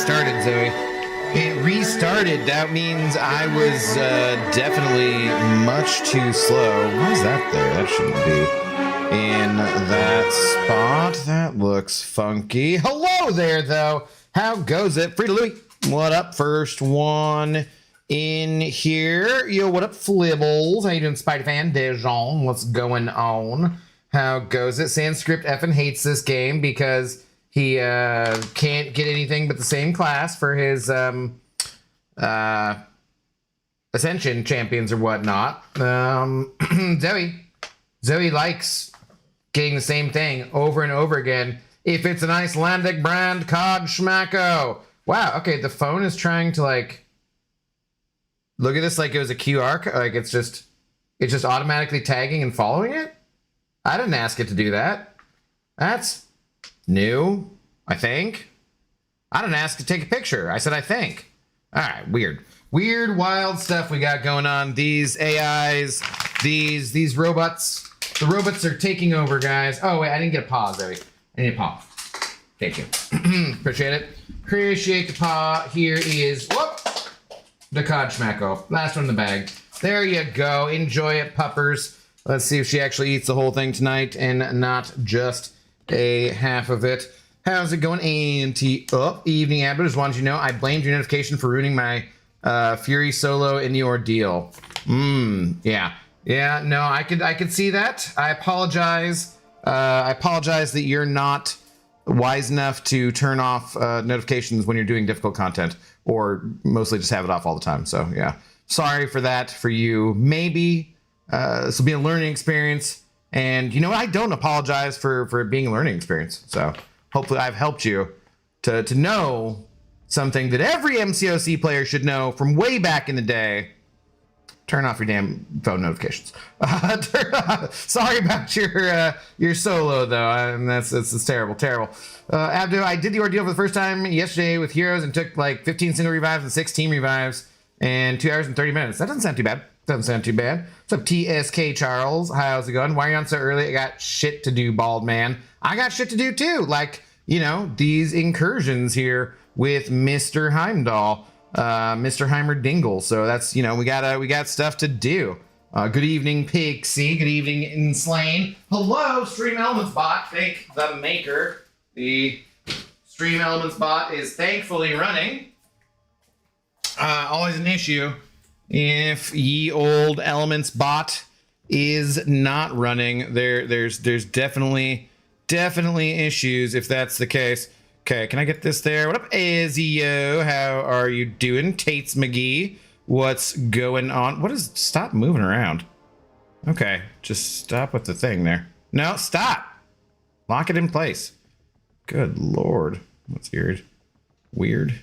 restarted, Zoe. It restarted. That means I was definitely much too slow. Why is that there? That shouldn't be in that spot. That looks funky. Hello there, though. How goes it? Frida Louie, what up? First one in here. Yo, what up, Flibbles? How you doing, Spider Fan? Dejon, what's going on? How goes it? Sanskrit effing hates this game because he can't get anything but the same class for his Ascension champions or whatnot. Zoe likes getting the same thing over and over again. If it's an Icelandic brand, cod schmacko. Wow, okay, the phone is trying to like look at this like it was a QR, like it's just automatically tagging and following it. I didn't ask it to do that. That's new, I think. I didn't ask to take a picture. I said, I think. All right, weird. Weird, wild stuff we got going on. These AIs, these robots. The robots are taking over, guys. Oh, wait, I didn't get a paw, Zoe. I need a paw. Thank you. Appreciate it. Appreciate the paw. Here is, whoop, the cod schmacko. Last one in the bag. There you go. Enjoy it, puppers. Let's see if she actually eats the whole thing tonight and not just a half of it. How's it going, Auntie? Oh, evening, Abba. Just wanted you to know I blamed your notification for ruining my Fury solo in the ordeal. Yeah. Yeah, no, I could see that. I apologize. I apologize that you're not wise enough to turn off notifications when you're doing difficult content, or mostly just have it off all the time. So yeah, sorry for that for you. Maybe this will be a learning experience. And you know what? I don't apologize for it being a learning experience. So hopefully I've helped you to know something that every MCOC player should know from way back in the day. Turn off your damn phone notifications. Sorry about your solo though. And that's terrible, terrible. Abdo, I did the ordeal for the first time yesterday with heroes and took like 15 single revives and 6 team revives in 2 hours and 30 minutes. That doesn't sound too bad. Doesn't sound too bad. What's up, TSK Charles? How's it going? Why are you on so early? I got shit to do, bald man. I got shit to do too. Like, you know, these incursions here with Mr. Heimdall, Mr. Heimerdingle. So that's, you know, we got stuff to do. Good evening, Pixie. Good evening, Inslain. Hello, Stream Elements bot. Thank the maker. The Stream Elements bot is thankfully running. Always an issue if ye old Elements bot is not running. There's definitely issues if that's the case. Okay, can I get this there? What up, Ezio? How are you doing? Tates McGee, what's going on? What is, stop moving around. Okay, just stop with the thing there. No, stop. Lock it in place. Good Lord, that's weird. Weird.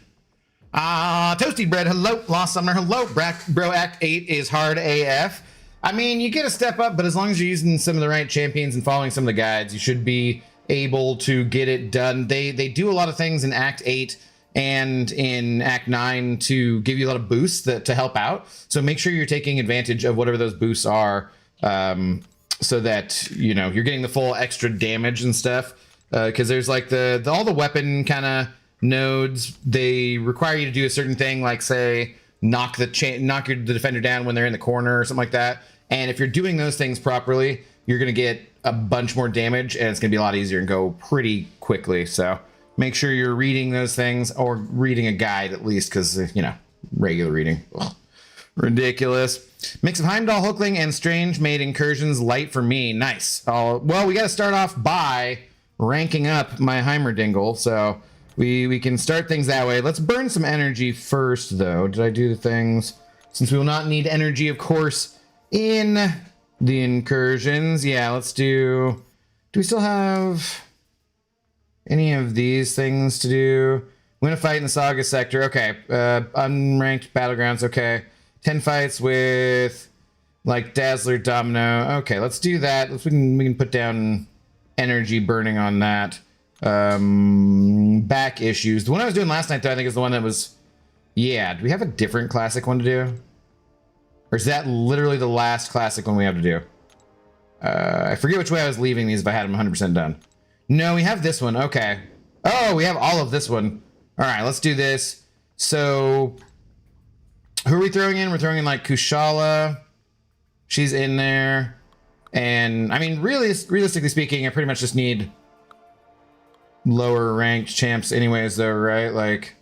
Toasty Bread, hello. Lost Summoner, hello. Bro Act 8 is hard AF. I mean, you get a step up, but as long as you're using some of the right champions and following some of the guides, you should be able to get it done. They do a lot of things in Act 8 and in Act 9 to give you a lot of boosts to help out. So make sure you're taking advantage of whatever those boosts are, so that, you know, you're getting the full extra damage and stuff. Because there's like all the weapon kind of nodes, they require you to do a certain thing, like say knock the defender down when they're in the corner or something like that. And if you're doing those things properly, you're gonna get a bunch more damage, and it's gonna be a lot easier and go pretty quickly. So make sure you're reading those things, or reading a guide at least, because you know, regular reading, ugh, ridiculous. Mix of Heimdall, Hookling, and Strange made Incursions light for me. Nice. Well, we got to start off by ranking up my Heimerdingle, so we can start things that way. Let's burn some energy first, though. Did I do the things? Since we will not need energy, of course, in the Incursions. Yeah, let's do we still have any of these things to do? Win a fight in the Saga sector. Okay. Unranked battlegrounds. Okay. 10 fights with like Dazzler, Domino. Okay, let's do that. We can put down energy burning on that. Back issues. The one I was doing last night, though, I think is the one that was... Yeah, do we have a different classic one to do? Or is that literally the last classic one we have to do? I forget which way I was leaving these if I had them 100% done. No, we have this one. Okay. Oh, we have all of this one. All right, let's do this. So who are we throwing in? We're throwing in like Kushala. She's in there. And I mean, really, realistically speaking, I pretty much just need lower ranked champs anyways, though, right? Like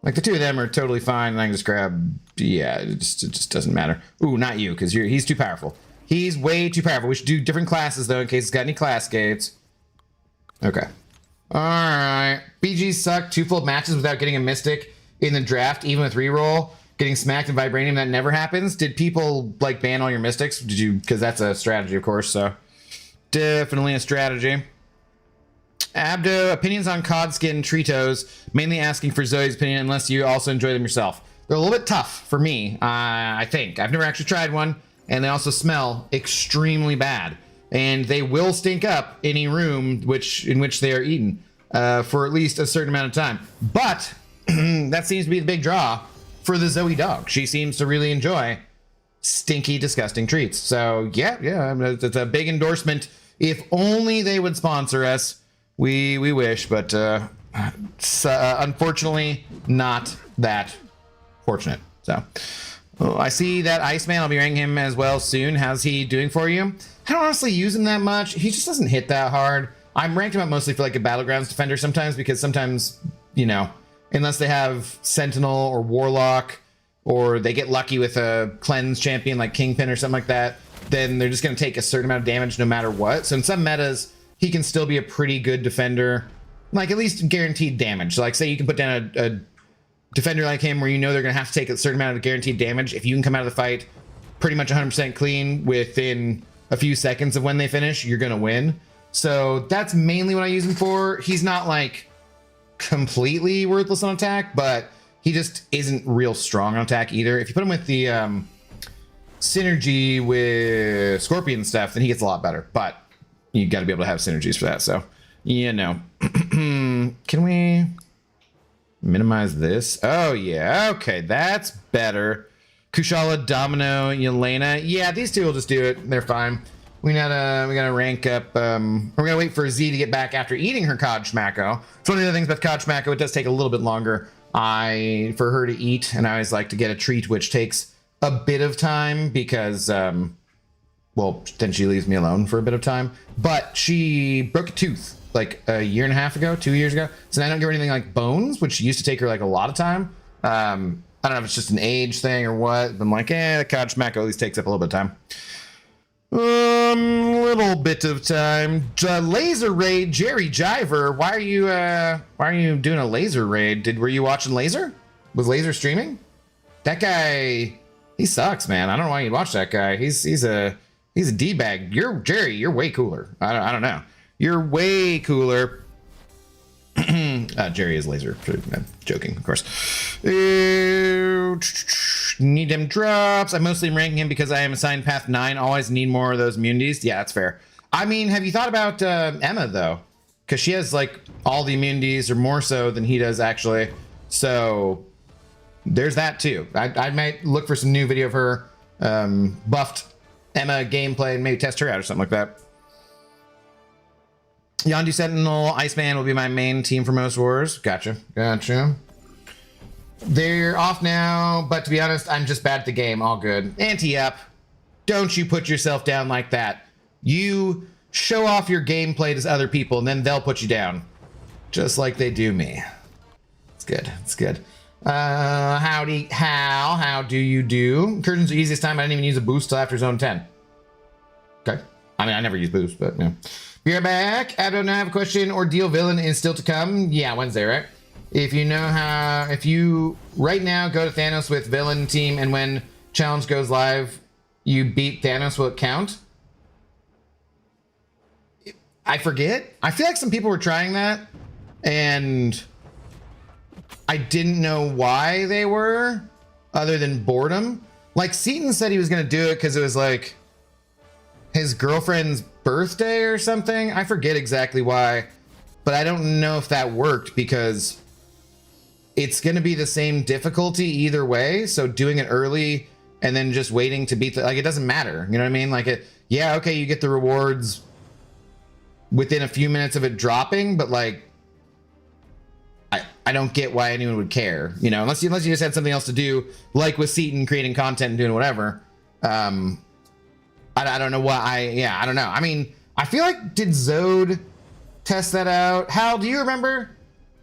the two of them are totally fine, and I can just grab, yeah, it just doesn't matter. Ooh, not you, because he's too powerful. He's way too powerful. We should do different classes, though, in case it's got any class gates. Okay. All right. BGs suck. 2 full matches without getting a Mystic in the draft, even with reroll. Getting smacked in Vibranium, that never happens. Did people, like, ban all your Mystics? Did you? Because that's a strategy, of course, so. Definitely a strategy. Abdo, opinions on Cod Skin Tritos, mainly asking for Zoe's opinion unless you also enjoy them yourself. They're a little bit tough for me, I think. I've never actually tried one, and they also smell extremely bad. And they will stink up any room in which they are eaten for at least a certain amount of time. But that seems to be the big draw for the Zoe dog. She seems to really enjoy stinky, disgusting treats. So yeah, it's a big endorsement. If only they would sponsor us. We wish, but unfortunately not that fortunate. So I see that Iceman. I'll be ranking him as well soon. How's he doing for you? I don't honestly use him that much. He just doesn't hit that hard. I'm ranked him up mostly for like a Battlegrounds defender sometimes, because sometimes, you know, unless they have Sentinel or Warlock, or they get lucky with a cleanse champion like Kingpin or something like that, then they're just going to take a certain amount of damage no matter what. So in some metas, he can still be a pretty good defender, like at least guaranteed damage. So like say you can put down a defender like him where you know they're going to have to take a certain amount of guaranteed damage. If you can come out of the fight pretty much 100% clean within a few seconds of when they finish, you're going to win. So that's mainly what I use him for. He's not like completely worthless on attack, but he just isn't real strong on attack either. If you put him with the synergy with Scorpion stuff, then he gets a lot better. But you got to be able to have synergies for that. So, you know, can we minimize this? Oh yeah, okay, that's better. Kushala, Domino, Yelena. Yeah, these two will just do it. They're fine. We gotta rank up. We're gonna wait for Z to get back after eating her Cod Schmacko. It's one of the other things about Cod Schmacko. It does take a little bit longer for her to eat, and I always like to get a treat which takes a bit of time because well, then she leaves me alone for a bit of time. But she broke a tooth like a year and a half ago, 2 years ago. So now I don't give her anything like bones, which used to take her like a lot of time. I don't know if it's just an age thing or what. But I'm like, the Cod Schmacko at least takes up a little bit of time. Little bit of time. Laser raid, Jerry Jiver. Why are you doing a laser raid? Were you watching Laser? Was Laser streaming? That guy, he sucks, man. I don't know why you'd watch that guy. He's a D-bag. Jerry, you're way cooler. I don't know. You're way cooler. Jerry is Laser. I'm joking, of course. Need them drops. I'm mostly ranking him because I am assigned path 9. Always need more of those immunities. Yeah, that's fair. I mean, have you thought about Emma, though? Because she has, like, all the immunities, or more so than he does, actually. So there's that, too. I might look for some new video of her buffed Emma gameplay and maybe test her out or something like that. Yondu Sentinel, Iceman will be my main team for most wars. Gotcha. They're off now, but to be honest, I'm just bad at the game. All good. Anti-up. Don't you put yourself down like that. You show off your gameplay to other people, and then they'll put you down. Just like they do me. It's good. It's good. Howdy, Hal. How do you do? Incursions are easiest time. I didn't even use a boost till after zone 10. Okay. I mean, I never use boost, but yeah. Be right back. I don't know. I have a question. Ordeal villain is still to come. Yeah, Wednesday, right? If you right now go to Thanos with villain team, and when challenge goes live, you beat Thanos, will it count? I forget. I feel like some people were trying that, and I didn't know why they were, other than boredom. Like, Seaton said he was going to do it because it was like his girlfriend's birthday or something. I forget exactly why, but I don't know if that worked because it's going to be the same difficulty either way. So doing it early and then just waiting to beat it doesn't matter. You know what I mean? Like, yeah, okay, you get the rewards within a few minutes of it dropping, but like, I don't get why anyone would care, you know, unless you just had something else to do, like with Seaton creating content and doing whatever. I don't know why. I don't know. I mean, I feel like, did Zode test that out? Hal, do you remember?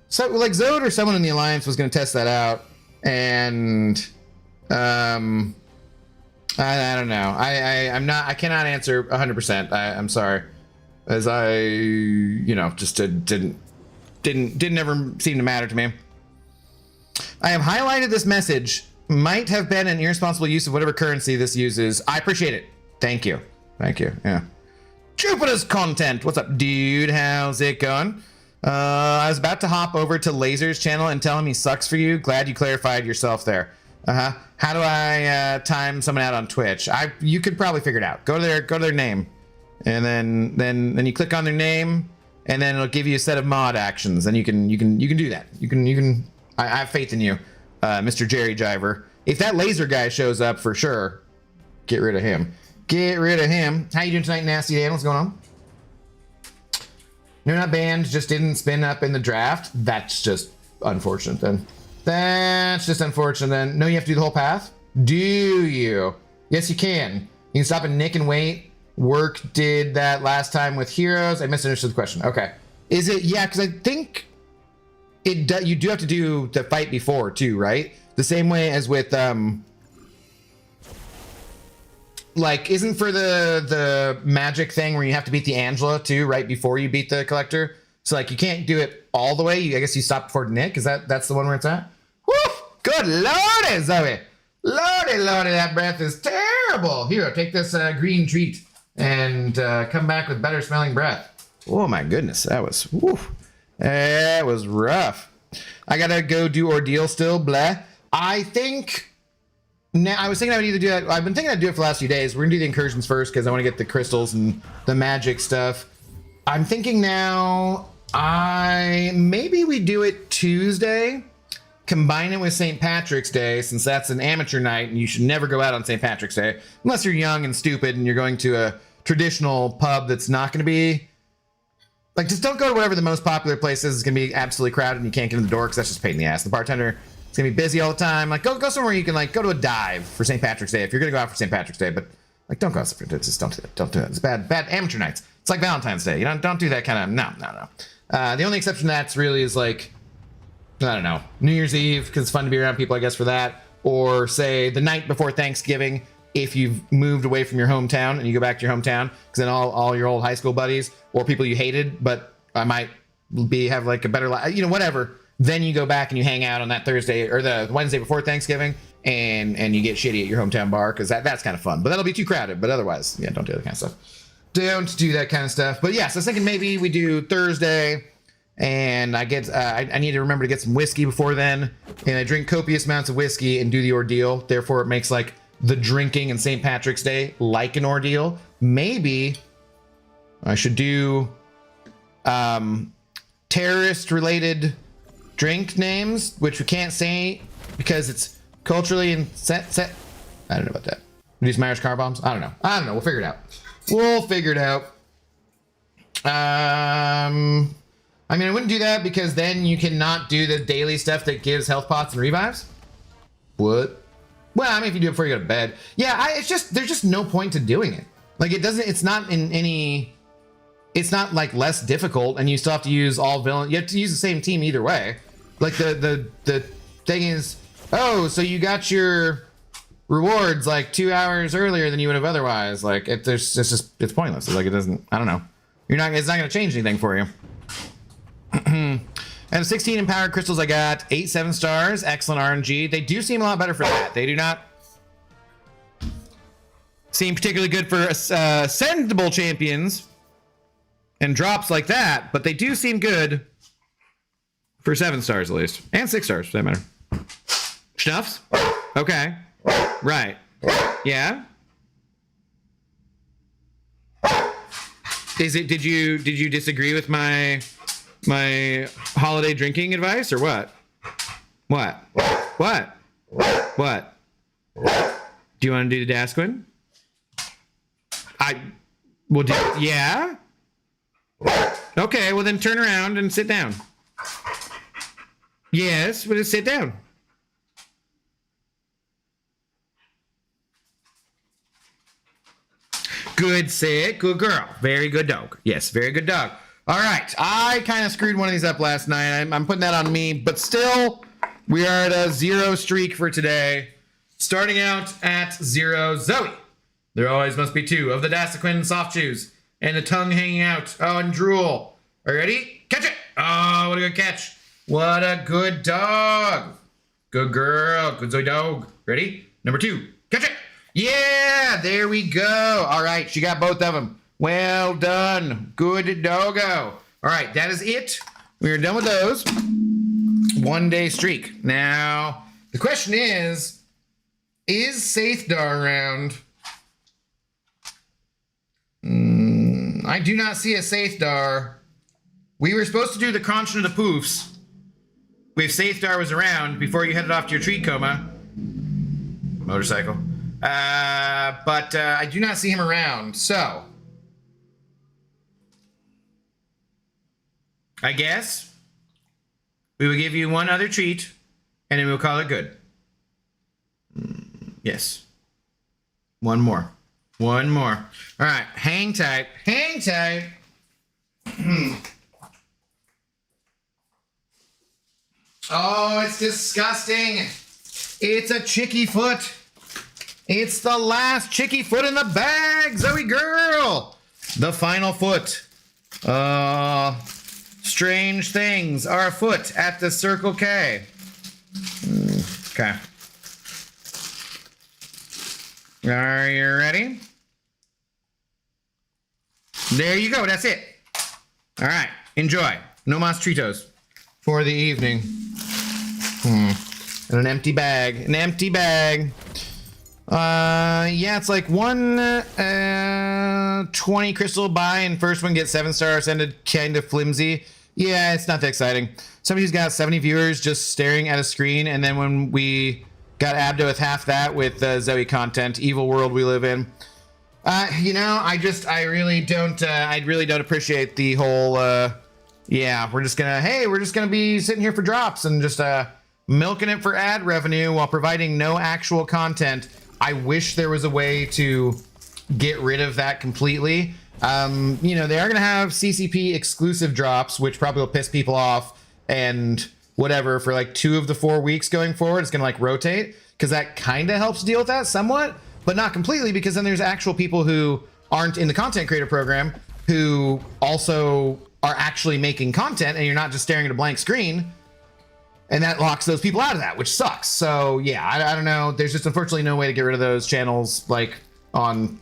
So like Zode or someone in the Alliance was going to test that out, and I don't know. I cannot answer 100%. I'm sorry, as I, you know, just didn't ever seem to matter to me. I have highlighted this message. Might have been an irresponsible use of whatever currency this uses. I appreciate it. Thank you. Yeah. Jupiter's content. What's up, dude? How's it going? I was about to hop over to Laser's channel and tell him he sucks for you. Glad you clarified yourself there. How do I time someone out on Twitch? You could probably figure it out. Go to their name, and then you click on their name, and then it'll give you a set of mod actions, and you can do that. I have faith in you, Mr. Jerry Jiver. If that Laser guy shows up, for sure, get rid of him. How you doing tonight, Nasty Dan? What's going on? No, not banned, just didn't spin up in the draft. That's just unfortunate then. No, you have to do the whole path? Do you? Yes, you can. You can stop and nick and wait. Work did that last time with heroes. I misunderstood the question. Okay. Is it? Yeah, because I think you do have to do the fight before too, right? The same way as with like, isn't for the magic thing where you have to beat the Angela too right before you beat the Collector? So like you can't do it all the way. I guess you stop before Nick. That's the one where it's at? Woo! Good lordy, Zoe. Lordy, that breath is terrible. Here, take this green treat and come back with better smelling breath. Oh my goodness, that was rough. I gotta go do Ordeal still, blah. I think. Now, I was thinking I would either do that. I've been thinking I'd do it for the last few days. We're gonna do the Incursions first because I want to get the crystals and the magic stuff. I'm thinking now, maybe we do it Tuesday, combine it with St. Patrick's Day, since that's an amateur night and you should never go out on St. Patrick's Day unless you're young and stupid and you're going to a traditional pub that's not going to be like, just don't go to whatever the most popular place is. It's going to be absolutely crowded and you can't get in the door because that's just a pain in the ass. The bartender, it's gonna be busy all the time. Like, go somewhere you can, like, go to a dive for St. Patrick's Day if you're gonna go out for St. Patrick's Day. But like, don't go out for just don't do that. Don't do that. It's bad amateur nights. It's like Valentine's Day. You don't do that kind of. No. The only exception to that really is like, I don't know, New Year's Eve because it's fun to be around people, I guess, for that. Or say the night before Thanksgiving if you've moved away from your hometown and you go back to your hometown because then all your old high school buddies or people you hated but I might have like a better life, you know, whatever. Then you go back and you hang out on that Thursday or the Wednesday before Thanksgiving and you get shitty at your hometown bar because that's kind of fun. But that'll be too crowded. But otherwise, yeah, don't do that kind of stuff. Don't do that kind of stuff. But yeah, so I was thinking maybe we do Thursday and I need to remember to get some whiskey before then. And I drink copious amounts of whiskey and do the ordeal. Therefore, it makes like the drinking and St. Patrick's Day like an ordeal. Maybe I should do terrorist-related drink names, which we can't say because it's culturally and set. I don't know about that. Do some Irish car bombs? I don't know. We'll figure it out. I mean, I wouldn't do that because then you cannot do the daily stuff that gives health pots and revives. What? Well, I mean, if you do it before you go to bed. Yeah, there's just no point to doing it. Like, it's not like less difficult and you still have to use all villains. You have to use the same team either way. Like the thing is, oh, so you got your rewards like 2 hours earlier than you would have otherwise. Like it's pointless. It's like it doesn't. I don't know. It's not going to change anything for you. And 16 empowered crystals I got 8 7-stars. Excellent RNG. They do seem a lot better for that. They do not seem particularly good for ascendable champions and drops like that, but they do seem good for 7 stars at least, and 6 stars for that matter. Schnuffs? Okay. Right. Yeah. Did you disagree with my holiday drinking advice or what? What? Do you want to do the Dasquin? Yeah. Okay, well then turn around and sit down. Yes, but just sit down. Good sit. Good girl. Very good dog. Yes, very good dog. All right. I kind of screwed one of these up last night. I'm putting that on me, but still, we are at a 0 streak for today. Starting out at 0, Zoe. There always must be 2 of the Dasequin soft chews and the tongue hanging out. Oh, and drool. Are you ready? Catch it. Oh, what a good catch. What a good dog. Good girl. Good Zoe dog. Ready? Number 2. Catch it. Yeah, there we go. All right, she got both of them. Well done. Good doggo. All right, that is it. We are done with those. 1 day streak. Now, the question is Sathdar around? I do not see a Sathdar. We were supposed to do the Conscience of the Poofs if Sathdar was around before you headed off to your tree coma. Motorcycle. But I do not see him around, so I guess we will give you one other treat, and then we'll call it good. Yes. One more. One more. All right, hang tight. Hang tight. Oh, it's disgusting. It's a chicky foot. It's the last chicky foot in the bag, Zoe girl. The final foot. Strange things are afoot at the Circle K. Okay. Are you ready? There you go. That's it. All right. Enjoy. No mas Tritos for the evening. And an empty bag. An empty bag. Yeah, it's like 120 crystal buy and first one gets 7 stars, ended kind of flimsy. Yeah, it's not that exciting. Somebody's got 70 viewers just staring at a screen, and then when we got Abdo with half that with Zoe content, evil world we live in. You know, I really don't appreciate the whole, yeah, we're just gonna be sitting here for drops and just milking it for ad revenue while providing no actual content. I wish there was a way to get rid of that completely. You know, they are going to have CCP exclusive drops, which probably will piss people off and whatever for like 2 of the 4 weeks going forward. It's going to like rotate because that kind of helps deal with that somewhat, but not completely, because then there's actual people who aren't in the content creator program who also are actually making content, and you're not just staring at a blank screen. And that locks those people out of that, which sucks. So yeah, I don't know. There's just unfortunately no way to get rid of those channels like on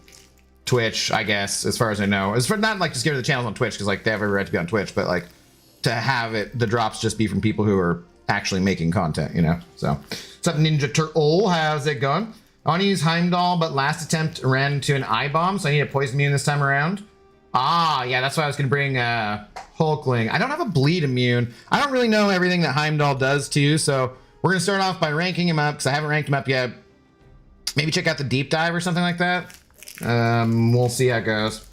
Twitch, I guess, as far as I know. As for not like just get rid of the channels on Twitch because like they have every right to be on Twitch, but like to have the drops just be from people who are actually making content, you know. So what's up, Ninja Turtle? How's it going? I want to use Heimdall, but last attempt ran into an eye bomb, so I need a poison immune this time around. Ah, yeah, that's why I was gonna bring Hulkling. I don't have a bleed immune. I don't really know everything that Heimdall does too, so we're gonna start off by ranking him up because I haven't ranked him up yet. Maybe check out the deep dive or something like that. We'll see how it goes.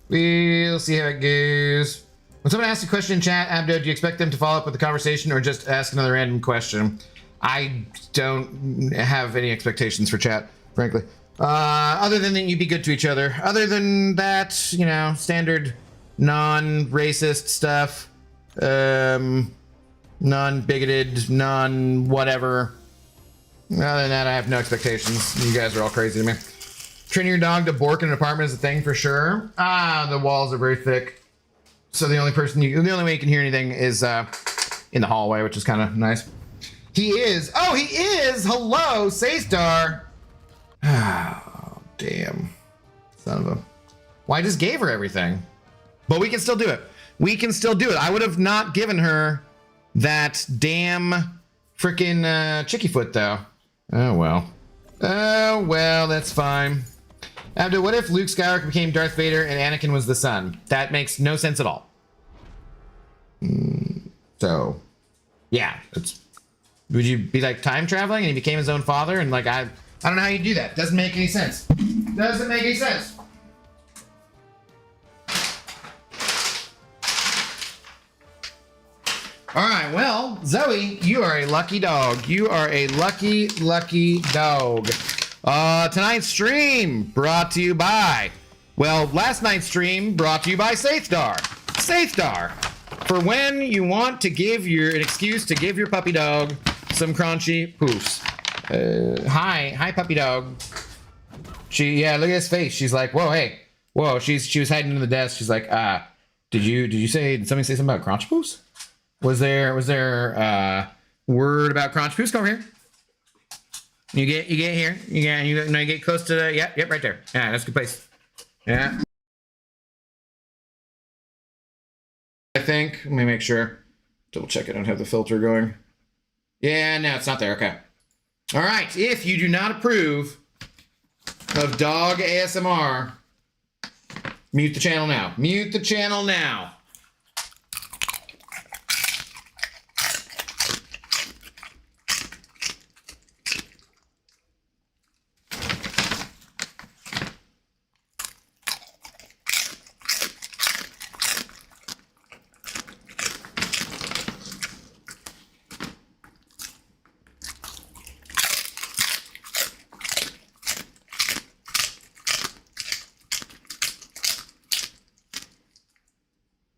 We'll see how it goes. When someone asks a question in chat, Abdo, do you expect them to follow up with the conversation or just ask another random question? I don't have any expectations for chat, frankly. Other than that you'd be good to each other. Other than that, you know, standard non-racist stuff, non-bigoted, non-whatever. Other than that, I have no expectations. You guys are all crazy to me. Training your dog to bork in an apartment is a thing for sure. The walls are very thick, so the only way you can hear anything is in the hallway, which is kind of nice. He is. Oh, he is. Hello, Saystar. Oh, damn. Son of a... Well, I just gave her everything. But we can still do it. We can still do it. I would have not given her that damn freaking chicky foot, though. Oh, well. Oh, well, that's fine. Abdo, what if Luke Skywalker became Darth Vader and Anakin was the son? That makes no sense at all. So, yeah. Would you be like time traveling and he became his own father? And like, I don't know how you do that. Doesn't make any sense. Doesn't make any sense. All right, well, Zoe, you are a lucky dog. You are a lucky, lucky dog. Tonight's stream brought to you by, well, last night's stream brought to you by Safedar. Safedar, for when you want to give an excuse to give your puppy dog some crunchy poofs. Hi, puppy dog. Yeah, look at his face. She's like, whoa, hey, whoa. She was hiding under the desk. She's like, did somebody say something about crunch poofs? Was there word about crunch poofs? Come over here. You get here. You get close to the, yep, right there. Yeah, that's a good place. Yeah. I think, let me make sure. Double check I don't have the filter going. Yeah, no, it's not there. Okay. All right. If you do not approve of dog ASMR, mute the channel now. Mute the channel now.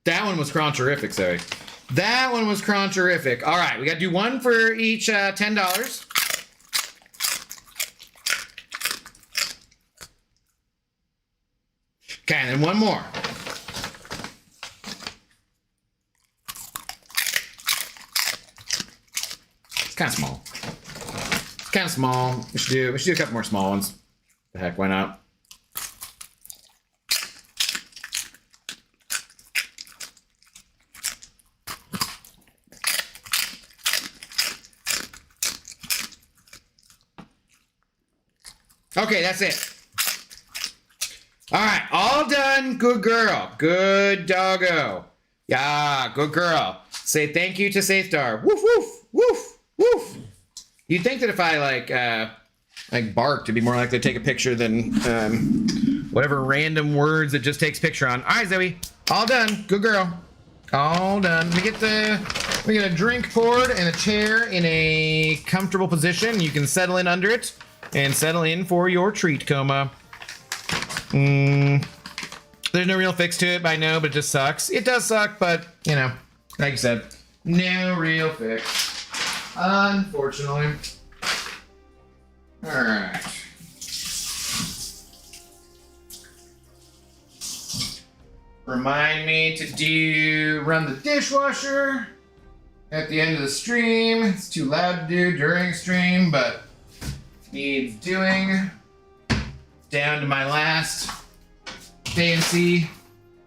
That one was cruncherific, Zoe. That one was cruncherific. All right, we got to do one for each $10. Okay, and then one more. It's kind of small. It's kind of small. We should do a couple more small ones. The heck, why not? Okay, that's it. All right, all done. Good girl. Good doggo. Yeah, good girl. Say thank you to Safedar. Woof, woof, woof, woof. You'd think that if I like barked, it'd be more likely to take a picture than whatever random words it just takes picture on. All right, Zoe, all done. Good girl. All done. We get a drink poured and a chair in a comfortable position. You can settle in under it. And settle in for your treat coma. There's no real fix to it, I know, but it just sucks. It does suck, but, you know, like I said, no real fix. Unfortunately. Alright. Remind me to run the dishwasher at the end of the stream. It's too loud to do during stream, but needs doing. Down to my last fancy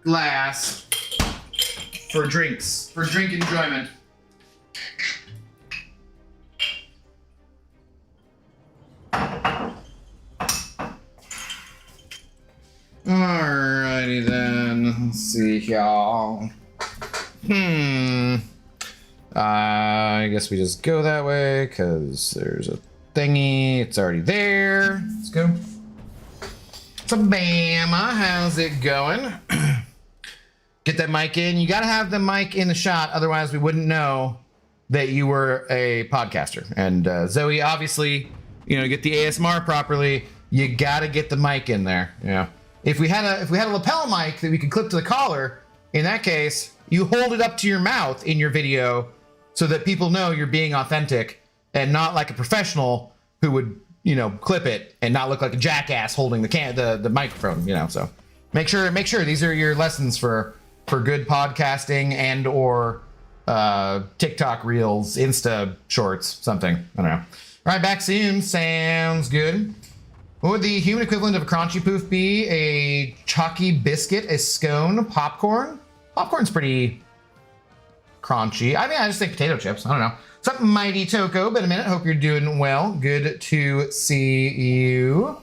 glass for drinks, for drink enjoyment. Alrighty then, let's see y'all. I guess we just go that way because there's a thingy. It's already there. Let's go. So Bama, how's it going? Get that mic in. You gotta have the mic in the shot, otherwise we wouldn't know that you were a podcaster. And Zoe, obviously, you know, get the ASMR properly, you gotta get the mic in there. Yeah. If we had a lapel mic that we could clip to the collar, in that case, you hold it up to your mouth in your video so that people know you're being authentic. And not like a professional who would, you know, clip it and not look like a jackass holding the microphone, you know. So make sure these are your lessons for good podcasting and or TikTok reels, Insta shorts, something. I don't know. All right, back soon. Sounds good. What would the human equivalent of a crunchy poof be? A chalky biscuit, a scone, popcorn? Popcorn's pretty crunchy. I mean, I just think potato chips. I don't know. What's up, Mighty Toko? Been a minute. Hope you're doing well. Good to see you. All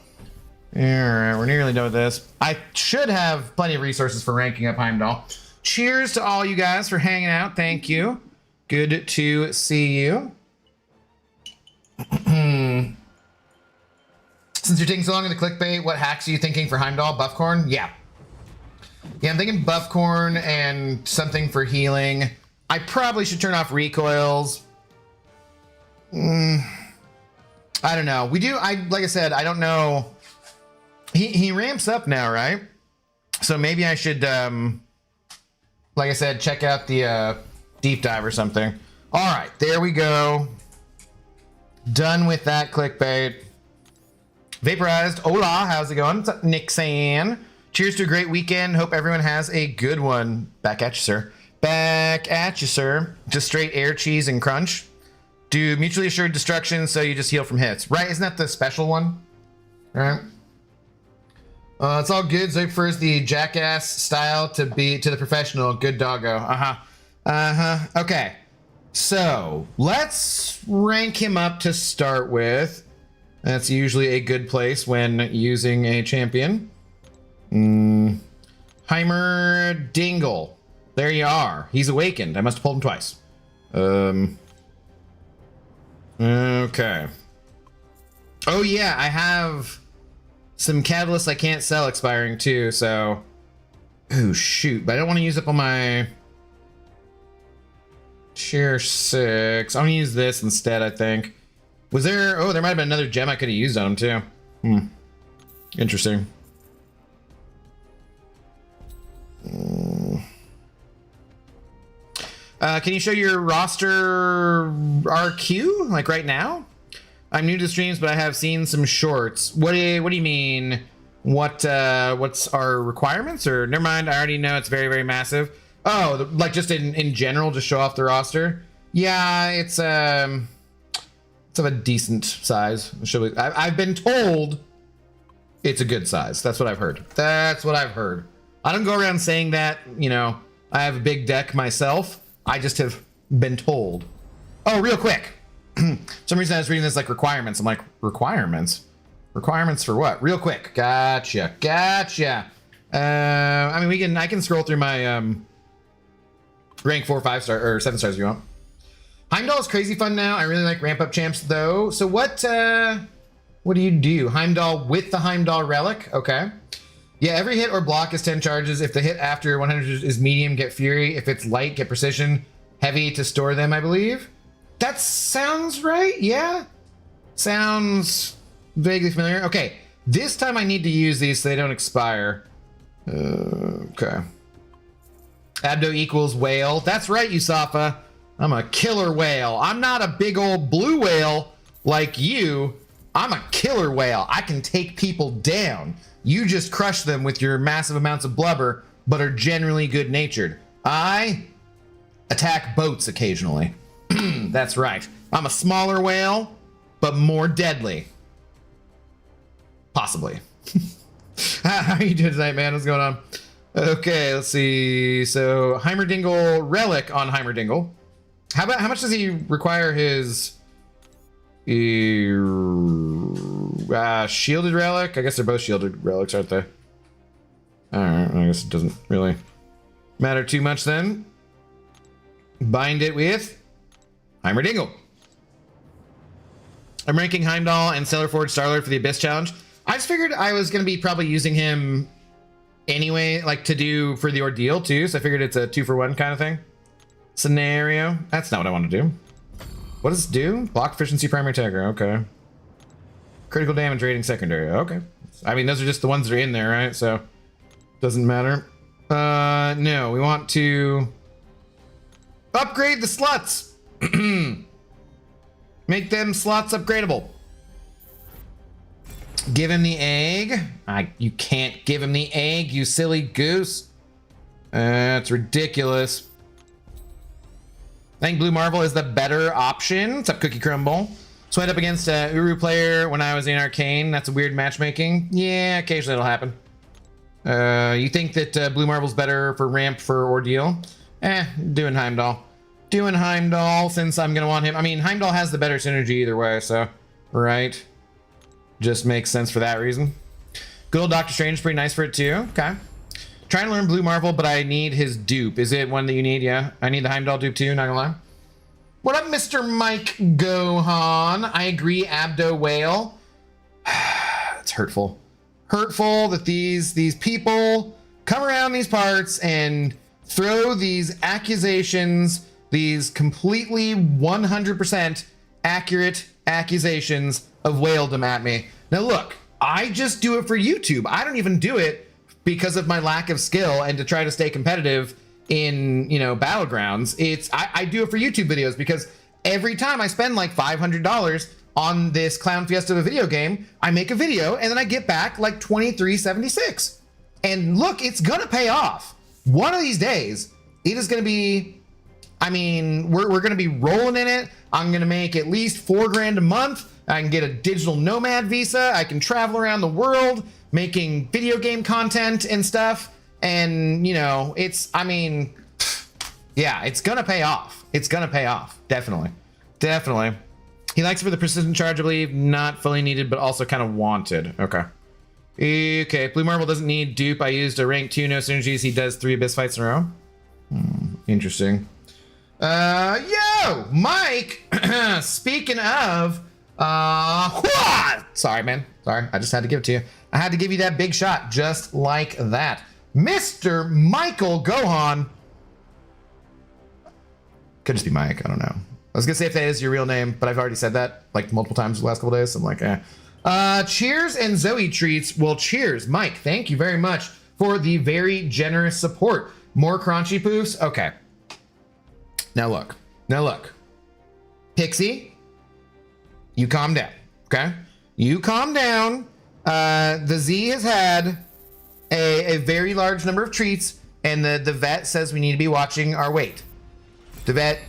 right, we're nearly done with this. I should have plenty of resources for ranking up Heimdall. Cheers to all you guys for hanging out. Thank you. Good to see you. Since you're taking so long in the clickbait, what hacks are you thinking for Heimdall? Buffcorn? Yeah. Yeah, I'm thinking buffcorn and something for healing. I probably should turn off recoils. I don't know. Like I said, I don't know. He ramps up now, right? So maybe I should, like I said, check out the deep dive or something. All right, there we go. Done with that clickbait. Vaporized. Hola, how's it going? What's up, Nixon? Cheers to a great weekend. Hope everyone has a good one. Back at you, sir. Back at you, sir. Just straight air, cheese, and crunch. Do mutually assured destruction so you just heal from hits. Right? Isn't that the special one? All right. It's all good. Zoe prefers the jackass style to the professional. Good doggo. Okay. So let's rank him up to start with. That's usually a good place when using a champion. Heimdall. There you are. He's awakened. I must have pulled him twice. Okay. Oh yeah, I have some catalysts I can't sell expiring too, so... Oh shoot, but I don't want to use up all my... Tier 6. I'm gonna use this instead, I think. Was there... Oh, there might have been another gem I could have used on him too. Interesting. Can you show your roster RQ, like right now? I'm new to streams, but I have seen some shorts. What do you mean? What's our requirements? Or never mind, I already know it's very, very massive. Oh, like just in general, just show off the roster. Yeah, it's of a decent size. I've been told it's a good size. That's what I've heard. That's what I've heard. I don't go around saying that, you know, I have a big deck myself. I just have been told. Oh, real quick. For some reason I was reading this like requirements. I'm like, requirements? Requirements for what? Real quick. Gotcha. I mean, I can scroll through my rank 4, 5 star or 7 stars if you want. Heimdall is crazy fun now. I really like ramp up champs though. So what do you do? Heimdall with the Heimdall relic. Okay. Yeah, every hit or block is 10 charges. If the hit after 100 is medium, get fury. If it's light, get precision. Heavy to store them, I believe. That sounds right. Yeah. Sounds vaguely familiar. Okay. This time I need to use these so they don't expire. Okay. Abdo equals whale. That's right, Yusafa. I'm a killer whale. I'm not a big old blue whale like you. I'm a killer whale. I can take people down. You just crush them with your massive amounts of blubber, but are generally good-natured. I attack boats occasionally. That's right. I'm a smaller whale, but more deadly. Possibly. How are you doing tonight, man? What's going on? Okay, let's see. So, Heimdall relic on Heimdall. How much does he require his shielded relic? I guess they're both shielded relics, aren't they? Alright, I guess it doesn't really matter too much then. Bind it with Heimdall. I'm ranking Heimdall and Stellar Forge Starlord for the Abyss Challenge. I just figured I was going to be probably using him anyway, like to do for the ordeal too, so I figured it's a 2-for-1 kind of thing. Scenario. That's not what I want to do. What does it do? Block efficiency, primary attacker. Okay. Critical damage rating, secondary. Okay. I mean, those are just the ones that are in there, right? So, doesn't matter. No, we want to upgrade the sluts. Make them slots upgradable. Give him the egg. You can't give him the egg, you silly goose. That's ridiculous. I think Blue Marvel is the better option. What's up, Cookie Crumble? So I went up against a Uru player when I was in Arcane. That's a weird matchmaking. Yeah, occasionally it'll happen. You think that Blue Marvel's better for ramp for ordeal? Doing Heimdall. Doing Heimdall since I'm going to want him. I mean, Heimdall has the better synergy either way, so... Right. Just makes sense for that reason. Good old Doctor Strange is pretty nice for it too. Okay. Trying to learn Blue Marvel, but I need his dupe. Is it one that you need? Yeah. I need the Heimdall dupe too, not gonna lie. What up, Mr. Mike Gohan? I agree, Abdo Whale. It's hurtful. Hurtful that these people come around these parts and throw these accusations these completely 100% accurate accusations of whaledom at me. Now look, I just do it for YouTube. I don't even do it because of my lack of skill and to try to stay competitive in, you know, battlegrounds. I do it for YouTube videos because every time I spend like $500 on this Clown Fiesta of a video game, I make a video and then I get back like $23.76. And look, it's gonna pay off. One of these days, it is gonna be, I mean, we're gonna be rolling in it. I'm gonna make at least $4 a month. I can get a digital nomad visa. I can travel around the world making video game content and stuff. And, you know, I mean, yeah, it's gonna pay off. It's gonna pay off. Definitely. Definitely. He likes it for the precision charge, I believe. Not fully needed, but also kind of wanted. Okay. Okay, Blue Marble doesn't need dupe. I used a rank 2, no synergies. He does 3 abyss fights in a row. Interesting. Yo, Mike. Speaking of, sorry, man. Sorry, I just had to give it to you. I had to give you that big shot just like that. Mr. Michael Gohan. Could just be Mike. I don't know. I was gonna say if that is your real name, but I've already said that like multiple times the last couple days. So I'm like, eh. Cheers and Zoe treats. Well, cheers, Mike. Thank you very much for the very generous support. More crunchy poofs. Okay. Now look. Now look. Pixie, you calm down. Okay. You calm down. The Z has had a very large number of treats, and the vet says we need to be watching our weight. The vet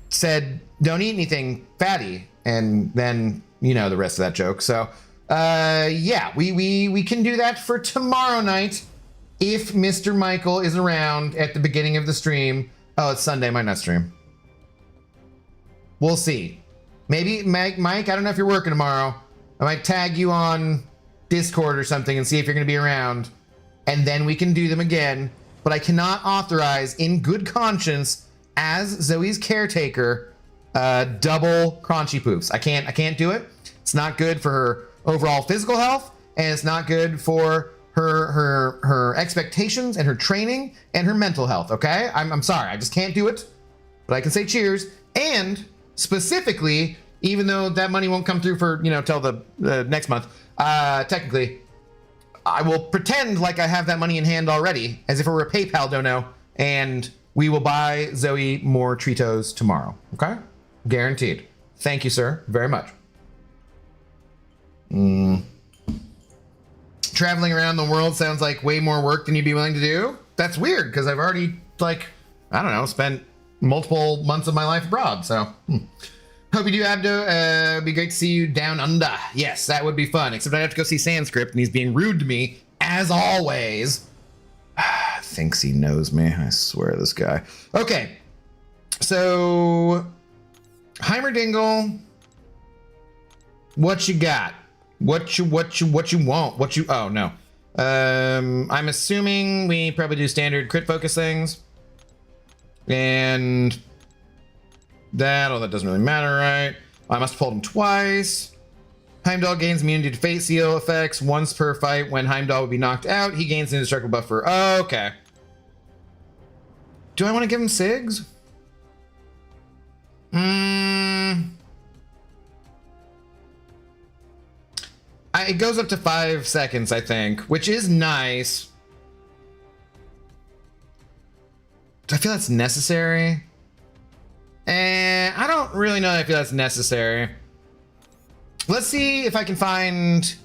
said don't eat anything fatty, and then you know the rest of that joke. So yeah, we can do that for tomorrow night if Mr. Michael is around at the beginning of the stream. Oh, it's Sunday, might not stream. We'll see. Maybe Mike, I don't know if you're working tomorrow. I might tag you on Discord or something and see if you're going to be around, and then we can do them again. But I cannot authorize in good conscience as Zoe's caretaker double crunchy poofs. I can't do it. It's not good for her overall physical health, and it's not good for her expectations and her training and her mental health. Okay, I'm sorry, I just can't do it. But I can say cheers, and specifically, even though that money won't come through for till the next month, technically, I will pretend like I have that money in hand already, as if it were a PayPal dono, and we will buy Zoe more Treatos tomorrow. Okay, guaranteed. Thank you, sir, very much. Traveling around the world sounds like way more work than you'd be willing to do. That's weird, because I've already, like, I don't know, spent multiple months of my life abroad, so. Hope you do, Abdo. It'd be great to see you down under. Yes, that would be fun, except I have to go see Sanskrit, and he's being rude to me, as always. Thinks he knows me, I swear, this guy. Okay, so, Heimerdingle, what you got? What you want? Oh, no. I'm assuming we probably do standard crit focus things. And that doesn't really matter, right? I must have pulled him twice. Heimdall gains immunity to fate seal effects once per fight. When Heimdall would be knocked out, he gains an indestructible buff for... Oh, okay. Do I want to give him SIGs? It goes up to 5 seconds, I think, which is nice. Do I feel that's necessary? I don't really know that I feel that's necessary. Let's see if I can find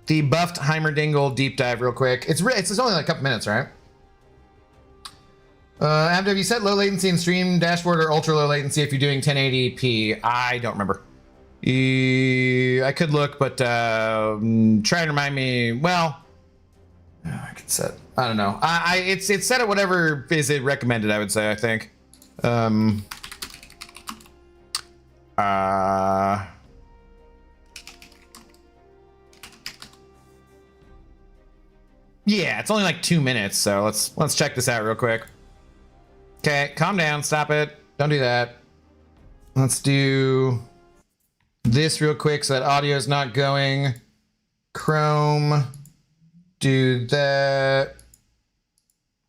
the buffed Heimerdingle deep dive real quick. It's only like a couple minutes, right? Have you set low latency in stream dashboard or ultra low latency if you're doing 1080p? I don't remember. I could look, but try and remind me. Well, I can set. I don't know. It's set at whatever is it recommended. I would say. I think. Yeah, it's only like 2 minutes, so let's check this out real quick. Okay, calm down. Stop it. Don't do that. Let's do this real quick so that audio is not going. Chrome. Do that.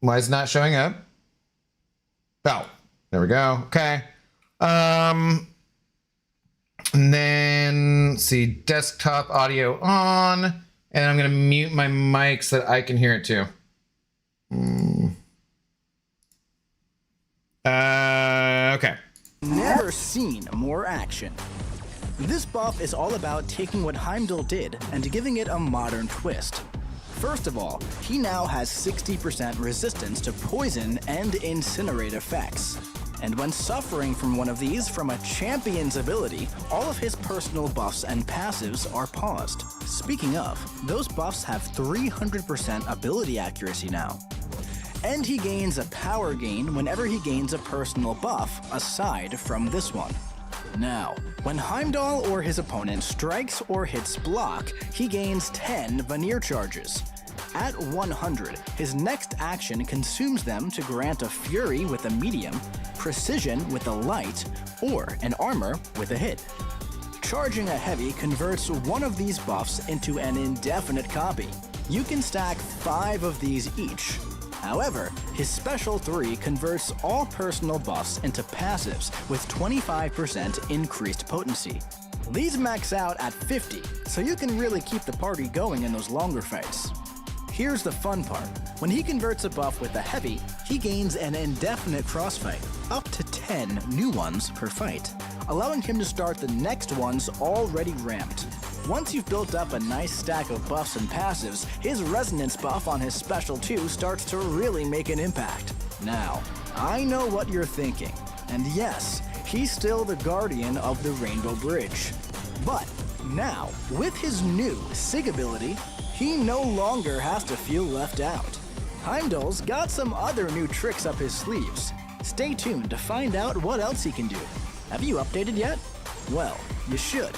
Why is it not showing up? Oh, there we go. Okay. And then let's see, desktop audio on, and I'm gonna mute my mic so that I can hear it too. Okay. Never seen more action. This buff is all about taking what Heimdall did and giving it a modern twist. First of all, he now has 60% resistance to poison and incinerate effects. And when suffering from one of these from a champion's ability, all of his personal buffs and passives are paused. Speaking of, those buffs have 300% ability accuracy now. And he gains a power gain whenever he gains a personal buff aside from this one. Now, when Heimdall or his opponent strikes or hits block, he gains 10 veneer charges. At 100, his next action consumes them to grant a fury with a medium, precision with a light, or an armor with a hit. Charging a heavy converts one of these buffs into an indefinite copy. You can stack 5 of these each. However, his special 3 converts all personal buffs into passives with 25% increased potency. These max out at 50, so you can really keep the party going in those longer fights. Here's the fun part. When he converts a buff with a heavy, he gains an indefinite crossfight, up to 10 new ones per fight, allowing him to start the next ones already ramped. Once you've built up a nice stack of buffs and passives, his resonance buff on his special 2 starts to really make an impact. Now, I know what you're thinking, and yes, he's still the guardian of the Rainbow Bridge. But now, with his new Sig ability, he no longer has to feel left out. Heimdall's got some other new tricks up his sleeves. Stay tuned to find out what else he can do. Have you updated yet? Well, you should.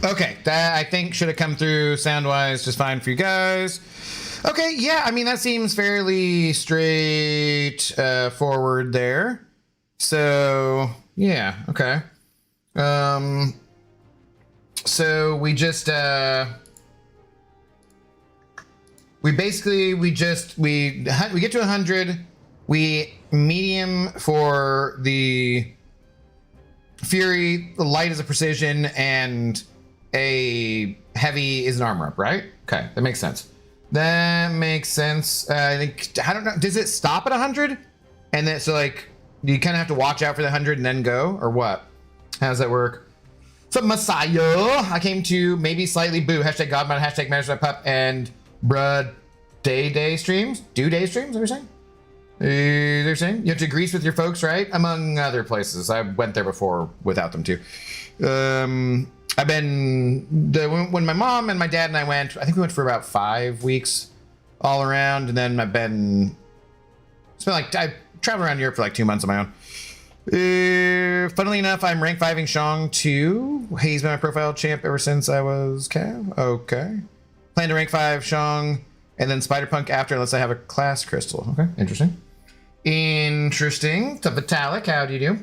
Okay, that I think should have come through sound-wise just fine for you guys. Okay, yeah, I mean, that seems fairly straight forward there. So, yeah, okay. So we just, we get to 100, we medium for the fury, the light is a precision, and a heavy is an armor up, right? Okay, that makes sense. That makes sense. I think, I don't know, does it stop at 100? And then, so like, do you kind of have to watch out for the 100 and then go, or what? How does that work? So Messiah, I came to maybe slightly boo, hashtag Godmod, hashtag Pup, and bruh day streams? Do day streams, what are you saying? They're saying you have to grease with your folks, right? Among other places. I went there before without them too. I've been when my mom and my dad and I went. I think we went for about 5 weeks, all around, and then I've been. I traveled around Europe for like 2 months on my own. Funnily enough, I'm rank 5ing Shang too. He's been my profile champ ever since I was Cav. Okay. Plan to rank 5 Shang and then Spider-Punk after, unless I have a class crystal. Okay, interesting. Interesting. To Vitalik, how do you do?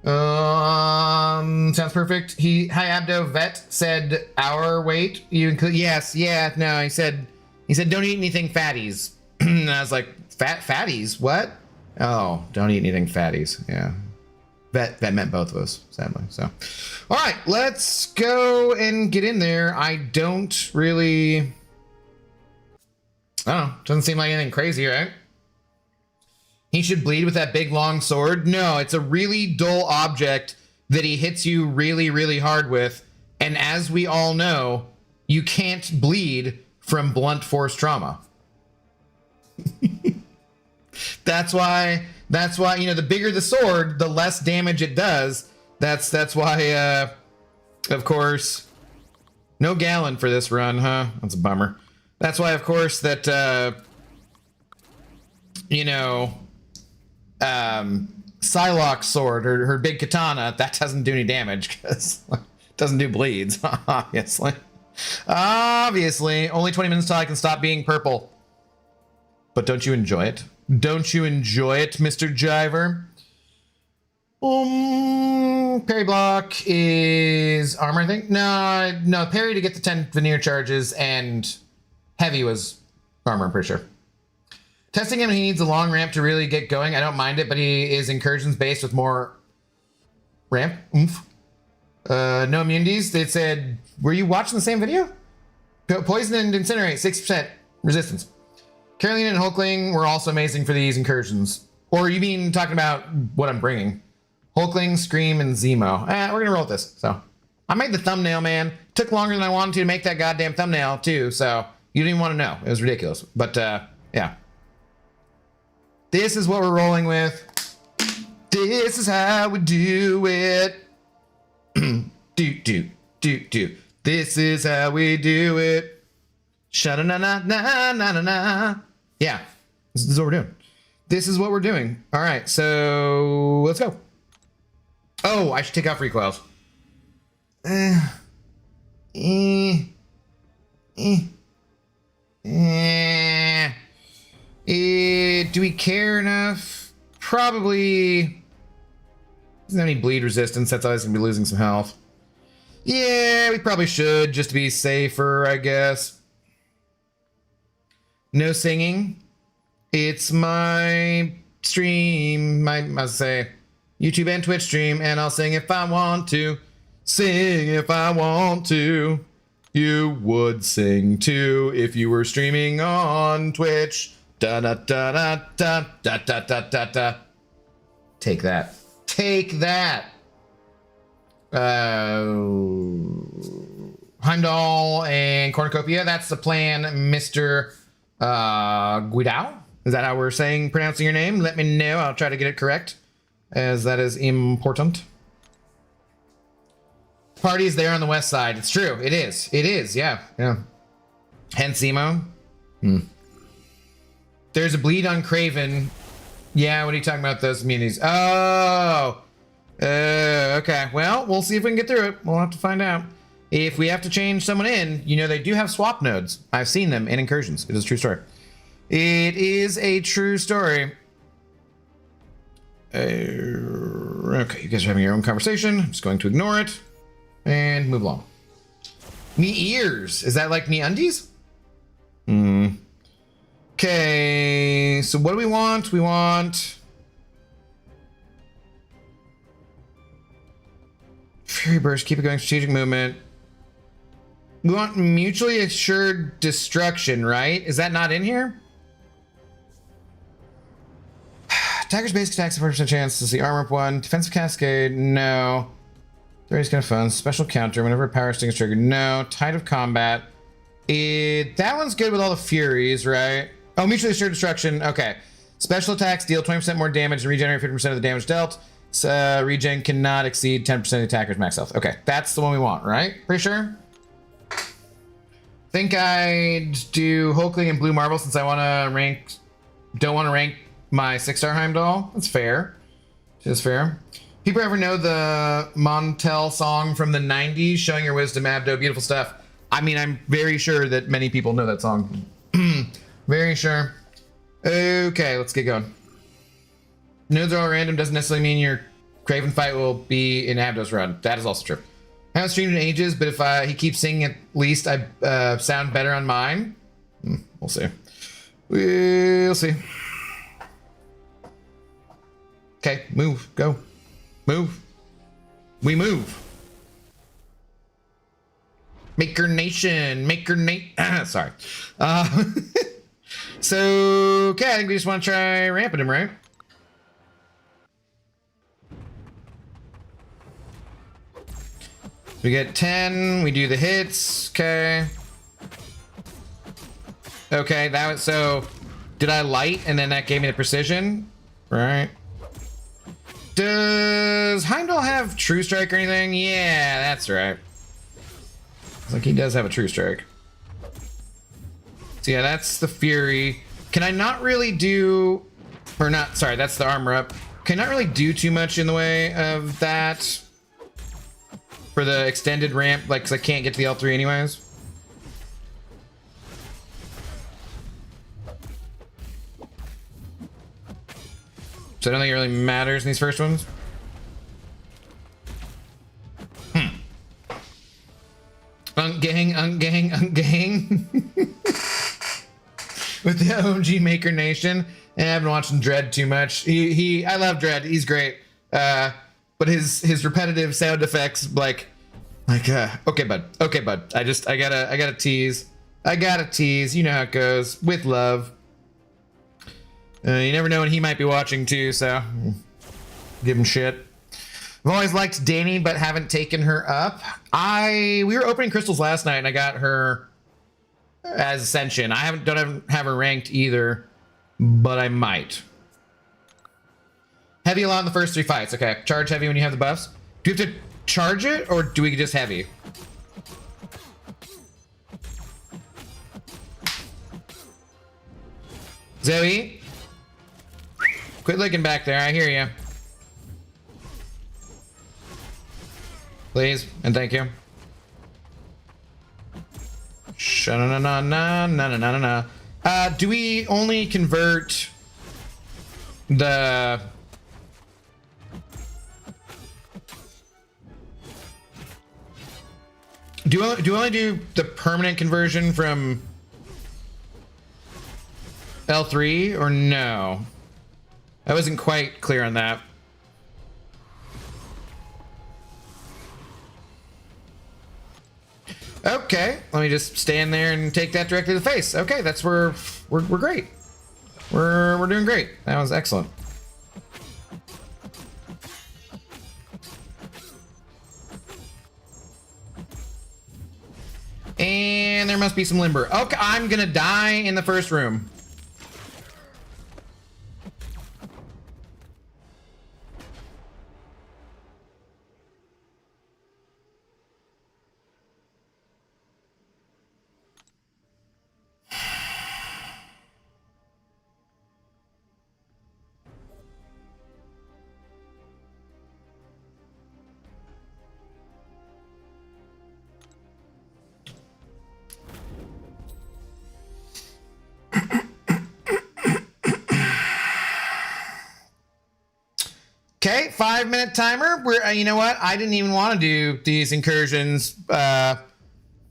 Sounds perfect. Hi Abdo. Vet said our weight. You include? Yes. Yeah. No. He said don't eat anything fatties. And I was like, fatties? What? Oh, don't eat anything fatties. Yeah. Vet meant both of us, sadly. So, all right, let's go and get in there. I don't know. Doesn't seem like anything crazy, right? He should bleed with that big long sword. No, it's a really dull object that he hits you really, really hard with. And as we all know, you can't bleed from blunt force trauma. That's why, the bigger the sword, the less damage it does. That's why, of course, no Gallon for this run, huh? That's a bummer. That's why, of course, that, Psylocke's sword, her big katana, that doesn't do any damage because it doesn't do bleeds, obviously. Obviously, only 20 minutes till I can stop being purple. But don't you enjoy it? Don't you enjoy it, Mr. Jiver? Parry block is armor, I think. No, parry to get the 10 veneer charges, and heavy was armor, I'm pretty sure. Testing him, he needs a long ramp to really get going. I don't mind it, but he is incursions based with more ramp oomph. No immunities. They said, were you watching the same video? Poison and incinerate, 60% resistance. Carolina and Hulkling were also amazing for these incursions. Or you mean talking about what I'm bringing? Hulkling, Scream, and Zemo. We're gonna roll with this. So I made the thumbnail, man. Took longer than I wanted to make that goddamn thumbnail too. So you didn't even want to know. It was ridiculous. But yeah. This is what we're rolling with. This is how we do it. do. This is how we do it. Sha-na-na-na-na-na-na. Yeah, this is what we're doing. This is what we're doing. All right, so let's go. Oh, I should take off recoils. Do we care enough? Probably. Doesn't have any bleed resistance. That's always gonna be losing some health. Yeah, we probably should just to be safer, I guess. No singing. It's my stream. I say YouTube and Twitch stream, and I'll sing if I want to. Sing if I want to. You would sing too if you were streaming on Twitch. Da da da da da da da da da da. Take that. Take that. Heimdall and Cornucopia. That's the plan, Mr. Guidao. Is that how we're pronouncing your name? Let me know. I'll try to get it correct, as that is important. Party's there on the west side. It's true. It is. It is. Yeah. Yeah. Hence emo. There's a bleed on Craven. Yeah, what are you talking about, those immunities? Oh. Okay. Well, we'll see if we can get through it. We'll have to find out. If we have to change someone in, you know, they do have swap nodes. I've seen them in Incursions. It is a true story. It is a true story. Okay, you guys are having your own conversation. I'm just going to ignore it and move along. Me ears. Is that like me undies? Okay, so what do we want? We want Fury Burst, keep it going, strategic movement. We want mutually assured destruction, right? Is that not in here? Attacker's basic attacks, 40% chance to see armor up 1. Defensive cascade, no. 30 is kind of fun. Special counter, whenever a power sting is triggered, no. Tide of combat. That one's good with all the furies, right? Oh, mutually assured destruction, okay. Special attacks deal 20% more damage and regenerate 50% of the damage dealt. Regen cannot exceed 10% of the attacker's max health. Okay, that's the one we want, right? Pretty sure? Think I'd do Hulkling and Blue Marble since I want to rank... Don't want to rank my 6-star Heimdall. That's fair. Just fair. People ever know the Montel song from the 90s? Showing Your Wisdom, Abdo. Beautiful stuff. I mean, I'm very sure that many people know that song. Very sure. Okay, let's get going. Nodes are all random doesn't necessarily mean your Craven fight will be in Abdo's run. That is also true. I haven't streamed in ages, but if he keeps singing, at least I sound better on mine. We'll see. We'll see. Okay, move, go. Move. We move. Maker Nation, sorry. So, okay, I think we just want to try ramping him, right? We get 10, we do the hits, okay. Okay, that was, so, did I light and then that gave me the precision? Right. Does Heimdall have True Strike or anything? Yeah, that's right. It's like he does have a True Strike. So yeah, that's the Fury. Can I not really do, or not, sorry, that's the armor up. Can I not really do too much in the way of that for the extended ramp, like, because I can't get to the L3 anyways. So I don't think it really matters in these first ones. Ungang. with the OMG Maker Nation. And I've been watching Dread too much. I love Dread. He's great. But his repetitive sound effects, like, okay, bud. I gotta tease. You know how it goes. With love. You never know when he might be watching too, so give him shit. I've always liked Danny, but haven't taken her up. We were opening crystals last night, and I got her as Ascension. I don't have her ranked either, but I might. Heavy a lot in the first 3 fights. Okay, charge heavy when you have the buffs. Do you have to charge it, or do we just heavy? Zoe, quit looking back there. I hear you. Please and thank you. Do we only convert the? Do you only do the permanent conversion from L3 or no? I wasn't quite clear on that. Okay, let me just stand there and take that directly to the face. Okay, that's where we're great. We're doing great. That was excellent. And there must be some limber. Okay, I'm gonna die in the first room. Okay, 5-minute timer. You know what? I didn't even want to do these incursions.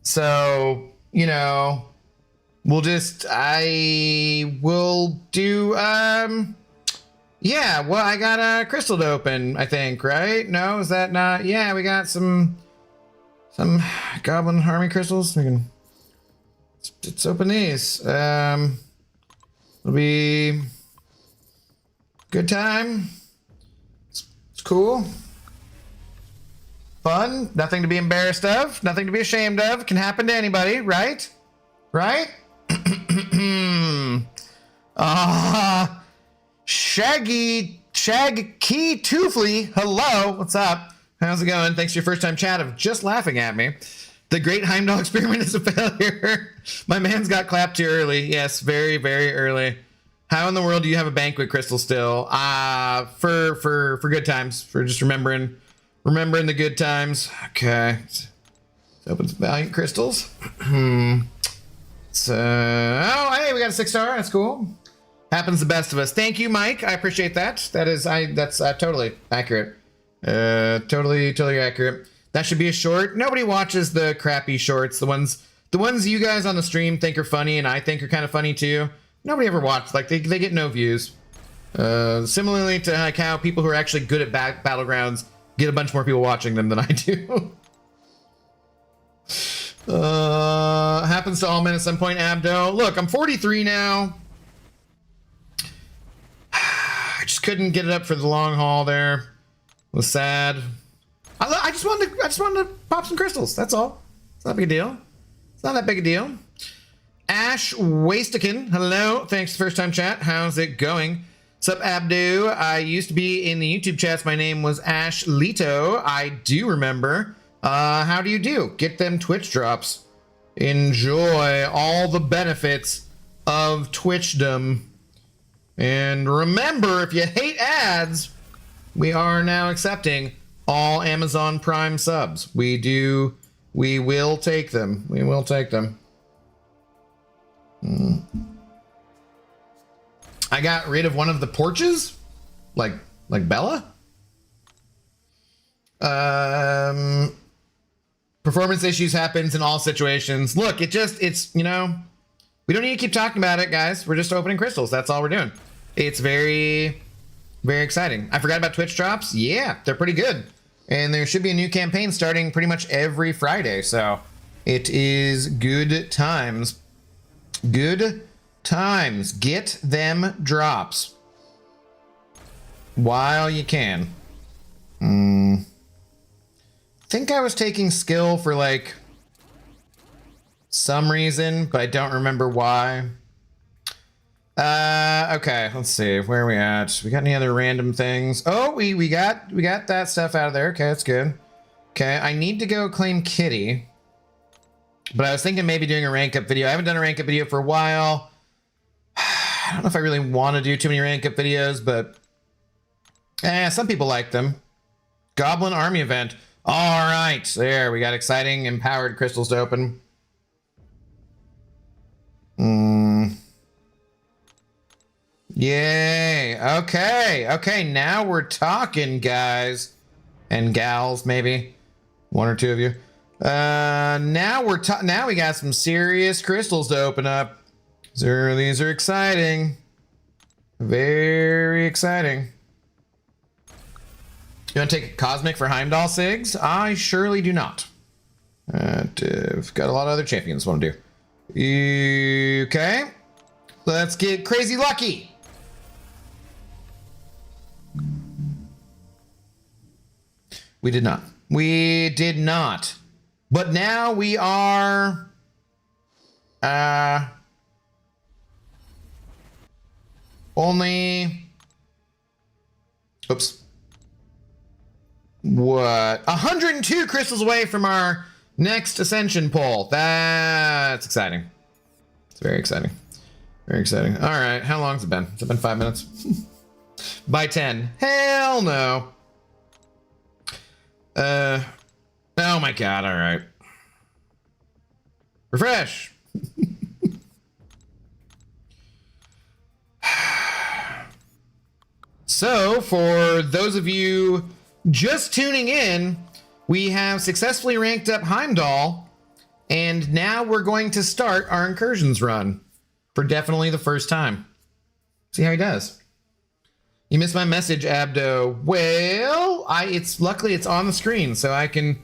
So, you know, I will do, yeah, well, I got a crystal to open, I think, right? No, is that not? Yeah, we got some goblin army crystals. Let's open these. It'll be good time. Cool. Fun. Nothing to be embarrassed of. Nothing to be ashamed of. Can happen to anybody, right? Right? Shag Key Toofly. Hello. What's up? How's it going? Thanks for your first time chat of just laughing at me. The great Heimdall experiment is a failure. My man's got clapped too early. Yes, very, very early. How in the world do you have a banquet crystal still? For good times. For just remembering the good times. Okay. Let's open some Valiant crystals. So, oh, hey, we got a 6-star. That's cool. Happens to the best of us. Thank you, Mike. I appreciate that. That's totally accurate. Totally accurate. That should be a short. Nobody watches the crappy shorts. The ones you guys on the stream think are funny and I think are kind of funny too. Nobody ever watched. Like they get no views. Similarly to like how people who are actually good at battlegrounds get a bunch more people watching them than I do. Happens to all men at some point, Abdo. Look, I'm 43 now. I just couldn't get it up for the long haul there. It was sad. I just wanted to pop some crystals. That's all. It's not a big deal. It's not that big a deal. Ash Wastikin, hello. Thanks for the first time chat. How's it going? Sup, Abdu? I used to be in the YouTube chats. My name was Ash Lito. I do remember. How do you do? Get them Twitch drops. Enjoy all the benefits of Twitchdom. And remember, if you hate ads, we are now accepting all Amazon Prime subs. We will take them. We will take them. I got rid of one of the porches, like Bella. Performance issues happens in all situations. Look, it's you know, We don't need to keep talking about it, guys. We're just opening crystals. That's all we're doing. It's very, very exciting. I forgot about Twitch drops. Yeah, they're pretty good. And there should be a new campaign starting pretty much every Friday. So it is good times. Good times. Get them drops while you can. Think I was taking skill for like some reason, but I don't remember why. Okay, let's see. Where are we at? We got any other random things? Oh, we got that stuff out of there. Okay, that's good. Okay, I need to go claim Kitty. But I was thinking maybe doing a rank up video. I haven't done a rank up video for a while. I don't know if I really want to do too many rank up videos, but some people like them. Goblin Army event. All right, there, we got exciting empowered crystals to open. Yay. Okay, now we're talking, guys and gals, maybe one or two of you. Now we got some serious crystals to open up. These are exciting. Very exciting. You want to take a Cosmic for Heimdall, Sigs? I surely do not. I've got a lot of other champions I want to do. Okay. Let's get crazy lucky. We did not. We did not. But now we are... only... Oops. What? 102 crystals away from our next ascension poll. That's exciting. It's very exciting. Very exciting. All right. How long has it been? Has it been 5 minutes? By 10. Hell no. Oh my God. All right. Refresh. So, for those of you just tuning in, we have successfully ranked up Heimdall, and now we're going to start our Incursions run for definitely the first time. See how he does. You missed my message, Abdo. Well, luckily it's on the screen, so I can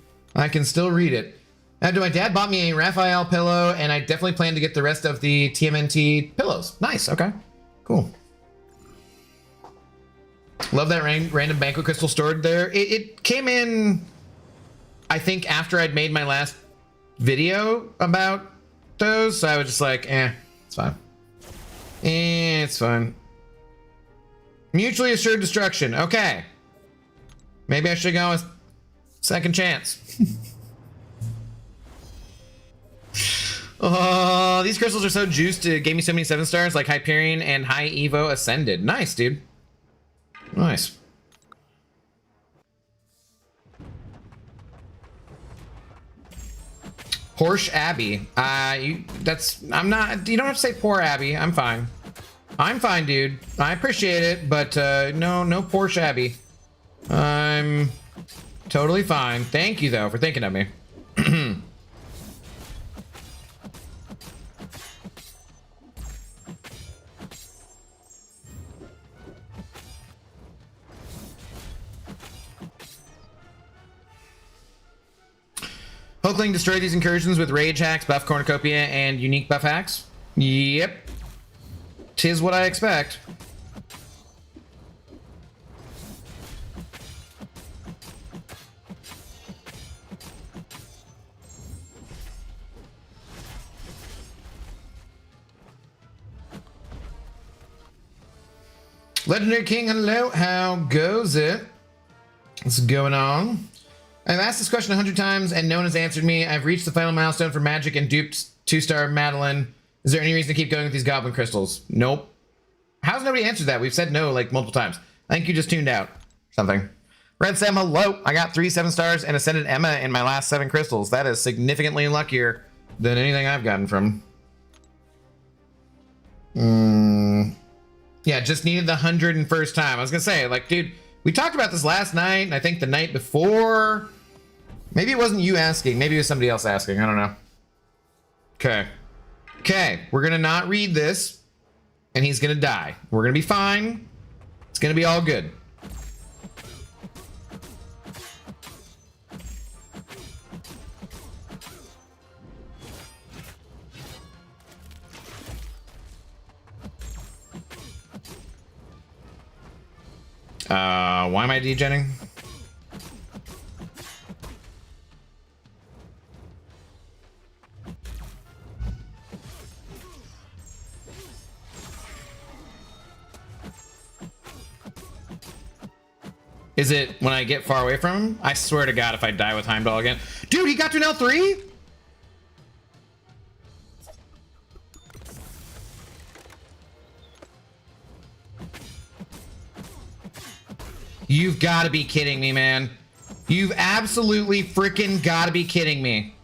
still read it. Abdo, my dad bought me a Raphael pillow, and I definitely plan to get the rest of the TMNT pillows. Nice. Okay. Cool. Love that random banquet crystal stored there. It came in, I think, after I'd made my last video about those, so I was just like, it's fine. It's fine. Mutually assured destruction. Okay. Maybe I should go with second chance. Oh, these crystals are so juiced. It gave me so many 7 stars, like Hyperion and High Evo Ascended. Nice, dude. Nice. Porsche Abby. You don't have to say poor Abby. I'm fine. I'm fine, dude. I appreciate it, but no Porsche Abby. I'm totally fine. Thank you though for thinking of me. Hulkling destroyed these incursions with rage hacks, buff cornucopia, and unique buff hacks. Yep. Tis what I expect. Legendary King, hello. How goes it? What's going on? I've asked this question 100 times and no one has answered me. I've reached the final milestone for magic and duped 2-star Madeline. Is there any reason to keep going with these goblin crystals? Nope. How's nobody answered that? We've said no like multiple times. I think you just tuned out. Something. Red Sam, hello. I got 3 7 stars and ascended Emma in my last 7 crystals. That is significantly luckier than anything I've gotten from. Yeah, just needed the 101st time. I was gonna say, like, dude, we talked about this last night, and I think the night before. Maybe it wasn't you asking. Maybe it was somebody else asking. I don't know. Okay. Okay, we're gonna not read this, and he's gonna die. We're gonna be fine. It's gonna be all good. Why am I degenning? Is it when I get far away from him? I swear to God, if I die with Heimdall again. Dude, he got to an L3? You've got to be kidding me, man. You've absolutely freaking got to be kidding me.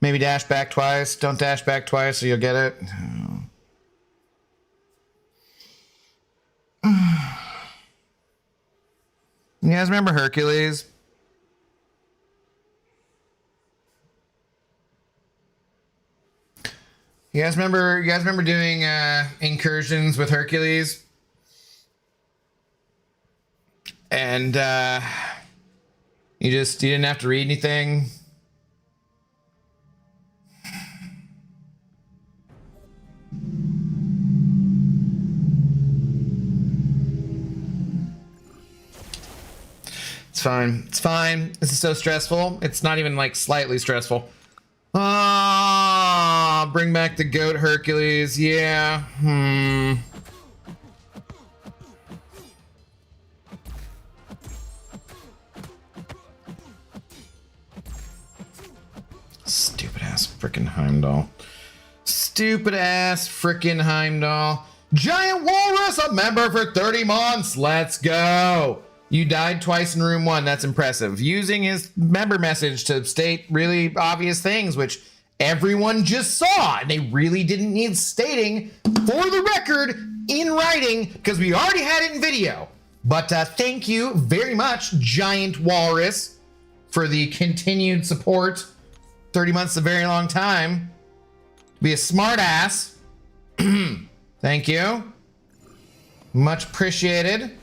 Maybe dash back twice. Don't dash back twice or you'll get it. You guys remember Hercules? You guys remember doing incursions with Hercules? And you didn't have to read anything. It's fine. It's fine. This is so stressful. It's not even like slightly stressful. Ah, bring back the goat Hercules. Yeah. Stupid ass freaking Heimdall. Stupid ass freaking Heimdall. Giant Walrus, a member for 30 months. Let's go. You died twice in room 1. That's impressive. Using his member message to state really obvious things, which everyone just saw. And they really didn't need stating for the record in writing because we already had it in video. But thank you very much, Giant Walrus, for the continued support. 30 months is a very long time. Be a smart ass. Thank you. Much appreciated.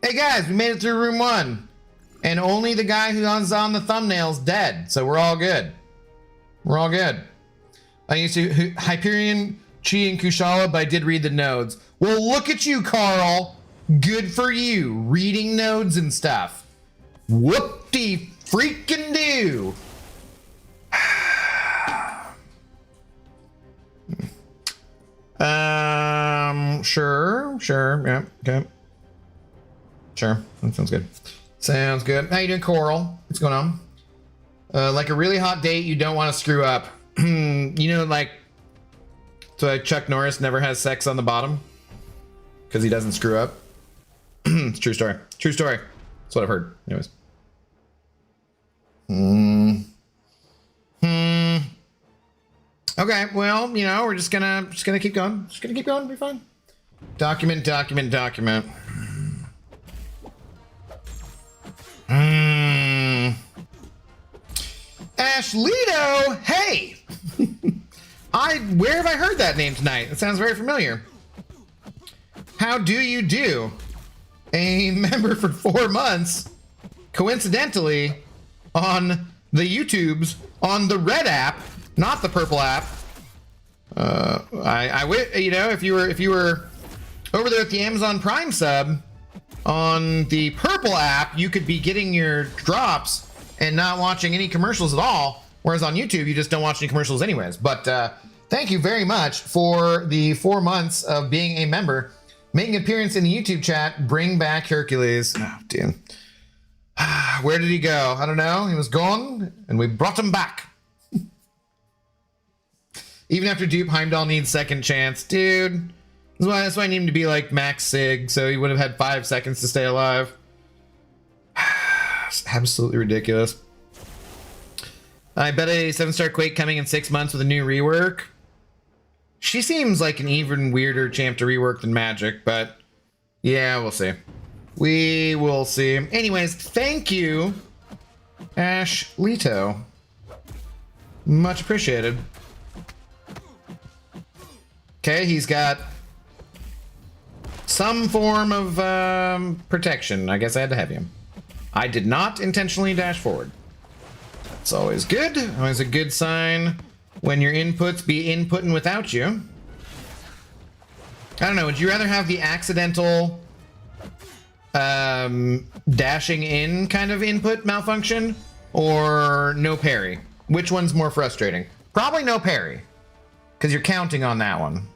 Hey guys, we made it through room 1. And only the guy who's on the thumbnail's dead. So we're all good. We're all good. I used to Hyperion, Chi, and Kushala, but I did read the nodes. Well, look at you, Carl. Good for you. Reading nodes and stuff. Whoop-de freaking do. Sure, yeah, okay. Sure, that sounds good. Sounds good. How you doing, Coral? What's going on? Like a really hot date you don't want to screw up. You know, like, so like Chuck Norris never has sex on the bottom because he doesn't screw up. It's true story. True story. That's what I've heard. Anyways. Okay, well, you know, we're just gonna keep going. Just gonna keep going. Be fine. Document. Ashlito, hey! Where have I heard that name tonight? It sounds very familiar. How do you do? A member for 4 months, coincidentally, on the YouTubes, on the red app, not the purple app. You know, if you were over there at the Amazon Prime sub, on the purple app, you could be getting your drops and not watching any commercials at all. Whereas on YouTube, you just don't watch any commercials anyways. But thank you very much for the 4 months of being a member. Making an appearance in the YouTube chat. Bring back Hercules. Oh, dude. Where did he go? I don't know. He was gone, and we brought him back. Even after dupe, Heimdall needs second chance. Dude, That's why I need him to be like max sig, so he would have had 5 seconds to stay alive. It's absolutely ridiculous. I bet a 7-star Quake coming in 6 months with a new rework. She seems like an even weirder champ to rework than Magic, but yeah, we'll see. We will see. Anyways, thank you, Ash Leto. Much appreciated. Okay, he's got some form of protection. I guess I had to have him. I did not intentionally dash forward. That's always good. Always a good sign when your inputs be inputting without you. I don't know, would you rather have the accidental dashing in kind of input malfunction or no parry? Which one's more frustrating? Probably no parry, because you're counting on that one.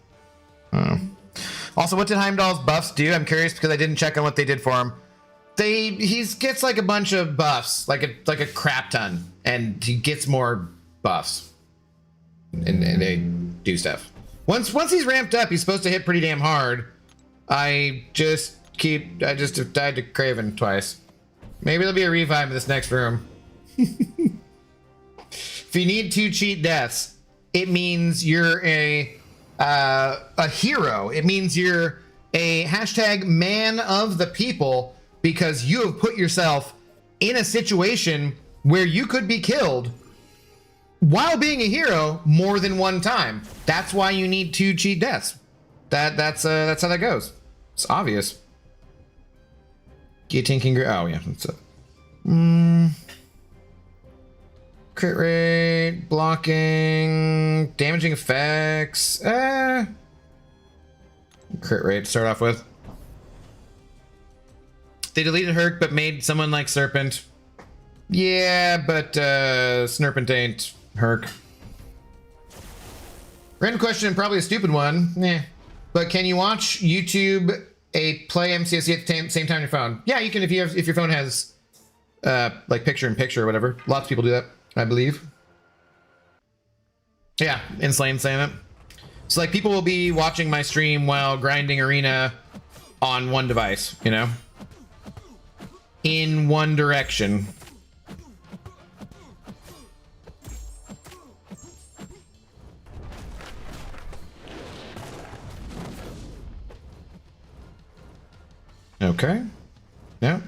Also, what did Heimdall's buffs do? I'm curious because I didn't check on what they did for him. He gets like a bunch of buffs, like a crap ton, and he gets more buffs, and they do stuff. Once he's ramped up, he's supposed to hit pretty damn hard. I just died to Craven twice. Maybe there'll be a revive in this next room. If you need 2 cheat deaths, it means you're a hero. It means you're a hashtag man of the people, because you have put yourself in a situation where you could be killed while being a hero more than one time. That's why you need 2 cheat deaths. That's how that goes. It's obvious. Guillotine King. Oh yeah, that's it. Crit rate, blocking, damaging effects. Crit rate to start off with. They deleted Herc but made someone like Serpent. Yeah, but Snurpent ain't Herc. Random question, probably a stupid one. Yeah. But can you watch YouTube play MCSC at the same time on your phone? Yeah, you can if your phone has like picture-in-picture or whatever. Lots of people do that, I believe. Yeah, Inslane saying it. So like people will be watching my stream while grinding Arena on one device, you know? In one direction. Okay. No.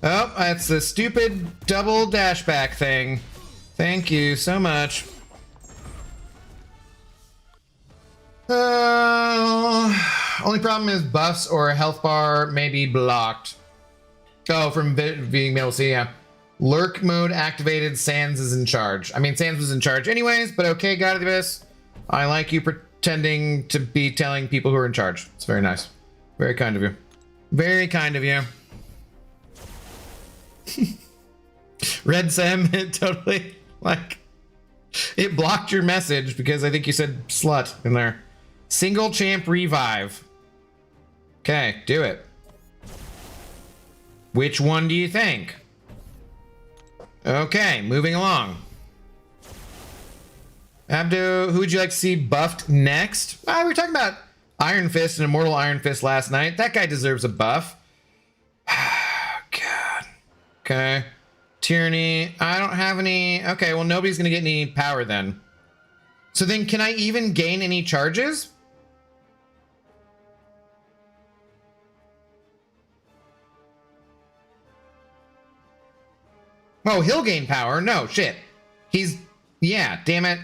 Oh, that's the stupid double dashback thing. Thank you so much. Only problem is buffs or a health bar may be blocked. Oh, from being able to see, yeah. Lurk mode activated, Sans is in charge. I mean, Sans was in charge anyways, but okay, God of the Abyss. I like you pretending to be telling people who are in charge. It's very nice. Very kind of you. Very kind of you. Red Sam, it totally, like, it blocked your message because I think you said slut in there. Single champ revive. Okay, do it. Which one do you think? Okay, moving along. Abdo, who would you like to see buffed next? We were talking about Iron Fist and Immortal Iron Fist last night. That guy deserves a buff. God. Okay. Tyranny. I don't have any. Okay, well, nobody's going to get any power then. So then can I even gain any charges? Oh, he'll gain power. No, shit. He's... Yeah, damn it.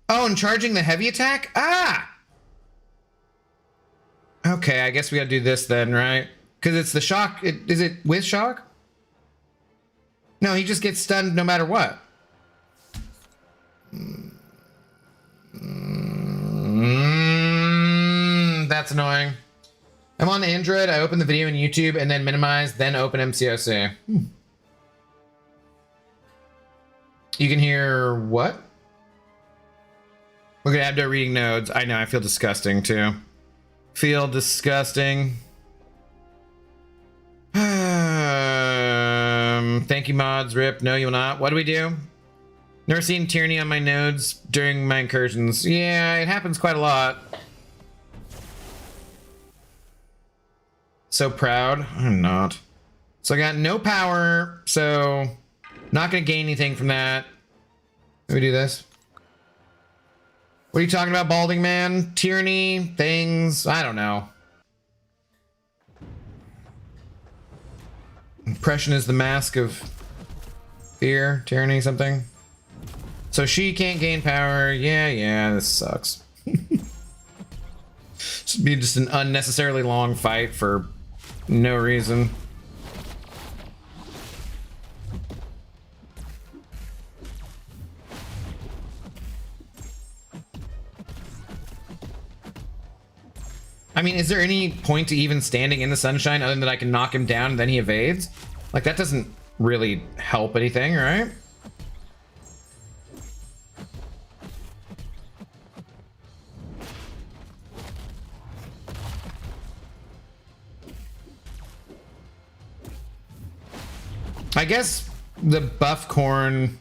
Oh, and charging the heavy attack? Ah! Okay, I guess we gotta do this then, right? Because it's the shock. Is it with shock? No, he just gets stunned no matter what. That's annoying. I'm on Android. I open the video in YouTube and then minimize, then open MCOC. You can hear what? Look at Abdo reading nodes. I know, I feel disgusting too. Feel disgusting. Thank you, mods. Rip. No, you will not. What do we do? Never seen tyranny on my nodes during my incursions. Yeah, it happens quite a lot. so proud. I'm not. So I got no power, so not gonna gain anything from that. Let me do this. What are you talking about, balding man? Tyranny, things, I don't know. Oppression is the mask of fear, tyranny, something. So she can't gain power. Yeah, this sucks. Should be just an unnecessarily long fight for no reason. I mean, is there any point to even standing in the sunshine other than that I can knock him down and then he evades? Like, that doesn't really help anything, right? I guess the buff corn,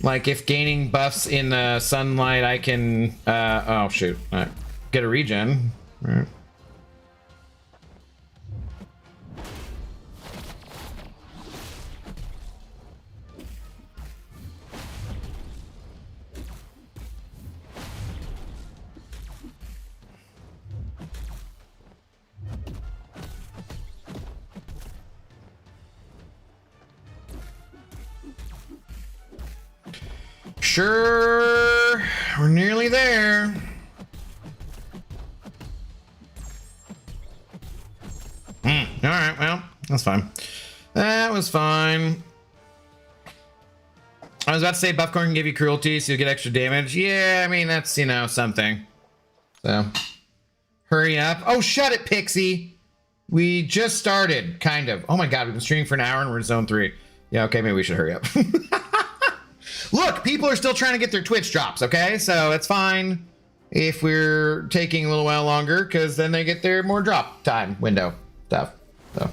like if gaining buffs in the sunlight, I can, oh shoot, get a regen. All right. Sure, we're nearly there. All right, well, that's fine. That was fine. I was about to say buffcorn can give you cruelty, so you'll get extra damage. Yeah, I mean, that's, you know, something. So, hurry up. Oh, shut it, Pixie. We just started, kind of. Oh my god, we've been streaming for an hour and we're in zone 3. Yeah, okay, maybe we should hurry up. Look, people are still trying to get their Twitch drops, okay? So it's fine if we're taking a little while longer, because then they get their more drop time window stuff. So,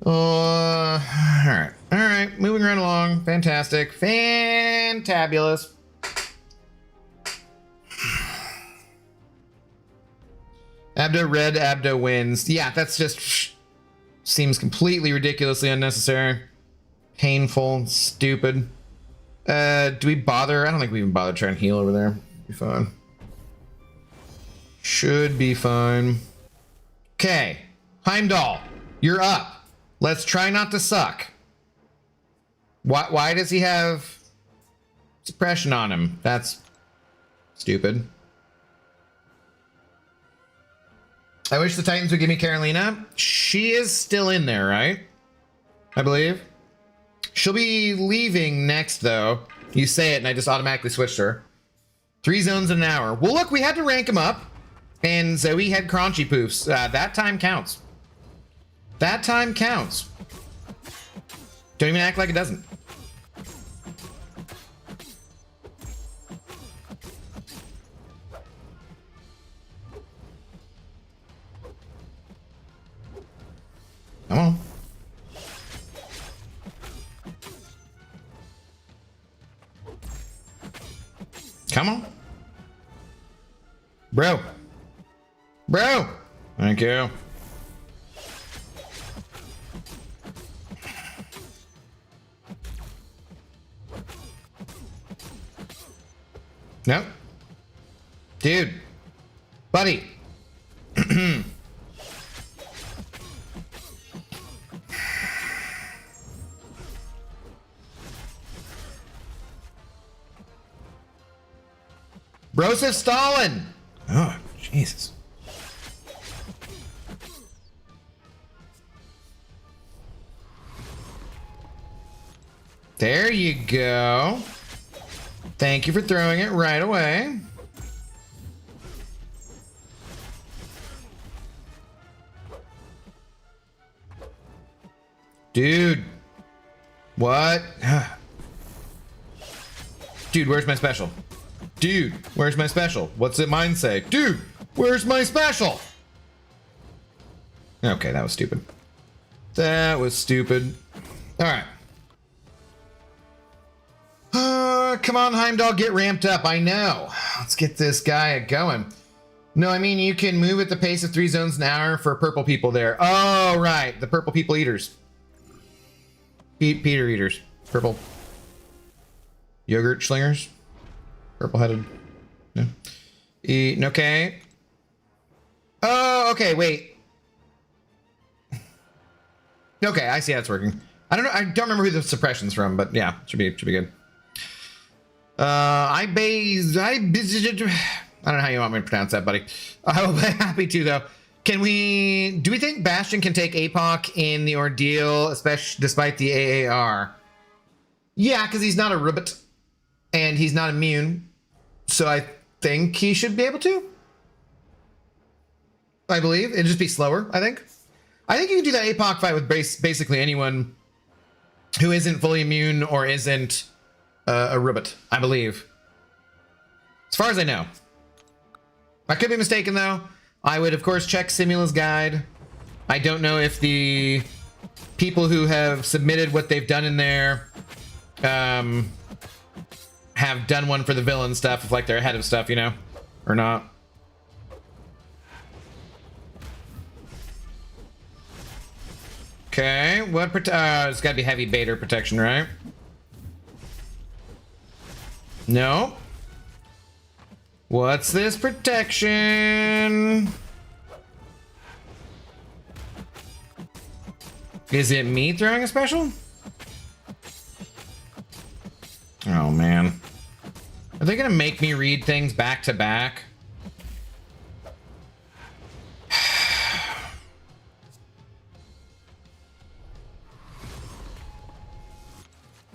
all right, moving right along. Fantastic, fantabulous. Abdo red, Abdo wins. Yeah, that's just seems completely ridiculously unnecessary, painful, stupid. Do we bother? I don't think we even bother trying to heal over there. Be fine. Should be fine. Okay, Heimdall, you're up. Let's try not to suck. Why does he have suppression on him? That's stupid. I wish the Titans would give me Carolina. She is still in there, right? I believe. She'll be leaving next, though. You say it, and I just automatically switched her. 3 zones in an hour. Well, look, we had to rank him up, and Zoe had crunchy poofs. That time counts. That time counts. Don't even act like it doesn't. Come on. Come on. Bro. Bro. Thank you. Nope. Dude. Buddy. Broseph Stalin. Oh, Jesus. There you go. Thank you for throwing it right away. Dude. What? Dude, where's my special? Dude, where's my special? What's it mine say? Dude, where's my special? Okay, that was stupid. That was stupid. All right. Come on, Heimdall, get ramped up. I know. Let's get this guy going. No, I mean, you can move at the pace of 3 zones an hour for purple people there. Oh, right. The purple people eaters. Peter eaters. Purple. Yogurt slingers. Purple-headed. Yeah. Okay. Oh, okay, wait. Okay, I see how it's working. I don't know. I don't remember who the suppression's from, but yeah, should be good. I don't know how you want me to pronounce that, buddy. I will be happy to, though. Do we think Bastion can take APOC in the ordeal, especially despite the AAR? Yeah, because he's not a ribbit and he's not immune. So I think he should be able to. I believe it'd just be slower. I think you can do that APOC fight with basically anyone who isn't fully immune or isn't a ribbit, I believe. As far as I know. I could be mistaken, though. I would, of course, check Simula's guide. I don't know if the people who have submitted what they've done in there have done one for the villain stuff, if like they're ahead of stuff, you know, or not. Okay, what? It's got to be heavy baiter protection, right? No. What's this protection? Is it me throwing a special? Oh, man. Are they gonna make me read things back to back?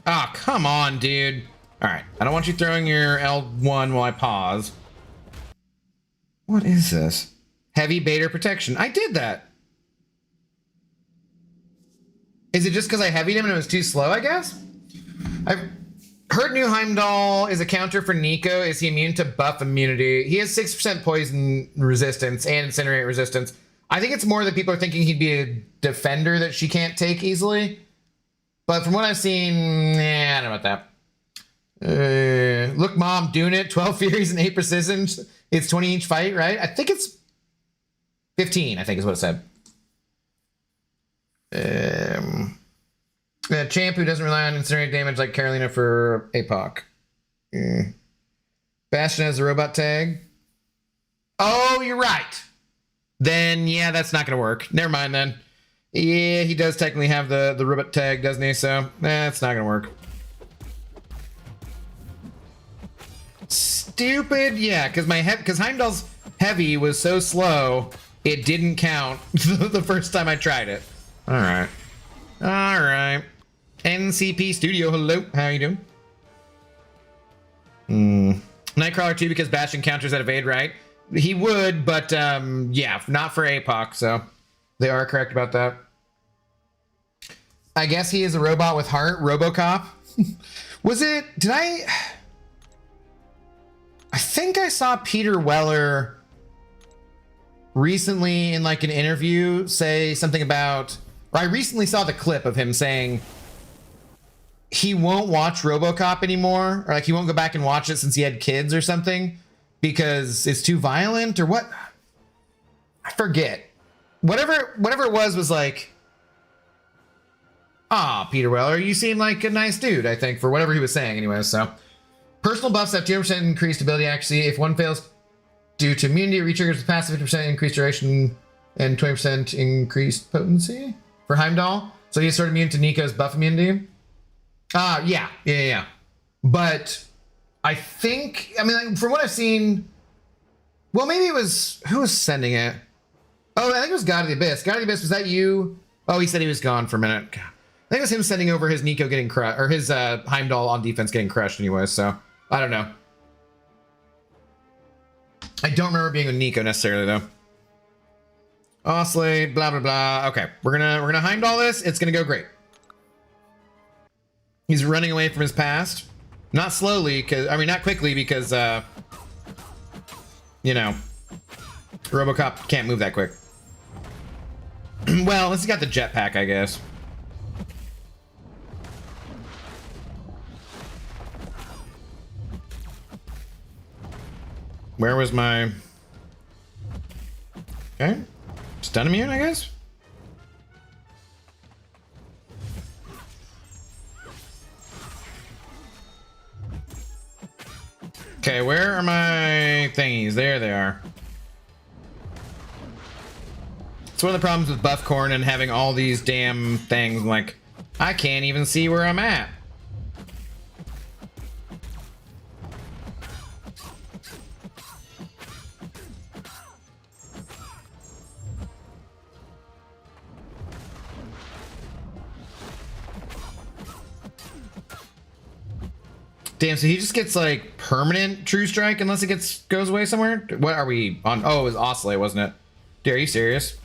Ah, oh, come on, dude. All right, I don't want you throwing your L1 while I pause. What is this? Heavy baiter protection. I did that. Is it just because I heavied him and it was too slow, I guess? I've heard new Heimdall is a counter for Nico. Is he immune to buff immunity? He has 6% poison resistance and incinerate resistance. I think it's more that people are thinking he'd be a defender that she can't take easily. But from what I've seen, I don't know about that. Look, Mom, doing it. 12 Furies and 8 Precision. It's 20 each fight, right? I think it's 15, I think is what it said. A champ who doesn't rely on incinerate damage like Carolina for APOC. Bastion has the robot tag. Oh, you're right. Then, yeah, that's not going to work. Never mind, then. Yeah, he does technically have the robot tag, doesn't he? So, that's not going to work. Stupid. Yeah, because Heimdall's heavy was so slow, it didn't count the first time I tried it. All right. All right. NCP Studio, hello. How you doing? Nightcrawler 2 because Bastion counters that evade, right? He would, but yeah, not for APOC, so they are correct about that. I guess he is a robot with heart, RoboCop. Was it, I think I saw Peter Weller recently in like an interview say something about, or I recently saw the clip of him saying he won't watch RoboCop anymore, or like he won't go back and watch it since he had kids or something because it's too violent or what? I forget. Whatever it was like, Peter Weller, you seem like a nice dude, I think, for whatever he was saying anyway. So personal buffs have 2% increased ability accuracy. If one fails due to immunity, it re-triggers with passive 50% increased duration and 20% increased potency for Heimdall. So he's sort of immune to Nico's buff immunity. Yeah. But I think, I mean, like, from what I've seen, well, maybe it was, who was sending it? Oh, I think it was God of the Abyss. God of the Abyss, was that you? Oh, he said he was gone for a minute. God. I think it was him sending over his Nico getting crushed, or his Heimdall on defense getting crushed anyway, so I don't know. I don't remember being with Nico necessarily, though. Osley, blah, blah, blah. Okay, we're gonna Heimdall this. It's gonna go great. He's running away from his past. Not slowly, not quickly, because, you know, RoboCop can't move that quick. Well, unless he's got the jetpack, I guess. Where was my... Okay. Stun immune, I guess? Okay, where are my thingies? There they are. It's one of the problems with buff corn and having all these damn things. Like, I can't even see where I'm at. Damn, so he just gets like permanent True Strike unless it goes away somewhere? What are we on? Oh, it was Oscillate, wasn't it? Dude, are you serious?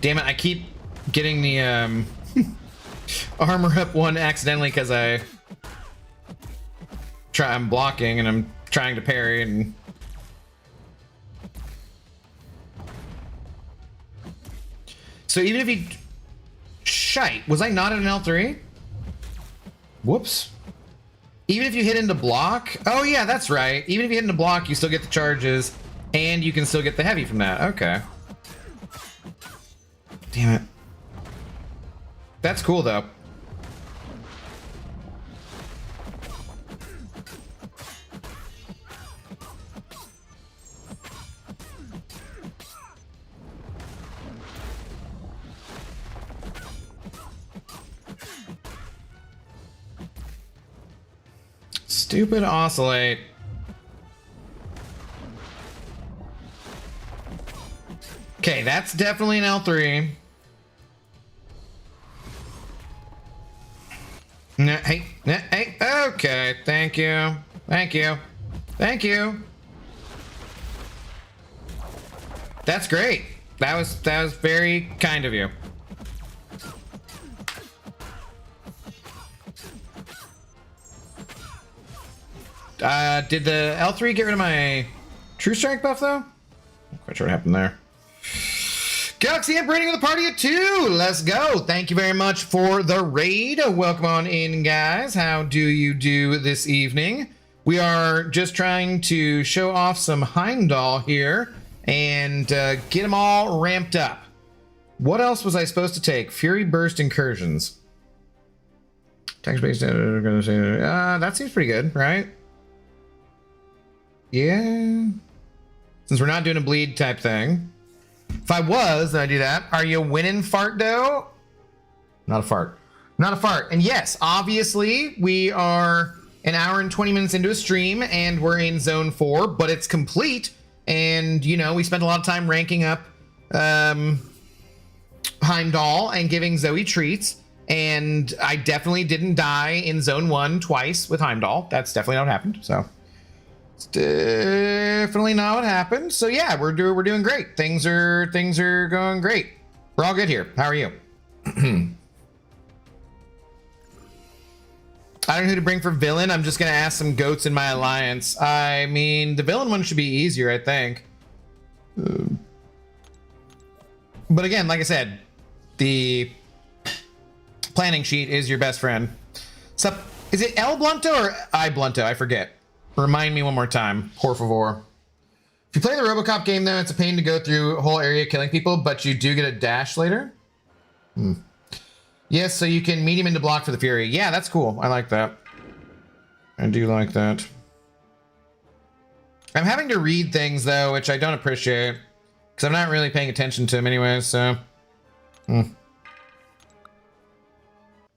Damn it, I keep getting the armor up one accidentally because I'm blocking and I'm trying to parry and so even if he shite, was I not at an L3? Whoops. Even if you hit into block, oh yeah, that's right. Even if you hit into block, you still get the charges and you can still get the heavy from that. Okay. Damn it. That's cool though. Stupid Oscillate. Okay, that's definitely an L3. No, hey, no, hey, okay, thank you, thank you, thank you. That's great. That was very kind of you. Did the L3 get rid of my True Strike buff though? Not quite sure what happened there. Galaxy Imp rating of the party at 2. Let's go. Thank you very much for the raid. Welcome on in, guys. How do you do this evening? We are just trying to show off some Heimdall here and get them all ramped up. What else was I supposed to take? Fury Burst Incursions. Text-based, that seems pretty good, right? Yeah. Since we're not doing a bleed type thing. If I was, then I'd do that. Are you winning, fart dough? Not a fart. Not a fart. And yes, obviously, we are an hour and 20 minutes into a stream, and we're in Zone 4, but it's complete. And, you know, we spent a lot of time ranking up Heimdall and giving Zoe treats. And I definitely didn't die in Zone 1 twice with Heimdall. That's definitely not what happened, so... Definitely not what happened. So yeah, we're doing great. Things are going great. We're all good here. How are you? I don't know who to bring for villain. I'm just gonna ask some goats in my alliance. I mean, the villain one should be easier, I think. But again, like I said, the planning sheet is your best friend. So, is it El Blunto or I Blunto? I forget. Remind me one more time, por favor. If you play the RoboCop game, though, it's a pain to go through a whole area killing people, but you do get a dash later. Yes, so you can meet him into block for the Fury. Yeah, that's cool. I like that. I do like that. I'm having to read things, though, which I don't appreciate, because I'm not really paying attention to them anyway, so...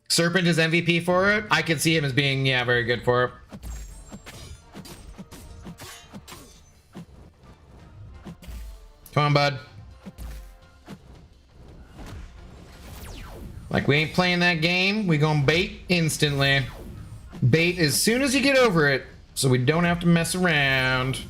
Serpent is MVP for it. I could see him as being, yeah, very good for it. Come on, bud. Like, we ain't playing that game. We gonna bait instantly. Bait as soon as you get over it, so we don't have to mess around.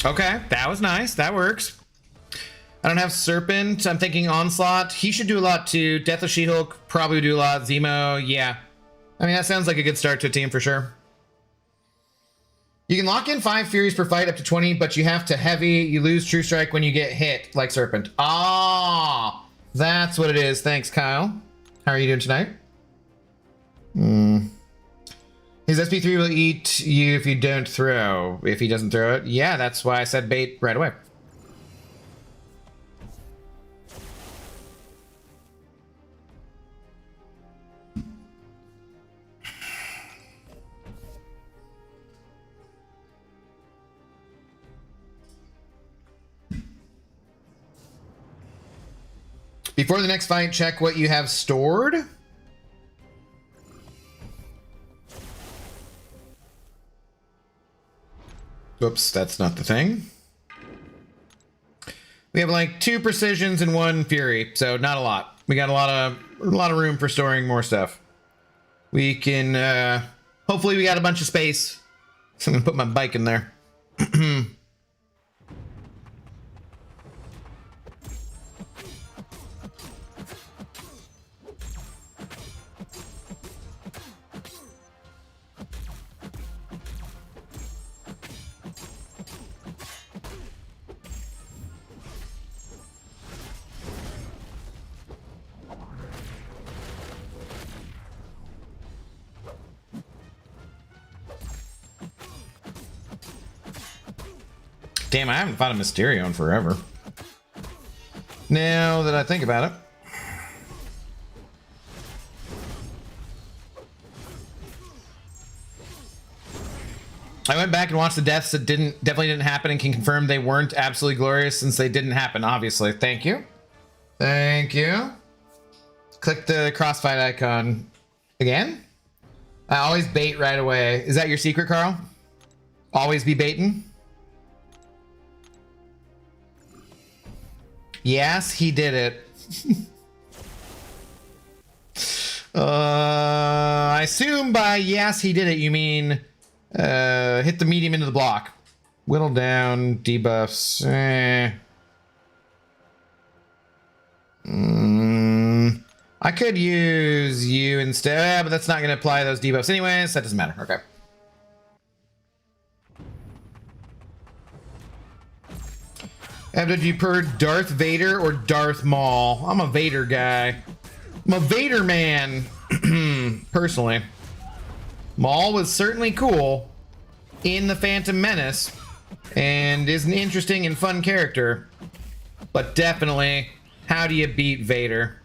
Okay, that was nice. That works. I don't have Serpent. I'm thinking Onslaught. He should do a lot too. Death of She-Hulk probably would do a lot. Zemo, yeah. I mean, that sounds like a good start to a team for sure. You can lock in 5 Furies per fight up to 20, but you have to heavy. You lose True Strike when you get hit, like Serpent. Ah, that's what it is. Thanks, Kyle. How are you doing tonight? His SP3 will eat you if you don't throw. If he doesn't throw it. Yeah, that's why I said bait right away. Before the next fight, check what you have stored. Oops, that's not the thing. We have like 2 precisions and 1 fury, so not a lot. We got a lot of room for storing more stuff. We can hopefully we got a bunch of space. So I'm gonna put my bike in there. Damn, I haven't fought a Mysterio in forever. Now that I think about it. I went back and watched the deaths that definitely didn't happen and can confirm they weren't absolutely glorious since they didn't happen, obviously. Thank you. Thank you. Click the crossfight icon again. I always bait right away. Is that your secret, Carl? Always be baiting? Yes, he did it. I assume by yes, he did it, you mean hit the medium into the block. Whittle down, debuffs. I could use you instead, but that's not going to apply those debuffs anyways. That doesn't matter. Okay. Did you prefer Darth Vader or Darth Maul? I'm a Vader guy. I'm a Vader man, personally. Maul was certainly cool in The Phantom Menace and is an interesting and fun character. But definitely, how do you beat Vader?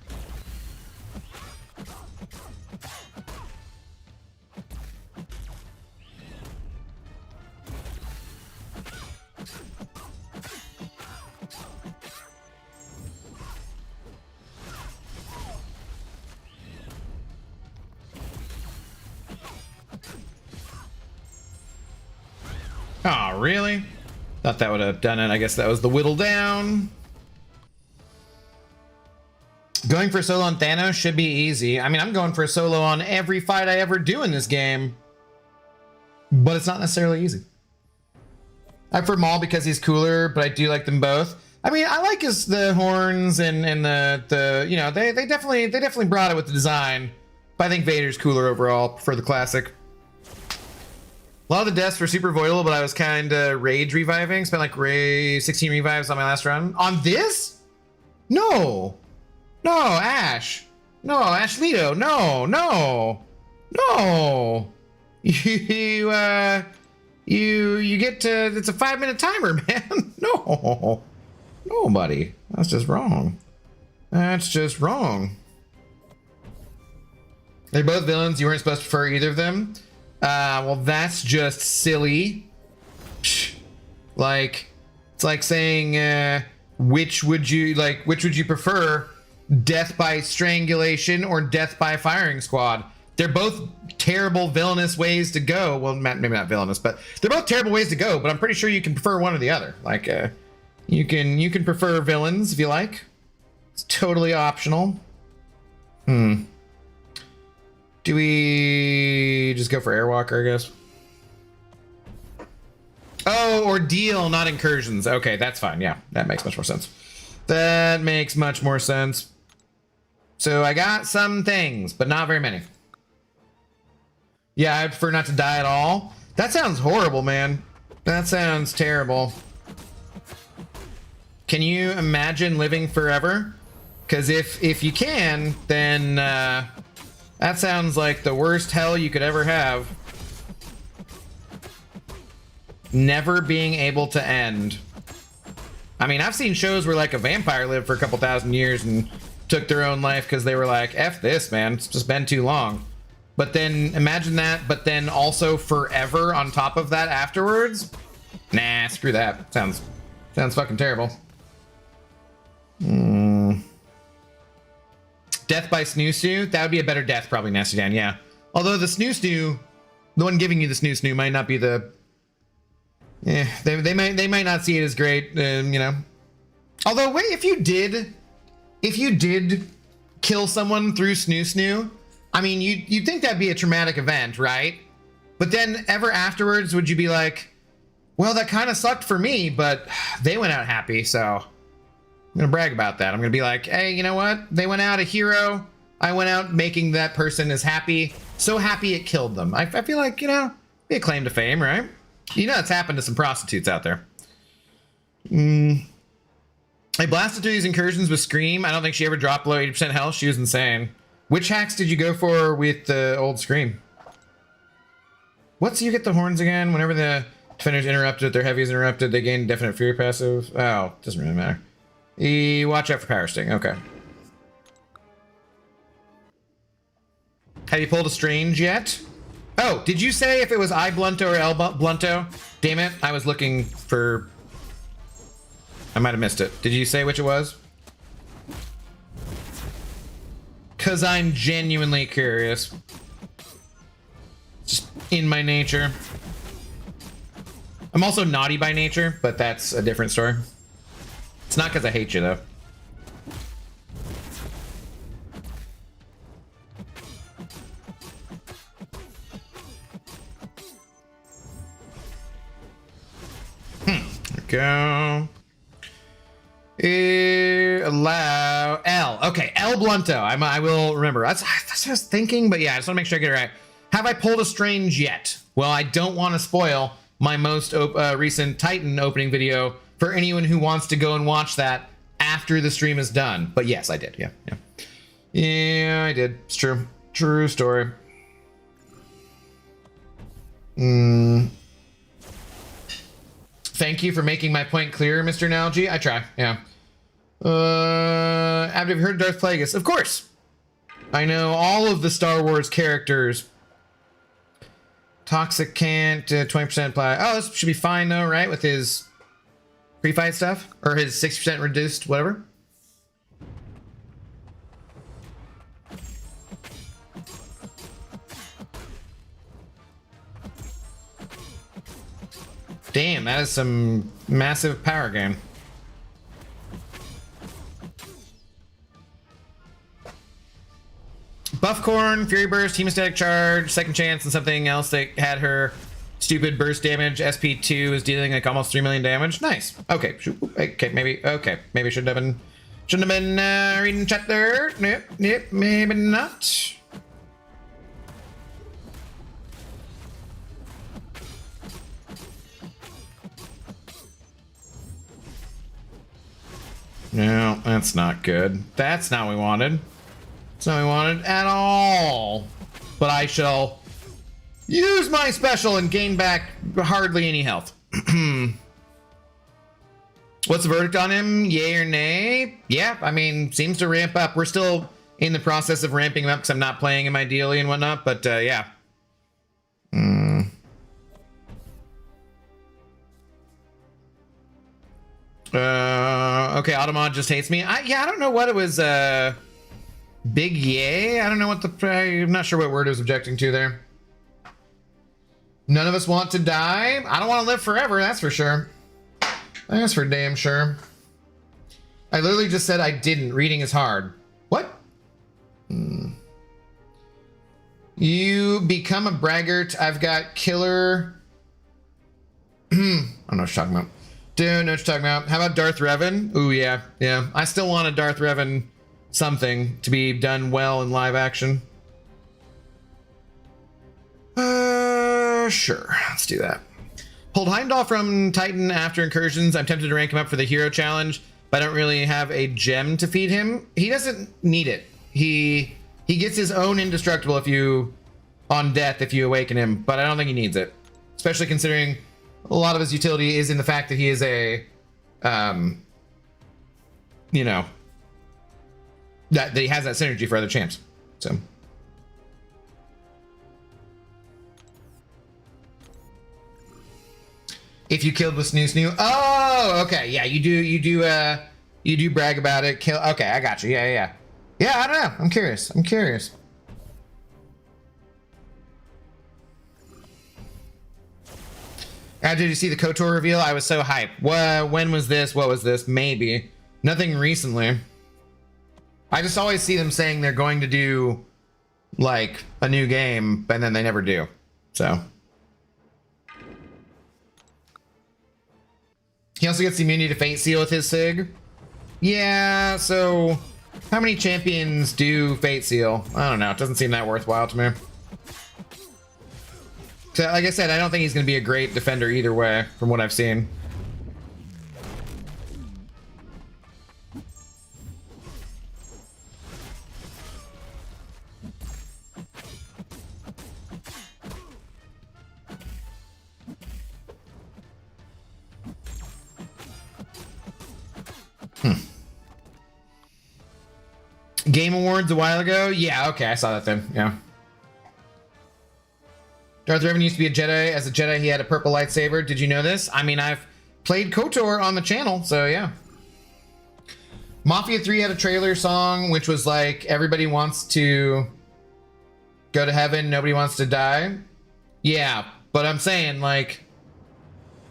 Oh, really? Thought that would have done it. I guess that was the whittle down. Going for a solo on Thanos should be easy. I mean, I'm going for a solo on every fight I ever do in this game. But it's not necessarily easy. I prefer Maul because he's cooler, but I do like them both. I mean, I like the horns and the you know, they definitely brought it with the design. But I think Vader's cooler overall. Prefer the classic. A lot of the deaths were super voidable, but I was kind of rage reviving. Spent like 16 revives on my last run. On this? No. No, Ash. No, Ash Leto. No. You get to, it's a 5-minute timer, man. No, buddy. That's just wrong. That's just wrong. They're both villains. You weren't supposed to prefer either of them. Well, that's just silly. Psh. Like, it's like saying, which would you prefer, death by strangulation or death by firing squad? They're both terrible, villainous ways to go. Well, maybe not villainous, but they're both terrible ways to go. But I'm pretty sure you can prefer one or the other. Like, you can prefer villains if you like. It's totally optional. Do we just go for Airwalker, I guess? Oh, Ordeal, not Incursions. Okay, that's fine. Yeah, that makes much more sense. That makes much more sense. So I got some things, but not very many. Yeah, I'd prefer not to die at all. That sounds horrible, man. That sounds terrible. Can you imagine living forever? Because if you can, then that sounds like the worst hell you could ever have. Never being able to end. I mean, I've seen shows where like a vampire lived for a couple thousand years and took their own life because they were like, F this, man. It's just been too long. But then imagine that, but then also forever on top of that afterwards? Nah, screw that. Sounds fucking terrible. Death by snoo snoo? That would be a better death, probably, Nasty Dan, yeah. Although the snoo snoo, the one giving you the snoo snoo might not be the... Yeah, they might not see it as great, you know. Although, wait, if you did kill someone through snoo snoo, I mean, you'd think that'd be a traumatic event, right? But then ever afterwards, would you be like, well, that kind of sucked for me, but they went out happy, so I'm gonna brag about that. I'm gonna be like, hey, you know what? They went out a hero. I went out making that person as happy, so happy it killed them. I feel like, you know, be a claim to fame, right? You know, it's happened to some prostitutes out there. I blasted through these incursions with Scream. I don't think she ever dropped below 80% health. She was insane. Which hacks did you go for with the old Scream? What's you get the horns again? Whenever the defender's interrupted, their heavy is interrupted, they gain definite fury passive. Oh, doesn't really matter. Watch out for power sting. Okay. Have you pulled a strange yet? Oh, did you say if it was I Blunto or L Blunto? Damn it, I was looking for... I might have missed it. Did you say which it was? Because I'm genuinely curious. Just in my nature. I'm also naughty by nature, but that's a different story. It's not because I hate you, though. Go. Allow L. Okay, L Blunto. I will remember. That's what I was thinking, but yeah, I just want to make sure I get it right. Have I pulled a strange yet? Well, I don't want to spoil my most recent Titan opening video for anyone who wants to go and watch that after the stream is done. But yes, I did. Yeah, I did. It's true. True story. Thank you for making my point clearer, Mr. Analogy. I try, yeah. Have you heard Darth Plagueis? Of course. I know all of the Star Wars characters. Toxic can't, 20% apply. Oh, this should be fine though, right? With his pre-fight stuff? Or his 60% reduced, whatever. Damn, that is some massive power gain. Buffcorn, Fury Burst, Hemostatic Charge, Second Chance, and something else that had her stupid burst damage. SP2 is dealing like almost 3 million damage. Nice. Okay. Okay, maybe. Okay, maybe shouldn't have been reading chat there. Nope, maybe not. No, that's not good. That's not what we wanted. That's not what we wanted at all. But I shall use my special and gain back hardly any health. What's the verdict on him? Yay or nay? Yeah, I mean, seems to ramp up. We're still in the process of ramping him up because I'm not playing him ideally and whatnot, but yeah. Okay, Automod just hates me. Yeah, I don't know what it was. Big yay? I don't know what I'm not sure what word it was objecting to there. None of us want to die. I don't want to live forever, that's for sure. That's for damn sure. I literally just said I didn't. Reading is hard. What? You become a braggart. I've got killer... I don't know what you're talking about. Dude, know what you're talking about. How about Darth Revan? Ooh, yeah, yeah. I still want a Darth Revan something to be done well in live action. Sure. Let's do that. Pulled Heimdall from Titan after Incursions. I'm tempted to rank him up for the hero challenge, but I don't really have a gem to feed him. He doesn't need it. He gets his own indestructible if you on death if you awaken him, but I don't think he needs it, especially considering a lot of his utility is in the fact that he is a you know, that he has that synergy for other champs. So if you killed with Snoo, oh, okay, yeah, you do brag about it. Kill, okay, I got you. Yeah. I don't know. I'm curious. Did you see the KOTOR reveal? I was so hyped. When was this? What was this? Maybe. Nothing recently. I just always see them saying they're going to do like a new game, and then they never do. So. He also gets the immunity to Fate Seal with his Sig. Yeah, so how many champions do Fate Seal? I don't know. It doesn't seem that worthwhile to me. So, like I said, I don't think he's going to be a great defender either way, from what I've seen. Game Awards a while ago? Yeah, okay, I saw that then, yeah. Darth Revan used to be a Jedi. As a Jedi, he had a purple lightsaber. Did you know this? I mean, I've played KOTOR on the channel, so yeah. Mafia 3 had a trailer song, which was like, everybody wants to go to heaven, nobody wants to die. Yeah, but I'm saying, like,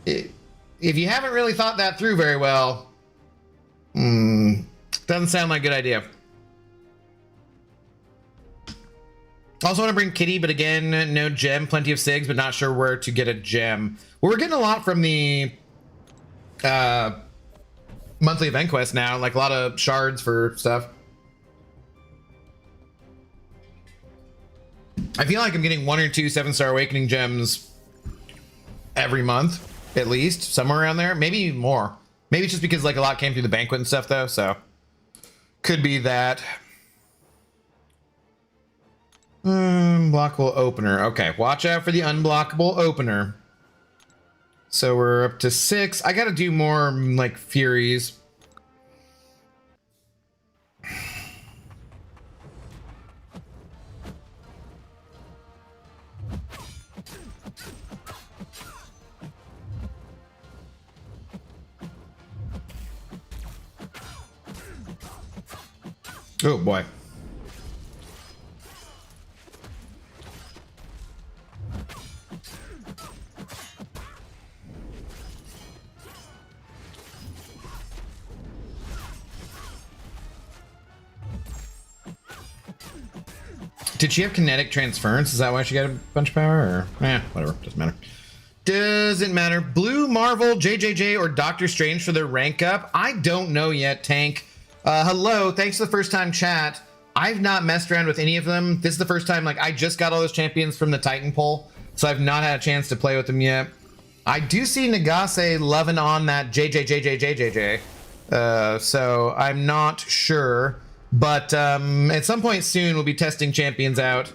if you haven't really thought that through very well, doesn't sound like a good idea. Also want to bring Kitty, but again, no gem, plenty of SIGs, but not sure where to get a gem. Well, we're getting a lot from the monthly event quest now, like a lot of shards for stuff. I feel like I'm getting 1 or 2 7-star awakening gems every month, at least, somewhere around there. Maybe even more. Maybe it's just because like a lot came through the banquet and stuff though, so could be that. Unblockable opener. Okay, watch out for the unblockable opener. So we're up to 6. I gotta do more like Furies. Oh boy. Did she have kinetic transference? Is that why she got a bunch of power? Or whatever, doesn't matter. Doesn't matter. Blue, Marvel, JJJ, or Doctor Strange for their rank up? I don't know yet, Tank. Hello, thanks for the first time chat. I've not messed around with any of them. This is the first time, like, I just got all those champions from the Titan poll, so I've not had a chance to play with them yet. I do see Nagase loving on that JJJJJJJ, so I'm not sure. But at some point soon, we'll be testing champions out,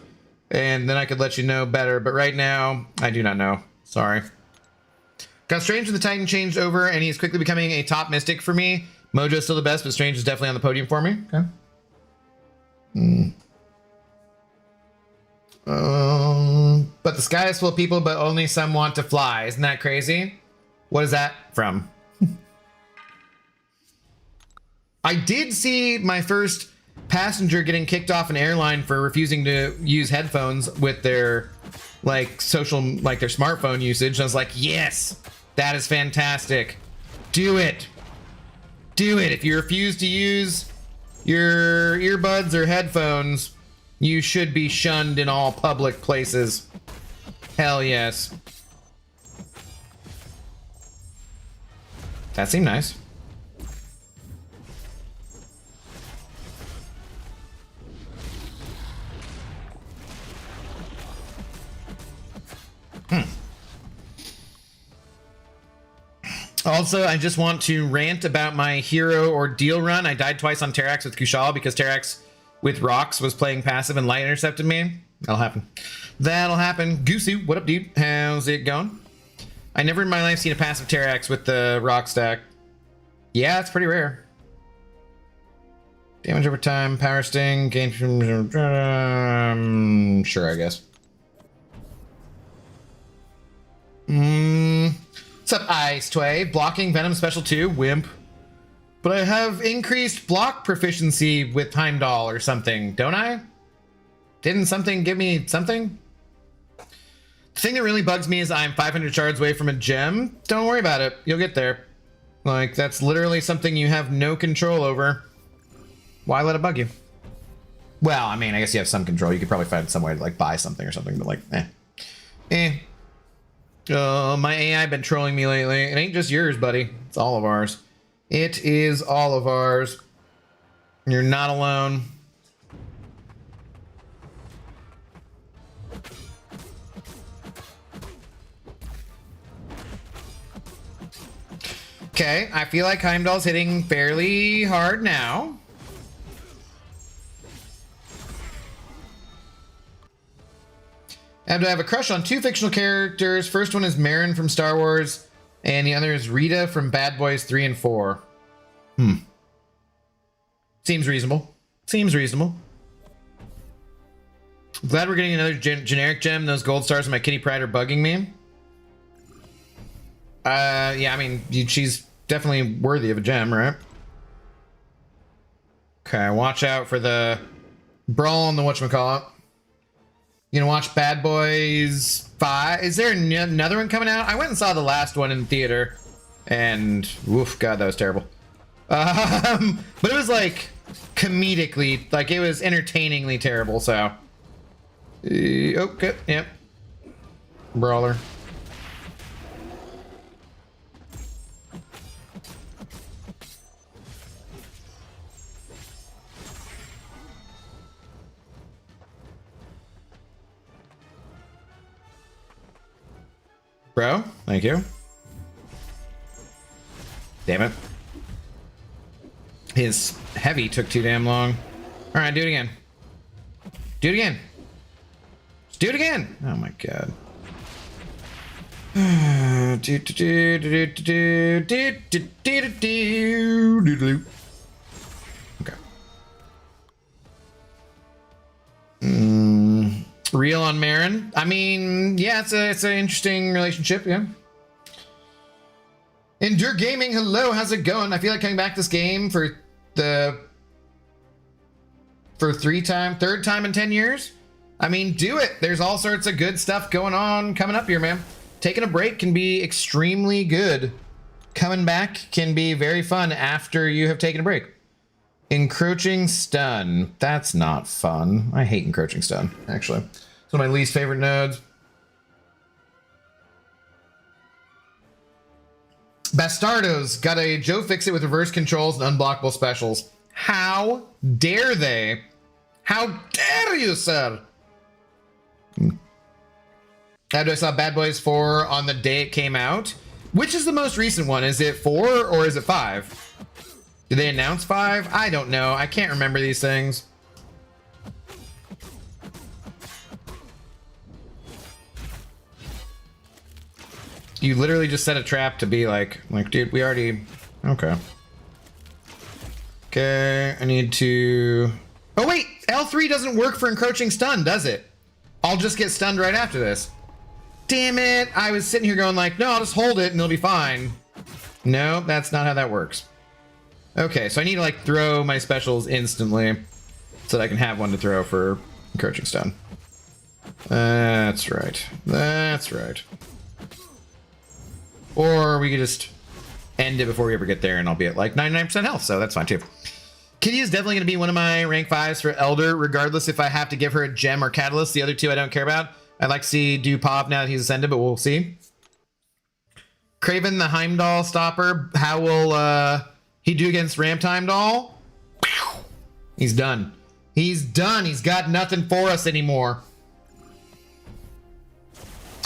and then I could let you know better. But right now, I do not know. Sorry. Got Strange with the Titan changed over, and he's quickly becoming a top mystic for me. Mojo's still the best, but Strange is definitely on the podium for me. Okay. But the sky is full of people, but only some want to fly. Isn't that crazy? What is that from? I did see my first passenger getting kicked off an airline for refusing to use headphones with their like social, like their smartphone usage. I was like, yes, that is fantastic. Do it. Do it. If you refuse to use your earbuds or headphones, you should be shunned in all public places. Hell yes. That seemed nice. Also, I just want to rant about my hero ordeal run. I died twice on Terrax with Kushala because Terrax with rocks was playing passive and light intercepted me. That'll happen. That'll happen. Goosey, what up, dude? How's it going? I never in my life seen a passive Terrax with the rock stack. Yeah, it's pretty rare. Damage over time, power sting, gain from... sure, I guess. What's up, Ice Tway? Blocking Venom Special 2, wimp. But I have increased block proficiency with Heimdall or something, don't I? Didn't something give me something? The thing that really bugs me is I'm 500 shards away from a gem. Don't worry about it. You'll get there. Like, that's literally something you have no control over. Why let it bug you? Well, I mean, I guess you have some control. You could probably find some way to, like, buy something or something, but, like, my AI been trolling me lately. It ain't just yours, buddy. It's all of ours. It is all of ours. You're not alone. Okay, I feel like Heimdall's hitting fairly hard now. And I have a crush on two fictional characters. First one is Marin from Star Wars, and the other is Rita from Bad Boys 3 and 4. Seems reasonable. Seems reasonable. Glad we're getting another generic gem. Those gold stars in my kitty pride are bugging me. Yeah, I mean, she's definitely worthy of a gem, right? Okay, watch out for the brawl on the whatchamacallit. You gonna watch Bad Boys 5? Is there another one coming out? I went and saw the last one in theater, and woof, god, that was terrible. But it was like comedically, like it was entertainingly terrible. So, okay, yep, brawler. Bro, thank you. Damn it. His heavy took too damn long. All right, do it again. Do it again. Just do it again. Oh my god. Okay. Real on Marin. I mean, yeah, it's an interesting relationship, yeah. Endure Gaming, hello, how's it going? I feel like coming back this game for third time in 10 years. I mean, do it. There's all sorts of good stuff going on coming up here, man. Taking a break can be extremely good. Coming back can be very fun after you have taken a break. Encroaching Stun. That's not fun. I hate Encroaching Stun, actually. It's one of my least favorite nodes. Bastardos got a Joe Fix It with reverse controls and unblockable specials. How dare they? How dare you, sir? I saw Bad Boys 4 on the day it came out. Which is the most recent one? Is it 4 or is it 5? Did they announce 5? I don't know. I can't remember these things. You literally just set a trap to be like, dude, we already... Okay. Okay, I need to... Oh, wait! L3 doesn't work for Encroaching Stun, does it? I'll just get stunned right after this. Damn it! I was sitting here going like, no, I'll just hold it and it'll be fine. No, that's not how that works. Okay, so I need to like throw my specials instantly so that I can have one to throw for Encroaching Stun. That's right. That's right. Or we could just end it before we ever get there and I'll be at like 99% health, so that's fine too. Kitty is definitely going to be one of my rank 5s for Elder, regardless if I have to give her a gem or catalyst. The other two I don't care about. I'd like to see do pop now that he's ascended, but we'll see. Craven the Heimdall stopper. How will he do against Ramp Heimdall? He's done. He's done. He's got nothing for us anymore.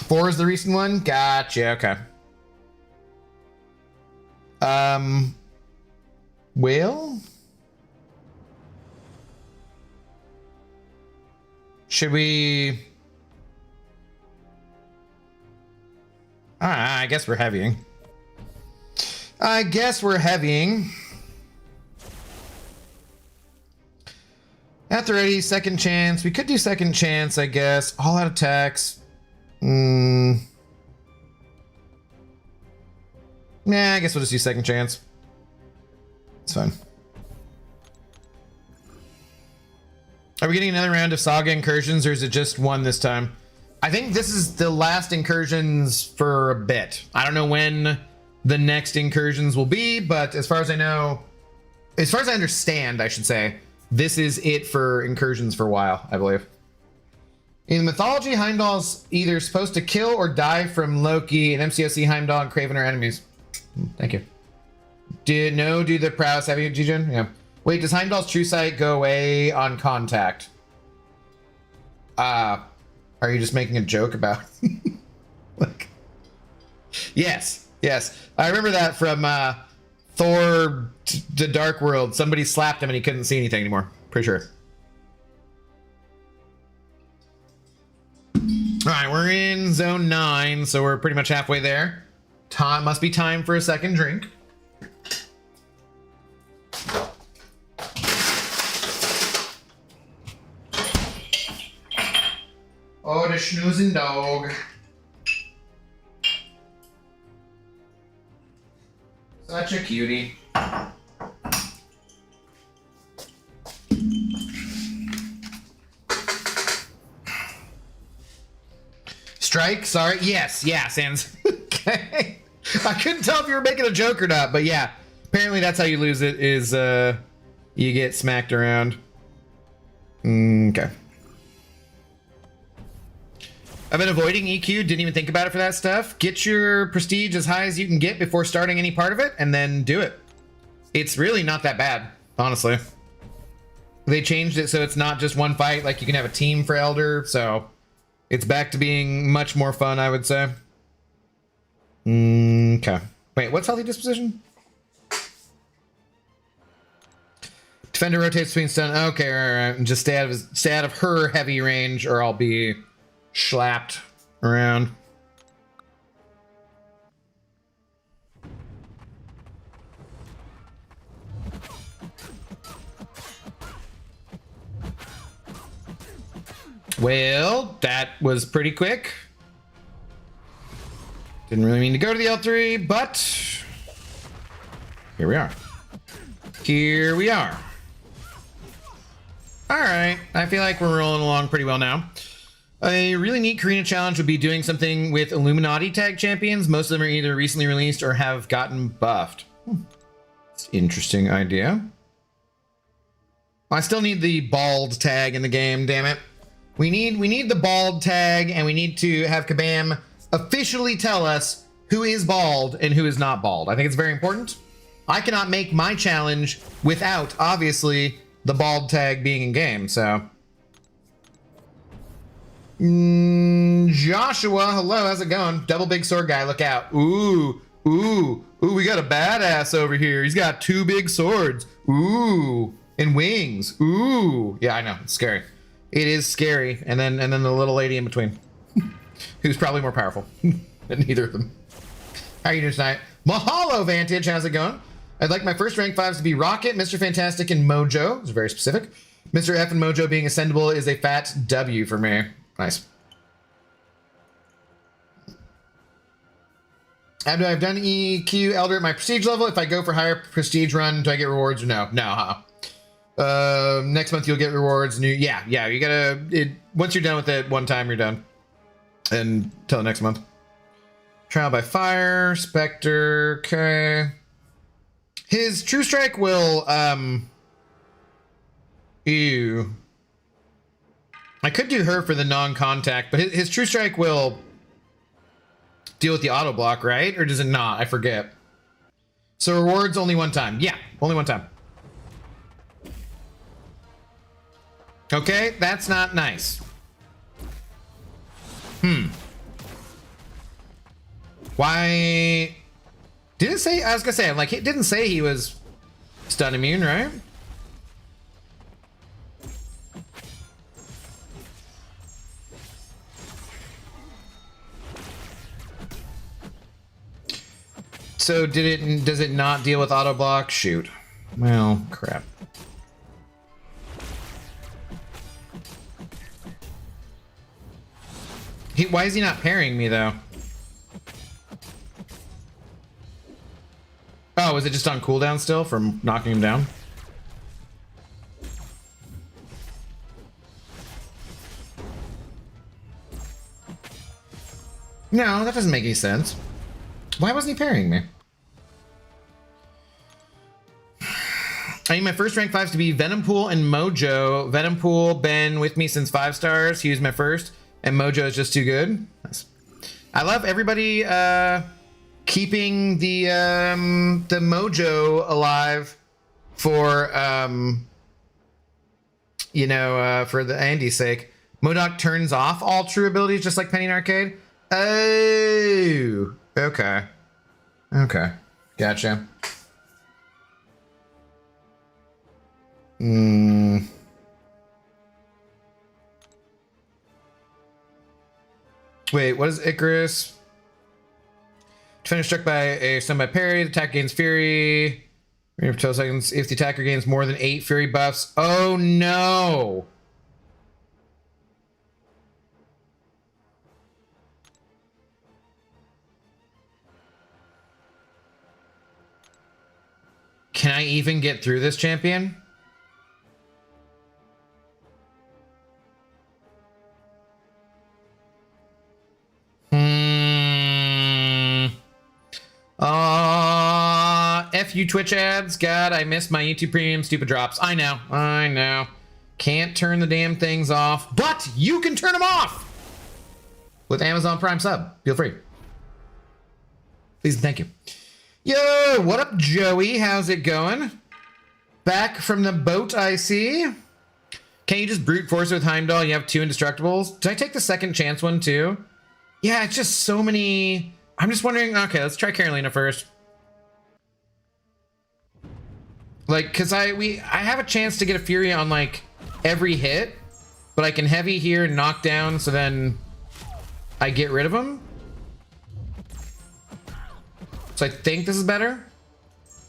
4 is the recent one? Gotcha, okay. Well, should we? I guess we're heavying. At the ready, second chance. We could do second chance, I guess. All out attacks. Nah, I guess we'll just do second chance. It's fine. Are we getting another round of Saga Incursions, or is it just one this time? I think this is the last Incursions for a bit. I don't know when the next Incursions will be, but as far as I know, as far as I understand, I should say, this is it for Incursions for a while, I believe. In mythology, Heimdall's either supposed to kill or die from Loki, and MCOC, Heimdall, and Craven are enemies. Thank you. Do the prowess heavy, Jijun? Yeah. Wait, does Heimdall's true sight go away on contact? Are you just making a joke about? Like, yes. I remember that from Thor: The Dark World. Somebody slapped him and he couldn't see anything anymore. Pretty sure. All right, we're in zone 9, so we're pretty much halfway there. Must be time for a second drink. Oh, the schnoozing dog. Such a cutie. Strike, sorry. Yes, Sans. Okay. I couldn't tell if you were making a joke or not, but yeah. Apparently that's how you lose it, is you get smacked around. Okay. I've been avoiding EQ, didn't even think about it for that stuff. Get your prestige as high as you can get before starting any part of it, and then do it. It's really not that bad, honestly. They changed it so it's not just one fight, like you can have a team for Elder, so it's back to being much more fun, I would say. Okay. Wait, what's healthy disposition? Defender rotates between stun. Okay, all right. Just stay out of her heavy range, or I'll be schlapped around. Well, that was pretty quick. Didn't really mean to go to the L3, but here we are. Here we are. All right, I feel like we're rolling along pretty well now. A really neat Karina challenge would be doing something with Illuminati tag champions. Most of them are either recently released or have gotten buffed. It's an interesting idea. I still need the bald tag in the game, damn it. We need the bald tag, and we need to have Kabam officially tell us who is bald and who is not bald. I think it's very important. I cannot make my challenge without, obviously, the bald tag being in game, so. Joshua, hello, how's it going? Double big sword guy, look out. Ooh, we got a badass over here. He's got 2 big swords. Ooh, and wings. Ooh, yeah, I know, it's scary. It is scary, and then the little lady in between, who's probably more powerful than either of them. How are you doing tonight? Mahalo Vantage, how's it going? I'd like my first rank 5s to be Rocket, Mr. Fantastic, and Mojo. It's very specific. Mr. F and Mojo being ascendable is a fat W for me. Nice. Have I done EQ Elder at my prestige level? If I go for higher prestige run, do I get rewards or no? No, huh? Next month you'll get rewards. Yeah, you gotta, once you're done with it one time, you're done. Until next month. Trial by fire, Spectre, okay. His True Strike will, ew. I could do her for the non-contact, but his True Strike will deal with the auto block, right? Or does it not? I forget. So rewards only one time. Yeah, only one time. Okay, that's not nice. Why? Did it say? I was gonna say, like, it didn't say he was stun immune, right? So does it not deal with auto block? Shoot. Well, crap. Why is he not parrying me though? Oh, is it just on cooldown still from knocking him down? No, that doesn't make any sense. Why wasn't he parrying me? I need my first rank 5s to be Venompool and Mojo. Venompool been with me since 5 stars. He was my first, and Mojo is just too good. Nice. I love everybody keeping the Mojo alive for you know, for the Andy's sake. Modok turns off all true abilities just like Penny in Arcade. Oh, okay. Okay, gotcha. Wait, what is Icarus? Defender struck by a stun by parry. The attack gains fury. For 12 seconds. If the attacker gains more than 8 fury buffs. Oh no! Can I even get through this, champion? F you Twitch ads. God, I miss my YouTube Premium stupid drops. I know. Can't turn the damn things off, but you can turn them off with Amazon Prime sub. Feel free. Please and thank you. Yo, what up, Joey? How's it going? Back from the boat, I see. Can you just brute force with Heimdall? You have 2 indestructibles. Did I take the second chance one too? Yeah, it's just so many. I'm just wondering. Okay, let's try Carolina first. Like, cause I have a chance to get a Fury on like every hit, but I can heavy here and knock down, so then I get rid of him. So I think this is better.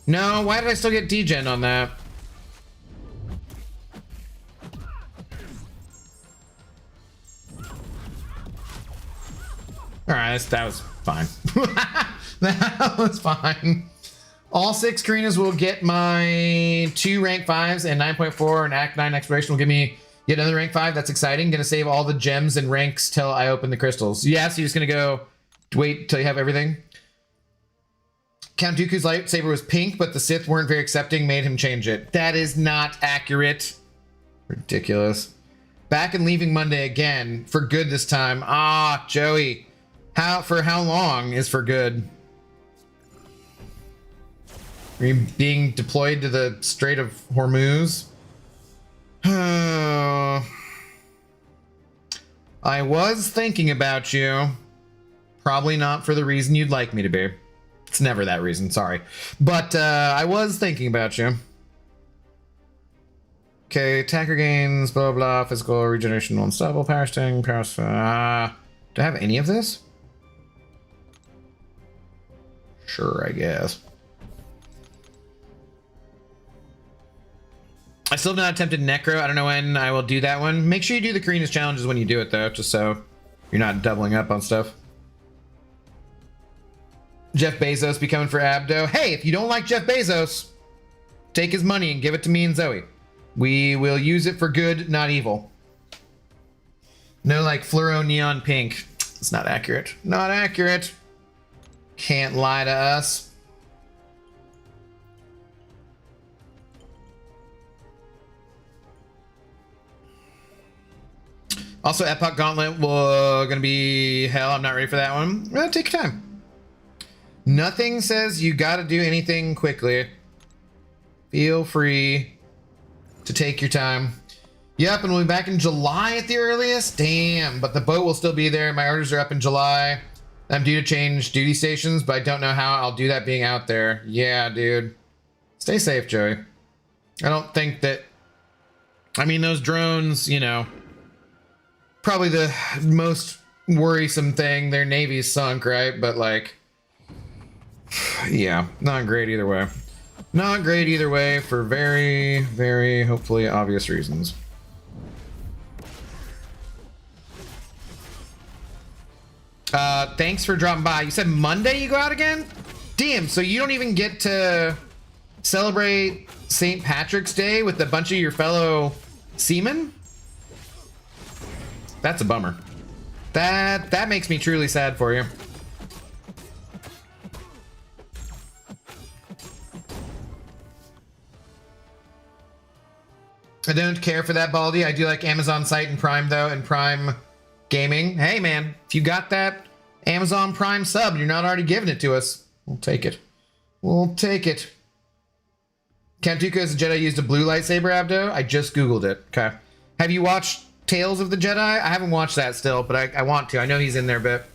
No, why did I still get degen on that? All right, that was fine. That was fine. All 6 Karinas will get my 2 rank 5s and 9.4 and Act 9 exploration will give me yet another rank 5. That's exciting. Gonna save all the gems and ranks till I open the crystals. Yeah, so you're just gonna go wait till you have everything. Count Dooku's lightsaber was pink, but the Sith weren't very accepting, made him change it. That is not accurate. Ridiculous. Back and leaving Monday again. For good this time. Ah, Joey. For how long is for good? Are you being deployed to the Strait of Hormuz? I was thinking about you. Probably not for the reason you'd like me to be. It's never that reason, sorry. But I was thinking about you. Okay, attacker gains, blah, blah, physical regeneration, unstoppable, power sting, power... do I have any of this? Sure, I guess. I still have not attempted Necro. I don't know when I will do that one. Make sure you do the Karina's challenges when you do it, though, just so you're not doubling up on stuff. Jeff Bezos be coming for Abdo. Hey, if you don't like Jeff Bezos, take his money and give it to me and Zoe. We will use it for good, not evil. No, like fluoro neon pink. It's not accurate. Not accurate. Can't lie to us. Also, Epoch Gauntlet will gonna be hell. I'm not ready for that one. Well, take your time. Nothing says you gotta do anything quickly. Feel free to take your time. Yep, and we'll be back in July at the earliest. Damn, but the boat will still be there. My orders are up in July. I'm due to change duty stations, but I don't know how I'll do that being out there. Yeah, dude. Stay safe, Joey. I don't think that... I mean, those drones, you know, probably the most worrisome thing. Their Navy's sunk, right? But, like, yeah, not great either way. Not great either way for very, very, hopefully, obvious reasons. Thanks for dropping by. You said Monday you go out again? Damn, so you don't even get to celebrate St. Patrick's Day with a bunch of your fellow seamen? That's a bummer. That makes me truly sad for you. I don't care for that, Baldy. I do like Amazon site and Prime, though, and Prime Gaming. Hey, man, if you got that Amazon Prime sub, you're not already giving it to us. We'll take it. We'll take it. Count Dooku as a Jedi used a blue lightsaber, Abdo? I just Googled it. Okay. Have you watched Tales of the Jedi? I haven't watched that still, but I want to. I know he's in there a bit. I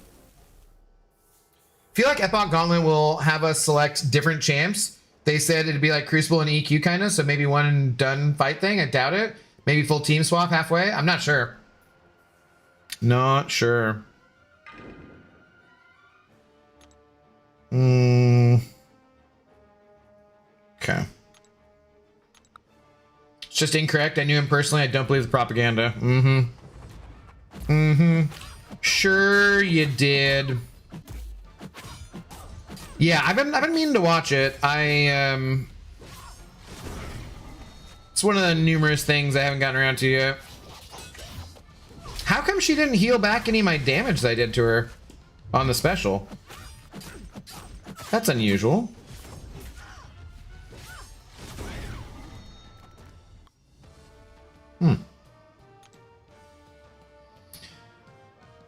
feel like Epoch Gauntlet will have us select different champs. They said it'd be like Crucible and EQ kind of, so maybe one and done fight thing. I doubt it. Maybe full team swap halfway. I'm not sure. Not sure. Okay. It's just incorrect. I knew him personally. I don't believe the propaganda. Sure you did. Yeah, I've been meaning to watch it. It's one of the numerous things I haven't gotten around to yet. How come she didn't heal back any of my damage that I did to her on the special? That's unusual.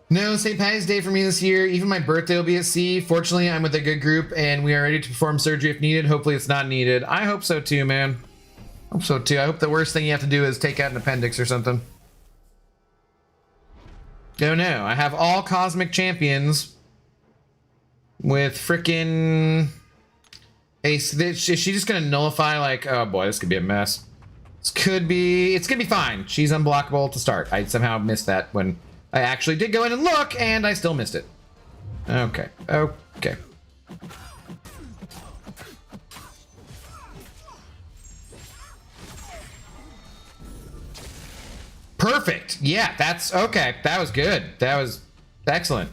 No, St. Patty's Day for me this year. Even my birthday will be at sea. Fortunately, I'm with a good group and we are ready to perform surgery if needed. Hopefully it's not needed. I hope so too, man. I hope so too. I hope the worst thing you have to do is take out an appendix or something. Oh no, I have all cosmic champions with frickin' Ace. Is she just gonna nullify, like, oh boy, this could be a mess. It's gonna be fine. She's unblockable to start. I somehow missed that when I actually did go in and look, and I still missed it. Okay, okay. Perfect. Yeah, that's okay. That was good. That was excellent.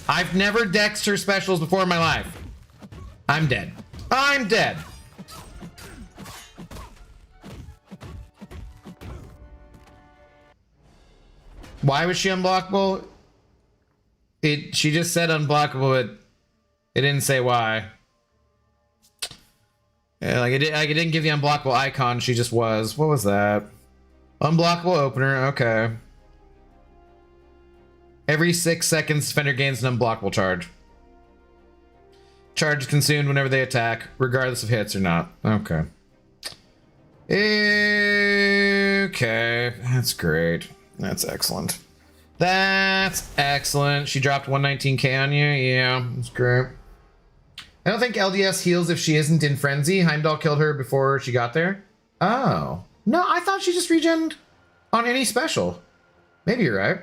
I've never dexed her specials before in my life. I'm dead. I'm dead. Why was she unblockable? She just said unblockable, but it didn't say why. Yeah, like it didn't give the unblockable icon. She just was. What was that? Unblockable opener. Okay. Every 6 seconds, defender gains an unblockable charge. Charge is consumed whenever they attack, regardless of hits or not. Okay. Okay. That's great. That's excellent. That's excellent. She dropped 119k on you. Yeah, that's great. I don't think LDS heals if she isn't in frenzy. Heimdall killed her before she got there. Oh. No, I thought she just regened on any special. Maybe you're right.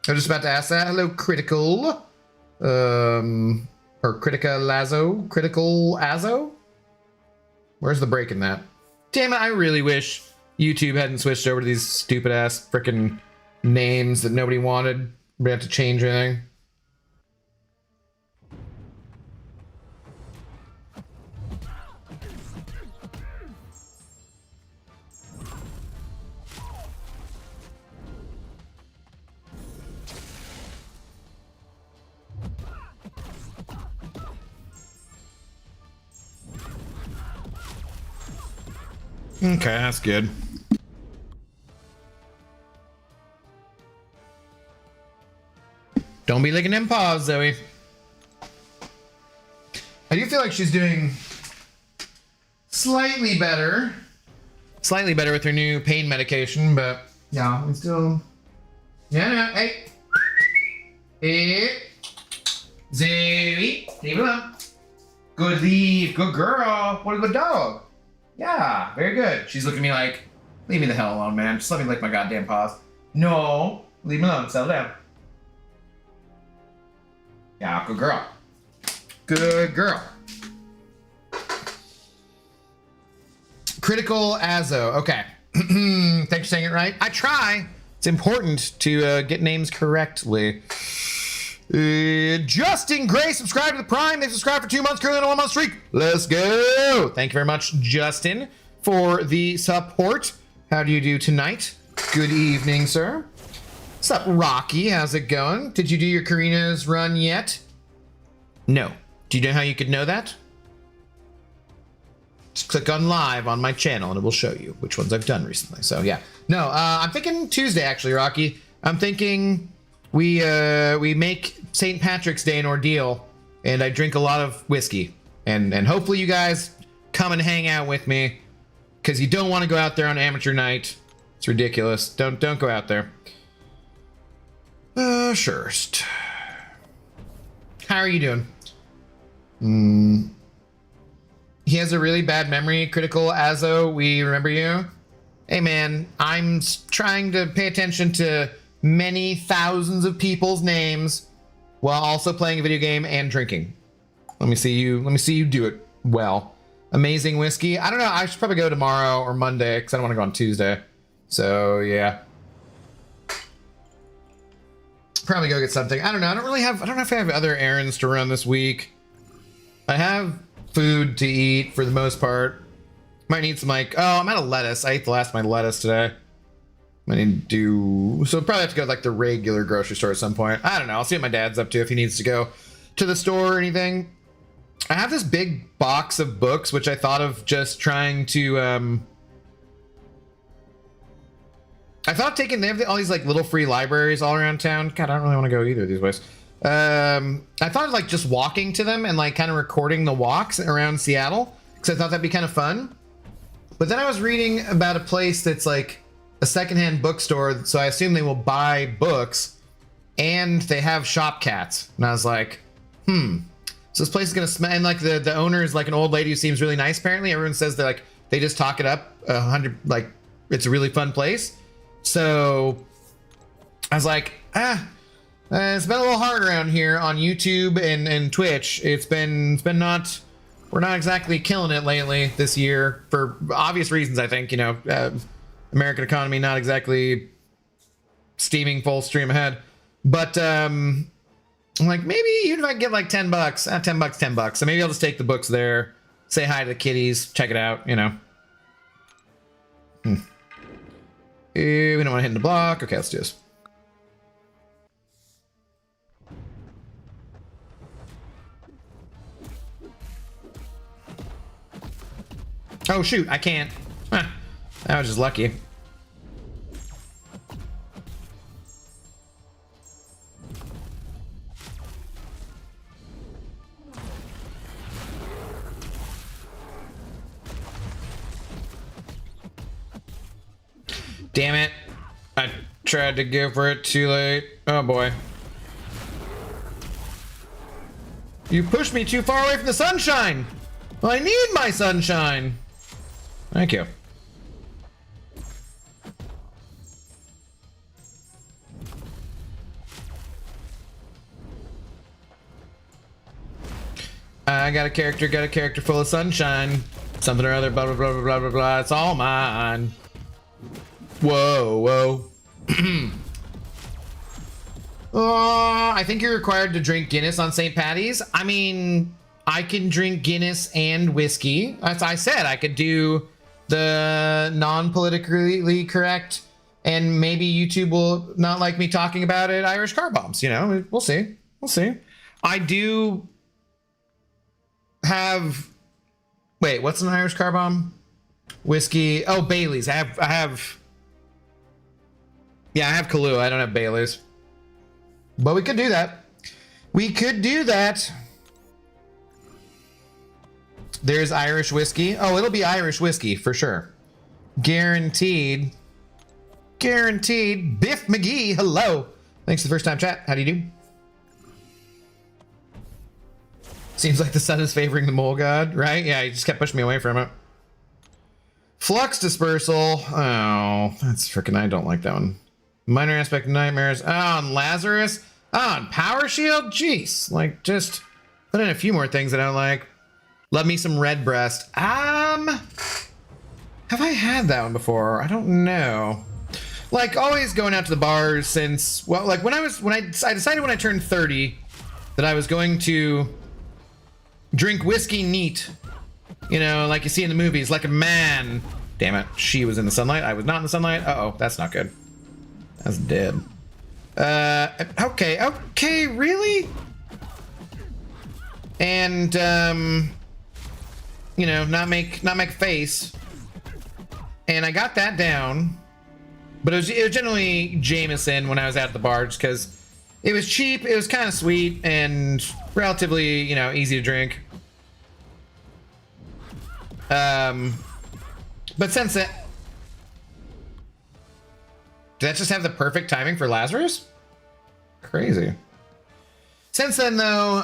I was just about to ask that. Hello, Critical. Or Critica Lazo. Critical Azo? Where's the break in that? Damn it, I really wish YouTube hadn't switched over to these stupid ass frickin' names that nobody wanted. We had to change anything. Okay, that's good. Don't be licking them paws, Zoe. feel like she's doing slightly better. Slightly better with her new pain medication, but yeah, we still... Yeah, no, hey. Hey. Zoe, leave it alone. Good leave, good girl. What a good dog. Yeah, very good. She's looking at me like, leave me the hell alone, man. Just let me lick my goddamn paws. No, leave me alone, settle down. Yeah, good girl. Good girl. Critical Azo. Okay. Thanks for saying it right. I try. It's important to get names correctly. Justin Gray subscribed to the Prime. They subscribed for 2 months, currently on a 1 month streak. Let's go. Thank you very much, Justin, for the support. How do you do tonight? Good evening, sir. What's up, Rocky? How's it going? Did you do your Karina's run yet? No. Do you know how you could know that? Just click on live on my channel and it will show you which ones I've done recently. So yeah. No, I'm thinking Tuesday actually, Rocky. I'm thinking we make St. Patrick's Day an ordeal and I drink a lot of whiskey. And hopefully you guys come and hang out with me because you don't want to go out there on amateur night. It's ridiculous. Don't go out there. Sure. How are you doing? He has a really bad memory. Critical Azo, we remember you. Hey man, I'm trying to pay attention to many thousands of people's names while also playing a video game and drinking. Let me see you do it well. Amazing whiskey. I don't know. I should probably go tomorrow or Monday because I don't want to go on Tuesday. So yeah. Probably go get something. I don't know. I don't know if I have other errands to run this week. I have food to eat for the most part. Might need some like, oh, I'm out of lettuce. I ate the last of my lettuce today. I need to do, so probably have to go to like the regular grocery store at some point. I don't know. I'll see what my dad's up to if he needs to go to the store or anything. I have this big box of books, which I thought of just trying to, I thought taking, they have all these like little free libraries all around town. God, I don't really want to go either of these ways. I thought of like just walking to them and like kind of recording the walks around Seattle because I thought that'd be kind of fun. But then I was reading about a place that's like a secondhand bookstore, so I assume they will buy books and they have shop cats. And I was like, so this place is gonna smell, and like the owner is like an old lady who seems really nice. Apparently everyone says that like they just talk it up 100, like it's a really fun place. So I was like, it's been a little hard around here on YouTube and Twitch. It's been not, we're not exactly killing it lately this year for obvious reasons. I think, you know, American economy not exactly steaming full stream ahead. But I'm like, maybe even if I can get like $10, $10. So maybe I'll just take the books there, say hi to the kitties, check it out, you know. We don't want to hit the block. Okay, let's do this. Oh shoot, I can't. Huh. I was just lucky. Damn it. I tried to go for it too late. Oh boy. You pushed me too far away from the sunshine. Well, I need my sunshine. Thank you. I got a character full of sunshine. Something or other, blah, blah, blah, blah, blah, blah. It's all mine. Whoa. I think you're required to drink Guinness on St. Patty's. I mean, I can drink Guinness and whiskey. As I said, I could do the non-politically correct, and maybe YouTube will not like me talking about it. Irish car bombs, you know, we'll see. I do have, wait, what's an Irish car bomb? Whiskey. Oh, Bailey's. I have Kahlua. I don't have Bailey's. But we could do that. There's Irish whiskey. Oh, it'll be Irish whiskey for sure. Guaranteed. Guaranteed. Biff McGee, hello. Thanks for the first time chat. How do you do? Seems like the sun is favoring the mole god, right? Yeah, he just kept pushing me away from it. Flux dispersal. Oh, that's freaking, I don't like that one. Minor aspect of nightmares. Oh, and Lazarus. Oh, and power shield. Jeez, like just put in a few more things that I don't like. Love me some red breast. Have I had that one before? I don't know. Like always going out to the bars since, well, like when I decided when I turned 30 that I was going to drink whiskey neat, you know, like you see in the movies, like a man. Damn it, she was in the sunlight. I was not in the sunlight. Uh-oh, that's not good. That's dead. Okay, really? And, you know, not make a face. And I got that down. But it was generally Jameson when I was out at the bar, just because it was cheap, it was kind of sweet, and relatively, you know, easy to drink. But since that... Did that just have the perfect timing for Lazarus? Crazy. Since then, though,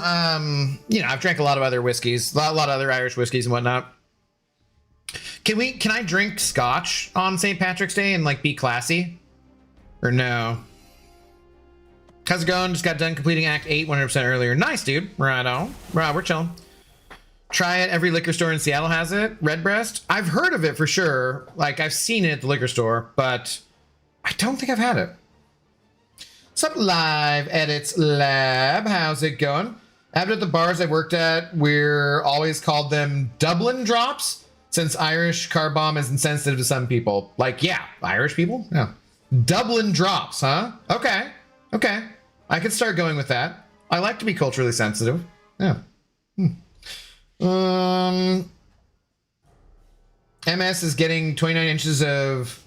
you know, I've drank a lot of other whiskeys, a lot of other Irish whiskeys and whatnot. Can I drink scotch on St. Patrick's Day and like be classy? Or no? How's it going? Just got done completing Act 8 100% earlier. Nice, dude. Right on. Right, we're chilling. Try it. Every liquor store in Seattle has it. Redbreast. I've heard of it for sure. Like I've seen it at the liquor store, but I don't think I've had it. What's up, Live Edits Lab? How's it going? At the bars I worked at, we're always called them Dublin drops. Since Irish car bomb is insensitive to some people. Like, yeah, Irish people? Yeah. Dublin drops, huh? Okay. Okay. I could start going with that. I like to be culturally sensitive. Yeah. MS is getting 29 inches of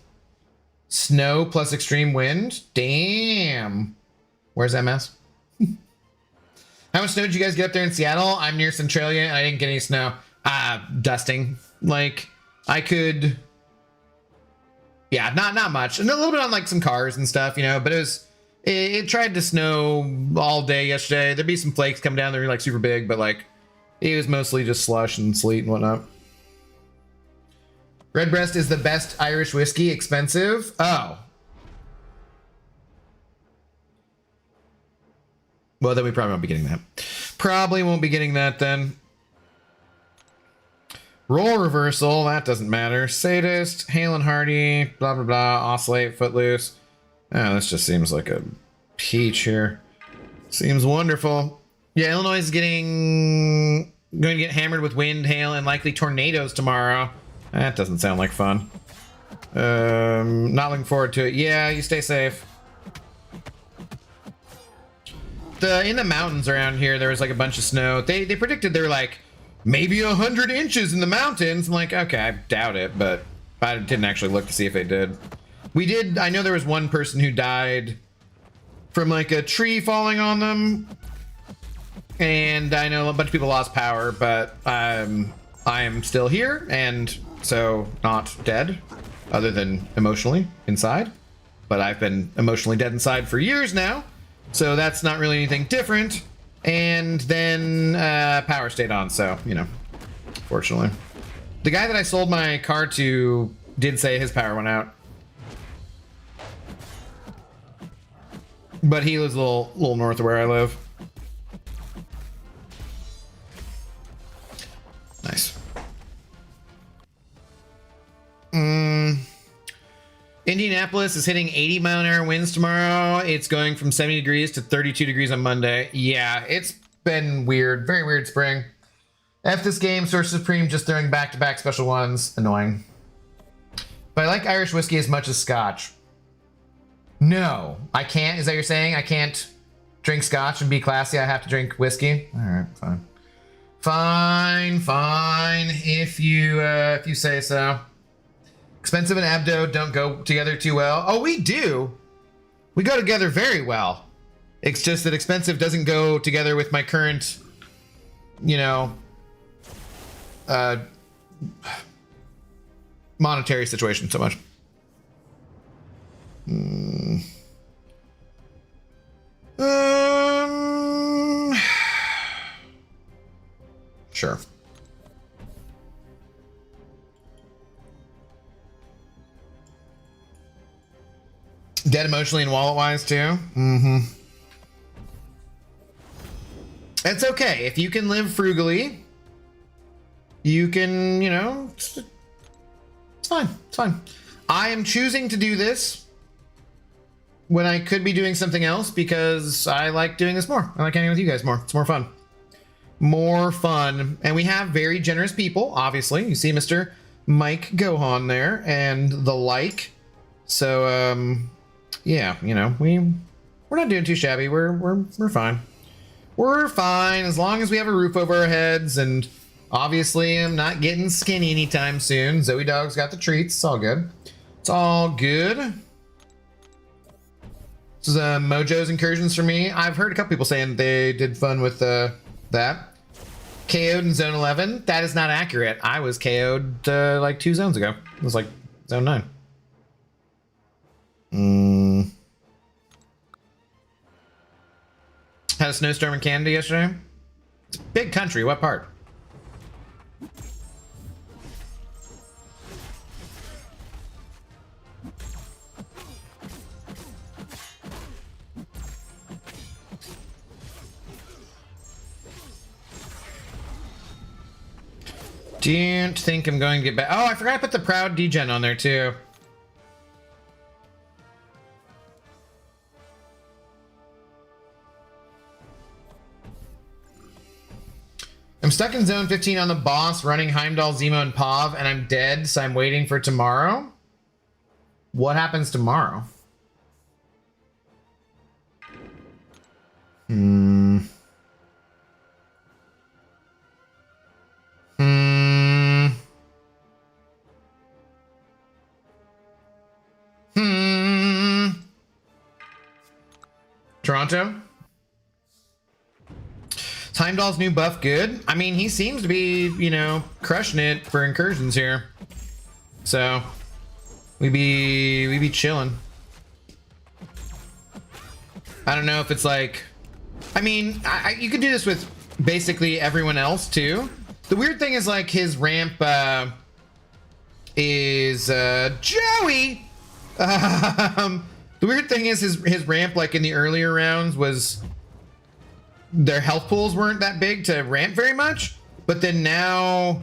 snow plus extreme wind. Damn. Where's MS? How much snow did you guys get up there in Seattle? I'm near Centralia and I didn't get any snow. Dusting. Like I could, yeah, not much, and a little bit on like some cars and stuff, you know, but it tried to snow all day yesterday. There'd be some flakes come down. They're like super big, but like it was mostly just slush and sleet and whatnot. Redbreast is the best Irish whiskey. Expensive. Oh, well, then we probably won't be getting that. Probably won't be getting that then. Roll reversal, that doesn't matter. Sadist, Hale and Hardy, blah, blah, blah. Oscillate, Footloose. Oh, this just seems like a peach here. Seems wonderful. Yeah, Illinois is going to get hammered with wind, hail, and likely tornadoes tomorrow. That doesn't sound like fun. Not looking forward to it. Yeah, you stay safe. In the mountains around here, there was like a bunch of snow. They predicted there were like maybe 100 inches in the mountains. I'm like, okay, I doubt it, but I didn't actually look to see if they did. I know there was one person who died from like a tree falling on them. And I know a bunch of people lost power, but I am still here, and so not dead, other than emotionally inside. But I've been emotionally dead inside for years now, so that's not really anything different. And then power stayed on, so, you know, fortunately. The guy that I sold my car to did say his power went out. But he lives a little north of where I live. Nice. Indianapolis is hitting 80-mile-an-hour winds tomorrow. It's going from 70 degrees to 32 degrees on Monday. Yeah, it's been weird. Very weird spring. F this game. Source Supreme just throwing back-to-back special ones. Annoying. But I like Irish whiskey as much as Scotch. No, I can't. Is that what you're saying? I can't drink Scotch and be classy. I have to drink whiskey? All right, fine. Fine. If you say so. Expensive and Abdo don't go together too well. Oh, we do. We go together very well. It's just that expensive doesn't go together with my current, you know, monetary situation so much. Sure. Dead emotionally and wallet-wise too. Mm-hmm. It's okay if you can live frugally. You can, you know, it's fine. It's fine. I am choosing to do this when I could be doing something else because I like doing this more. I like hanging with you guys more. It's more fun. More fun. And we have very generous people, obviously. You see Mr. Mike Gohan there and the like. So, yeah, you know, we're not doing too shabby. We're fine. We're fine as long as we have a roof over our heads, and obviously I'm not getting skinny anytime soon. Zoe Dog's got the treats. It's all good. It's all good. This is Mojo's Incursions for me. I've heard a couple people saying they did fun with that. KO'd in Zone 11. That is not accurate. I was KO'd like 2 zones ago. It was like Zone 9. Had a snowstorm in Canada yesterday. It's a big country. What part? Don't think I'm going to get back. Oh, I forgot to put the Proud Degen on there too. I'm stuck in zone 15 on the boss running Heimdall, Zemo, and Pav, and I'm dead, so I'm waiting for tomorrow. What happens tomorrow? Toronto? Is Heimdall's new buff good? I mean, he seems to be, you know, crushing it for incursions here. So, we be chilling. I don't know if it's like, I mean, you could do this with basically everyone else too. The weird thing is like his ramp is Joey. The weird thing is his ramp, like in the earlier rounds, was their health pools weren't that big to ramp very much. But then now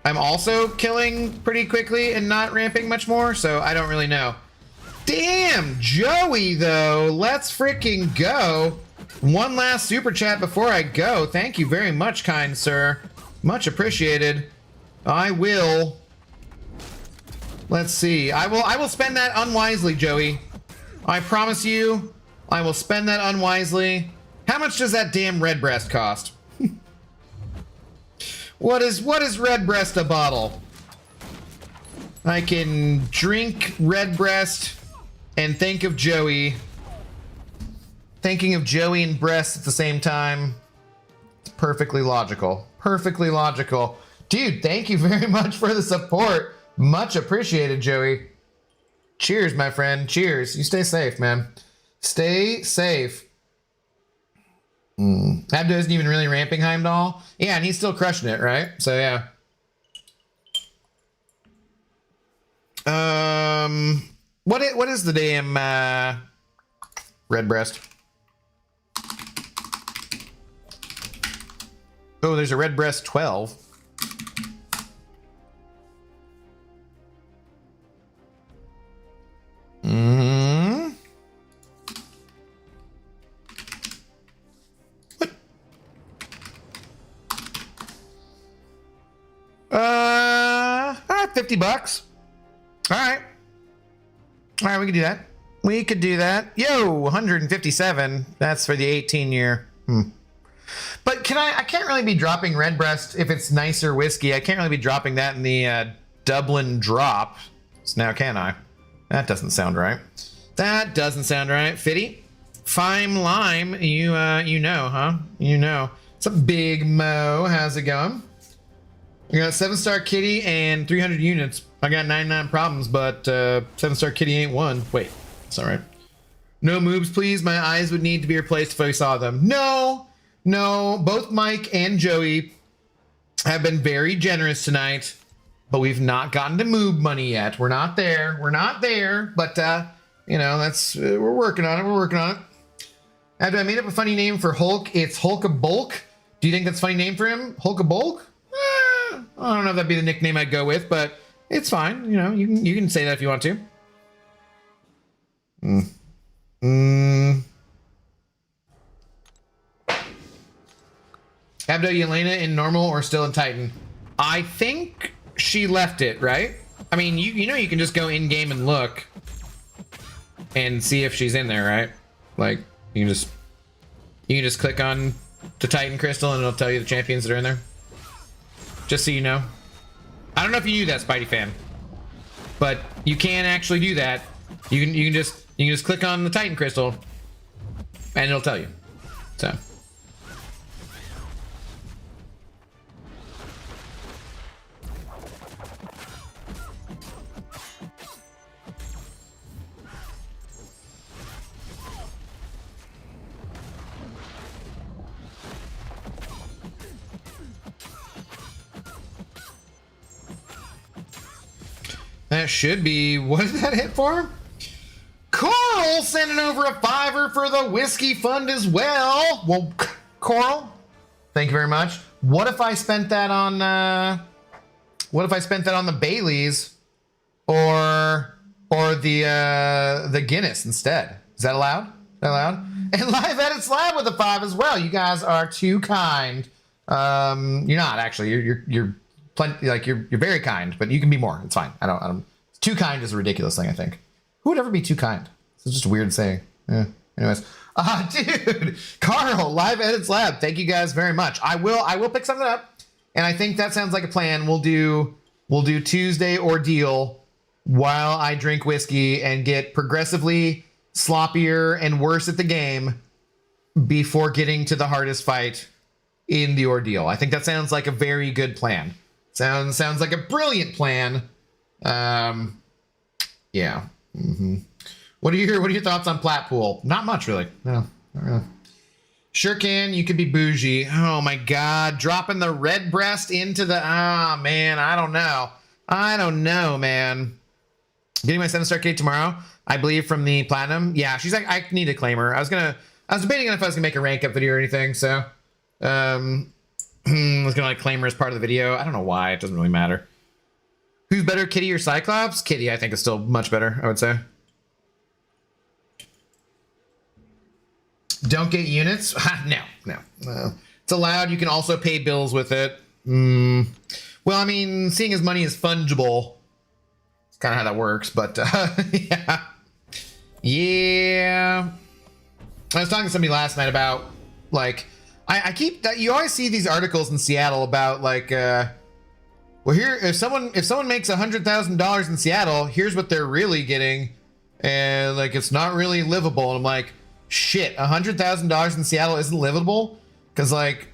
I'm also killing pretty quickly and not ramping much more. So I don't really know. Damn, Joey, though. Let's freaking go. One last super chat before I go. Thank you very much, kind sir. Much appreciated. I will. Let's see. I will spend that unwisely, Joey. I promise you, I will spend that unwisely. How much does that damn red breast cost? What is red breast a bottle? I can drink red breast and think of Joey. Thinking of Joey and breasts at the same time. It's perfectly logical. Perfectly logical. Dude, thank you very much for the support. Much appreciated, Joey. Cheers, my friend. Cheers. You stay safe, man. Stay safe. Abdo isn't even really ramping Heimdall. Yeah, and he's still crushing it, right? So, yeah. What is the damn red breast? Oh, there's a red breast 12. What? 50 bucks. All right. All right, we can do that. We could do that. Yo, 157. That's for the 18 year. But I can't really be dropping Redbreast if it's nicer whiskey. I can't really be dropping that in the Dublin drop. So now can I? That doesn't sound right. That doesn't sound right. Fitty, Fime Lime, you know, huh? You know. What's up, Big Mo? How's it going? I got 7-star kitty and 300 units. I got 99 problems, but 7-star kitty ain't one. Wait, that's not right. No moves, please. My eyes would need to be replaced if I saw them. No, both Mike and Joey have been very generous tonight, but we've not gotten to moob money yet. We're not there. But you know, that's we're working on it. After I made up a funny name for Hulk, it's Hulk-a-Bulk. Do you think that's a funny name for him? Hulk-a-Bulk? I don't know if that'd be the nickname I'd go with, but it's fine. You know, you can say that if you want to. Abdo Yelena in normal or still in Titan? I think she left it, right? I mean, you know you can just go in game and look and see if she's in there, right? Like you can just click on the Titan crystal and it'll tell you the champions that are in there. Just so you know. I don't know if you knew that, Spidey fan, but you can actually do that. You can just click on the Titan crystal and it'll tell you. So. That should be, what did that hit for? Coral sending over a $5 for the whiskey fund as well. Well, Coral, thank you very much. What if I spent that on, the Baileys or the Guinness instead? Is that allowed? And Live Edit Slab with a 5 as well. You guys are too kind. You're not actually. You're plenty, like you're very kind, but you can be more. It's fine. I don't. Too kind is a ridiculous thing. I think. Who would ever be too kind? It's just a weird saying. Yeah. Anyways, dude, Carl, Live Edits Lab. Thank you guys very much. I will pick something up, and I think that sounds like a plan. We'll do Tuesday ordeal while I drink whiskey and get progressively sloppier and worse at the game before getting to the hardest fight in the ordeal. I think that sounds like a very good plan. Sounds like a brilliant plan. Yeah. What are your thoughts on Platpool? Not much, really. No, not really. Sure can. You could be bougie. Oh my God. Dropping the red breast into the, man. I don't know, man. Getting my 7-star Kate tomorrow, I believe, from the platinum. Yeah, she's like, I need to claim her. I was debating on if I was gonna make a rank up video or anything. So, I was gonna like claim her as part of the video. I don't know why. It doesn't really matter. Who's better, Kitty or Cyclops? Kitty, I think, is still much better, I would say. Don't get units? No. It's allowed. You can also pay bills with it. Well, I mean, seeing as money is fungible, it's kind of how that works, but yeah. I was talking to somebody last night about, like, I keep that you always see these articles in Seattle about like well, here if someone makes $100,000 in Seattle, here's what they're really getting, and like it's not really livable. And I'm like, shit, $100,000 in Seattle isn't livable, because like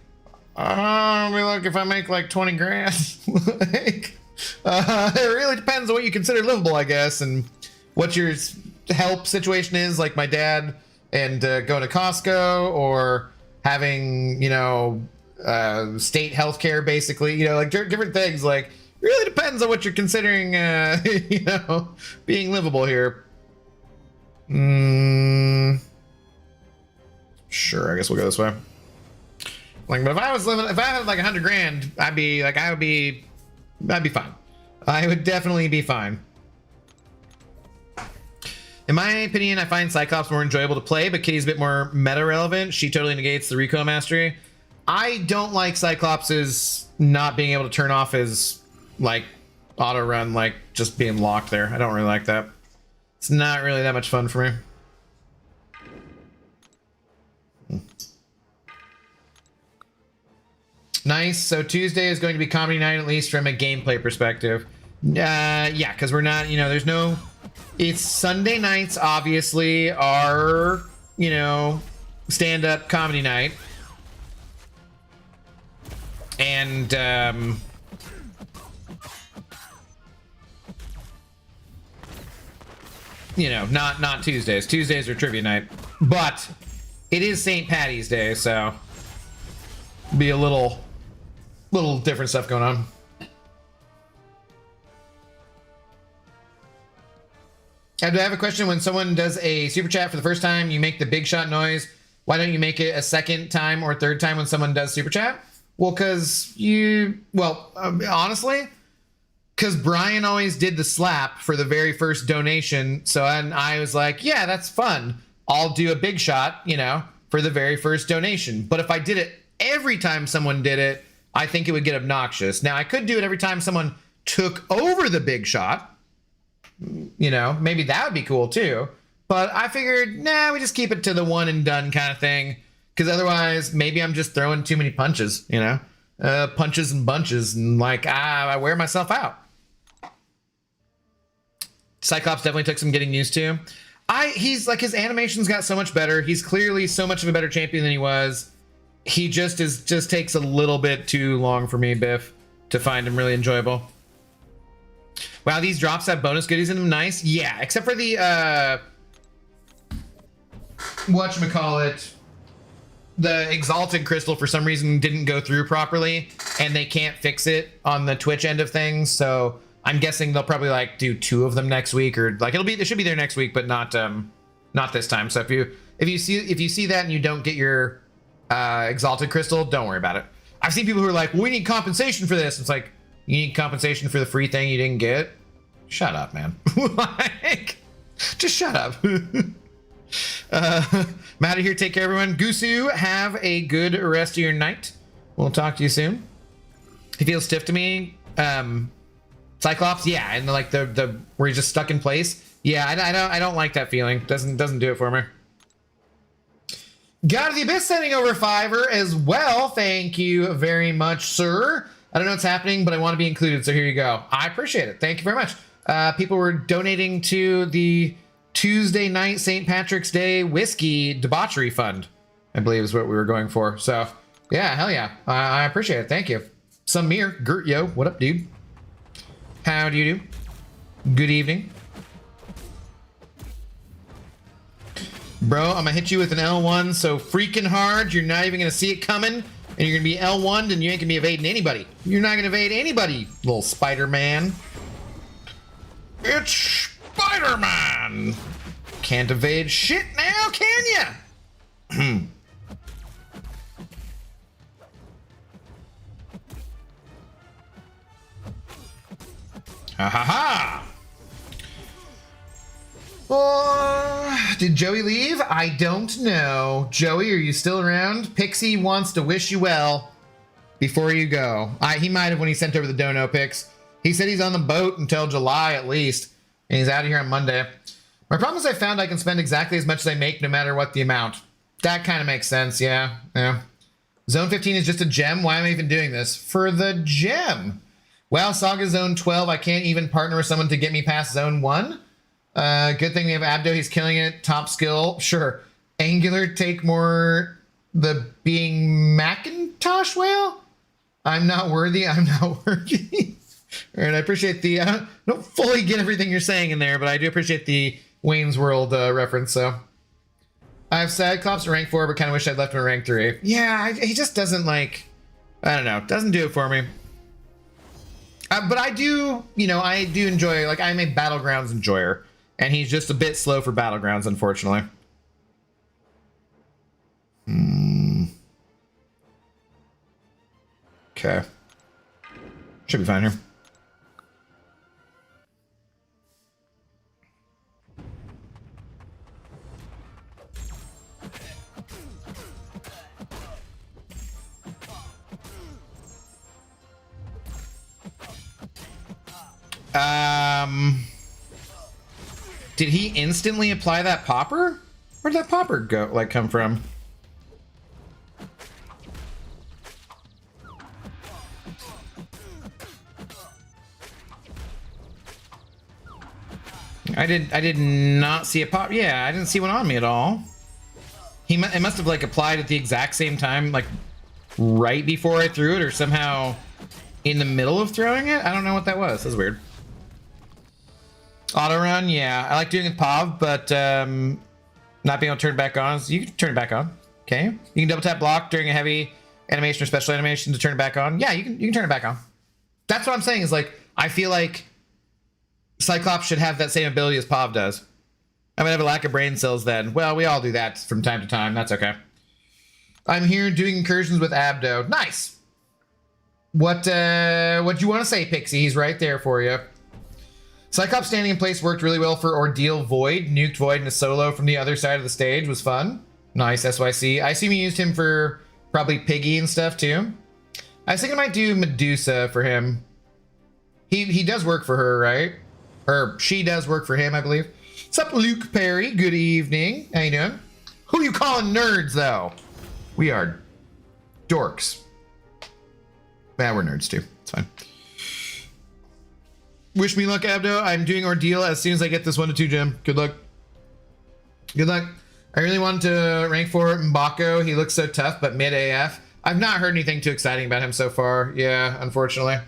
I mean, look, if I make like 20 grand, like, it really depends on what you consider livable, I guess, and what your help situation is. Like my dad and going to Costco or having, you know, state healthcare, basically, you know, like different things. Like, it really depends on what you're considering, you know, being livable here. Sure, I guess we'll go this way. Like, but if I had like 100 grand, I'd be fine. I would definitely be fine. In my opinion, I find Cyclops more enjoyable to play, but Kitty's a bit more meta relevant. She totally negates the recoil mastery. I don't like Cyclops's not being able to turn off his like auto run, like just being locked there. I don't really like that. It's not really that much fun for me. Nice. So Tuesday is going to be comedy night, at least from a gameplay perspective. Yeah, because we're not, you know, there's no. It's Sunday nights, obviously, are, you know, stand-up comedy night. And you know, not Tuesdays. Tuesdays are trivia night, but it is St. Patty's Day, so be a little different stuff going on. I have a question. When someone does a super chat for the first time, you make the big shot noise. Why don't you make it a second time or third time when someone does super chat? Well, honestly, because Brian always did the slap for the very first donation. So and I was like, yeah, that's fun. I'll do a big shot, you know, for the very first donation. But if I did it every time someone did it, I think it would get obnoxious. Now, I could do it every time someone took over the big shot. You know, maybe that would be cool too. But I figured, nah, we just keep it to the one and done kind of thing. Because otherwise, maybe I'm just throwing too many punches, you know? Punches and bunches. And like, I wear myself out. Cyclops definitely took some getting used to. He's like, his animations got so much better. He's clearly so much of a better champion than he was. He just takes a little bit too long for me, Biff, to find him really enjoyable. Wow, these drops have bonus goodies in them. Nice. Yeah, except for the whatchamacallit, the Exalted Crystal for some reason didn't go through properly, and they can't fix it on the Twitch end of things. So I'm guessing they'll probably like do 2 of them next week, or like it should be there next week, but not this time. So if you see that and you don't get your Exalted Crystal, don't worry about it. I've seen people who are like, we need compensation for this. It's like, you need compensation for the free thing you didn't get? Shut up, man. Like, just shut up. I'm out of here. Take care, everyone. Gusu, have a good rest of your night. We'll talk to you soon. He feels stiff to me. Cyclops, yeah, and like the where he's just stuck in place. Yeah, I don't like that feeling. Doesn't do it for me. God of the Abyss sending over $5 as well. Thank you very much, sir. I don't know what's happening, but I want to be included, so here you go. I appreciate it. Thank you very much. People were donating to the Tuesday night St. Patrick's Day whiskey debauchery fund, I believe is what we were going for. So, yeah, hell yeah. I appreciate it. Thank you. Samir, Gert, yo, what up, dude? How do you do? Good evening. Bro, I'm gonna hit you with an L1 so freaking hard, you're not even gonna see it coming. And you're gonna be L1'd and you ain't gonna be evading anybody. You're not gonna evade anybody, little Spider-Man. It's Spider-Man! Can't evade shit now, can ya? Ha ha ha! Did Joey leave? I don't know. Joey, are you still around? Pixie wants to wish you well before you go. He might have when he sent over the dono pics. He said he's on the boat until July at least, and he's out of here on Monday. My problem is I found I can spend exactly as much as I make no matter what the amount. That kind of makes sense, yeah. Zone 15 is just a gem? Why am I even doing this? For the gem. Well, Saga Zone 12, I can't even partner with someone to get me past Zone 1. Good thing we have Abdo, he's killing it. Top skill, sure. Angular, take more the being Macintosh whale? I'm not worthy, I'm not worthy. All right, I appreciate the, I don't fully get everything you're saying in there, but I do appreciate the Wayne's World reference, so. I have Cyclops at rank 4, but kind of wish I'd left him at rank 3. Yeah, he just doesn't like, I don't know, doesn't do it for me. But I do, I do enjoy, like, I'm a Battlegrounds enjoyer. And he's just a bit slow for Battlegrounds, unfortunately. Okay. Should be fine here. Did he instantly apply that popper? Where'd that popper go? Like, come from? I did not see a pop. Yeah, I didn't see one on me at all. It must have like applied at the exact same time, like right before I threw it, or somehow in the middle of throwing it. I don't know what that was. That's weird. Auto run, yeah. I like doing it with POV, but not being able to turn it back on. So you can turn it back on. Okay. You can double tap block during a heavy animation or special animation to turn it back on. Yeah, you can turn it back on. That's what I'm saying is like, I feel like Cyclops should have that same ability as POV does. I'm gonna have a lack of brain cells then. Well, we all do that from time to time. That's okay. I'm here doing incursions with Abdo. Nice. What do you want to say, Pixie? He's right there for you. Cyclops standing in place worked really well for Ordeal Void. Nuked Void in a solo from the other side of the stage was fun. Nice, SYC. I assume you used him for probably Piggy and stuff too. I was thinking I might do Medusa for him. He does work for her, right? Or she does work for him, I believe. What's up, Luke Perry? Good evening. How you doing? Who you calling nerds, though? We are dorks. Yeah, we're nerds too. It's fine. Wish me luck, Abdo. I'm doing Ordeal as soon as I get this 1-2 gem. Good luck. Good luck. I really wanted to rank for M'Bako. He looks so tough, but mid AF. I've not heard anything too exciting about him so far. Yeah, unfortunately.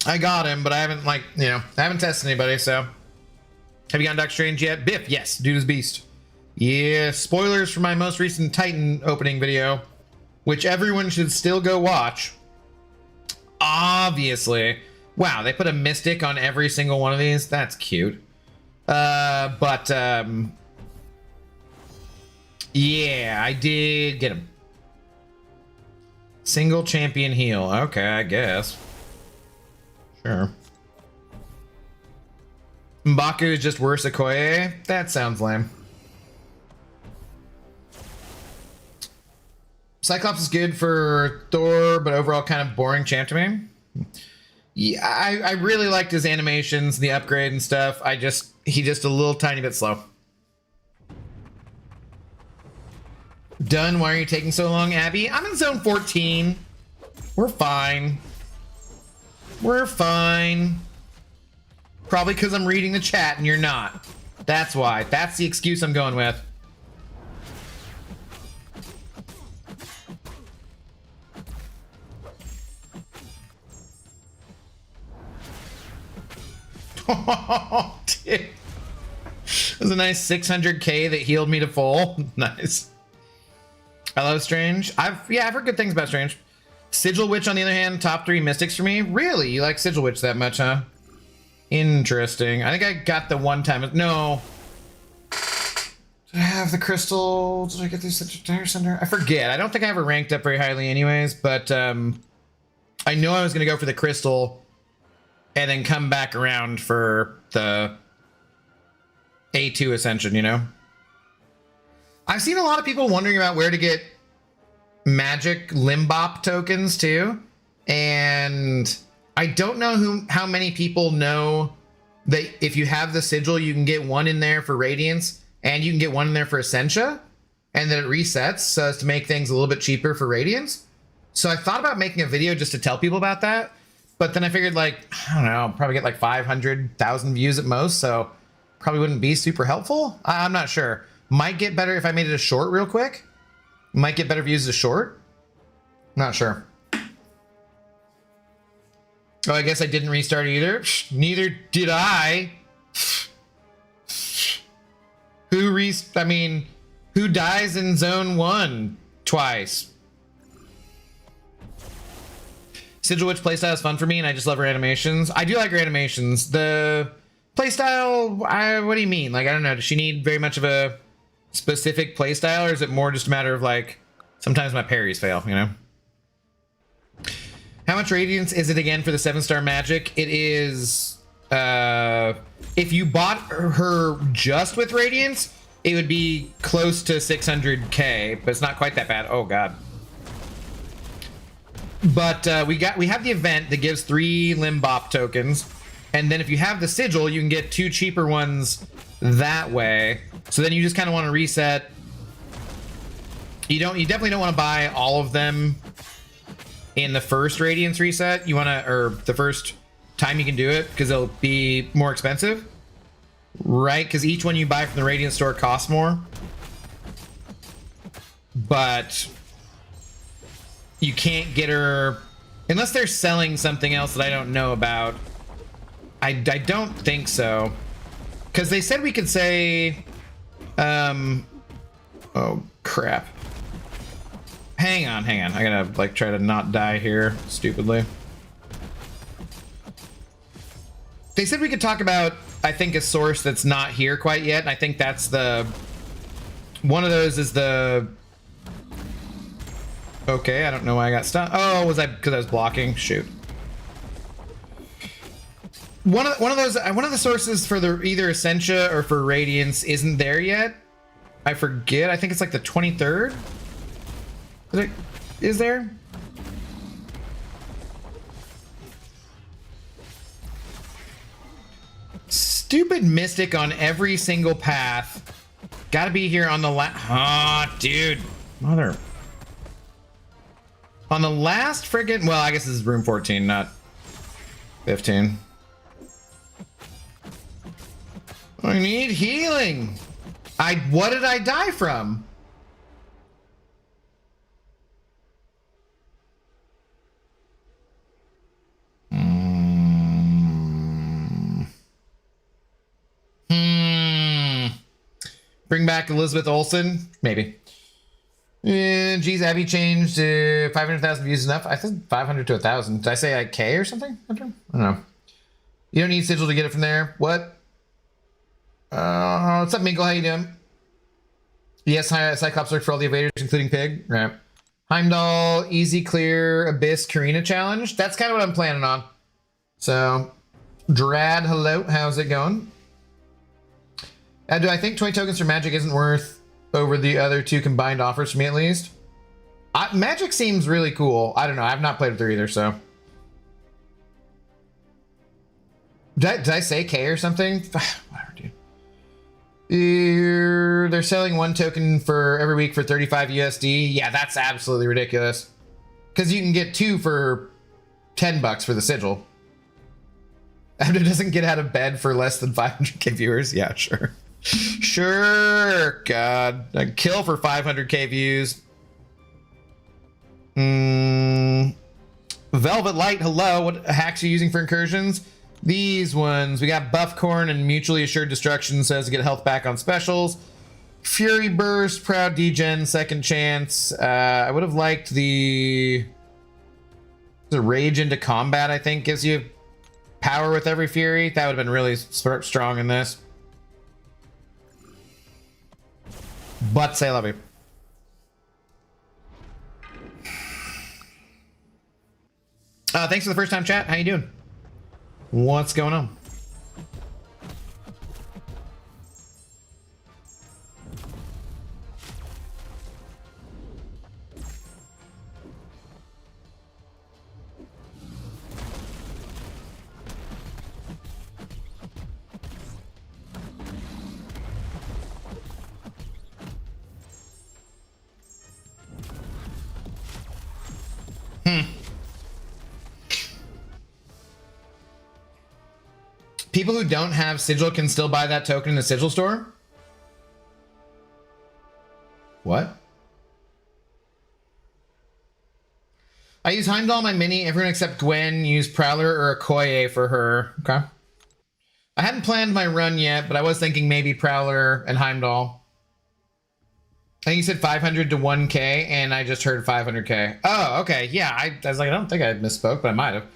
I got him, but I haven't, like, you know, I haven't tested anybody, so. Have you gotten Doctor Strange yet? Biff, yes. Dude is beast. Yeah, spoilers for my most recent Titan opening video, which everyone should still go watch. Obviously. Wow, they put a mystic on every single one of these? That's cute. Yeah, I did get him. Single champion heal. Okay, I guess. Sure. M'Baku is just worse Okoye? That sounds lame. Cyclops is good for Thor, but overall kind of boring champ to me. Yeah, I really liked his animations, the upgrade and stuff. He just a little tiny bit slow. Done. Why are you taking so long, Abby? I'm in zone 14. We're fine. We're fine. Probably because I'm reading the chat and you're not. That's why. That's the excuse I'm going with. Oh, dude. It was a nice 600k that healed me to full. Nice. I love Strange. I've heard good things about Strange. Sigil Witch, on the other hand, top 3 mystics for me. Really? You like Sigil Witch that much, huh? Interesting. I think I got the one time. No. Did I have the crystal? Did I get this Dire Center? I forget. I don't think I ever ranked up very highly anyways, but I know I was going to go for the crystal and then come back around for the A2 Ascension, you know? I've seen a lot of people wondering about where to get magic Limbop tokens too, and I don't know how many people know that if you have the sigil, you can get one in there for Radiance, and you can get one in there for Essentia, and then it resets so as to make things a little bit cheaper for Radiance. So I thought about making a video just to tell people about that, but then I figured, like, I don't know, probably get like 500,000 views at most, so probably wouldn't be super helpful. I'm not sure. Might get better if I made it a short real quick. Might get better views as a short. Not sure. Oh, I guess I didn't restart either. Neither did I. Who dies in zone 1 twice? Sigil Witch playstyle is fun for me, and I just love her animations. I do like her animations. The playstyle, what do you mean? Like, I don't know. Does she need very much of a specific playstyle, or is it more just a matter of, like, sometimes my parries fail, you know? How much Radiance is it again for the 7-star magic? It is, if you bought her just with Radiance, it would be close to 600k, but it's not quite that bad. Oh, God. But we have the event that gives 3 Limbop tokens, and then if you have the sigil, you can get 2 cheaper ones that way. So then you just kind of want to reset. You definitely don't want to buy all of them in the first Radiance reset. You want to, or the first time you can do it, because it'll be more expensive, right? Because each one you buy from the Radiance store costs more. But you can't get her Unless they're selling something else that I don't know about. I don't think so. Because they said we could say... oh, crap. Hang on. I gotta, like, try to not die here, stupidly. They said we could talk about, I think, a source that's not here quite yet. And I think that's the... One of those is the... Okay, I don't know why I got stuck. Oh, was that because I was blocking? Shoot. One of the sources for the either Essentia or for Radiance isn't there yet. I forget. I think it's like the 23rd. Is there? Stupid Mystic on every single path. Gotta be here on the last. Ah, dude. Mother. On the last friggin'. Well, I guess this is room 14, not 15. I need healing. What did I die from? Bring back Elizabeth Olsen? Maybe. Geez, Abby changed 500,000 views enough. I think 500 to 1,000. Did I say like K or something? I don't know. You don't need sigil to get it from there. What? What's up, Minkle? How you doing? Yes, Cyclops worked for all the evaders, including Pig. Right. Heimdall, easy clear, Abyss, Karina challenge. That's kind of what I'm planning on. So, Drad, hello. How's it going? Do I think 20 tokens for Magic isn't worth over the other two combined offers for me at least? Magic seems really cool. I don't know. I've not played with her either, so. Did I say K or something? Whatever, dude. They're selling one token for every week for 35 USD. Yeah, that's absolutely ridiculous. Because you can get two for $10 for the sigil. Abdo doesn't get out of bed for less than 500k viewers. Yeah, sure. Sure, God. I'd kill for 500k views. Velvet Light, hello. What hacks are you using for incursions? These ones. We got Buff Corn and Mutually Assured Destruction says to get health back on specials. Fury Burst, Proud Degen, Second Chance. I would have liked the Rage into Combat, I think, gives you power with every Fury. That would have been really strong in this. But say I love you. Thanks for the first time chat. How you doing? What's going on? People who don't have sigil can still buy that token in the sigil store? What? I use Heimdall on my mini. Everyone except Gwen used Prowler or Okoye for her. Okay. I hadn't planned my run yet, but I was thinking maybe Prowler and Heimdall. I think you said 500 to 1k, and I just heard 500k. Oh, okay. Yeah, I was like, I don't think I misspoke, but I might have.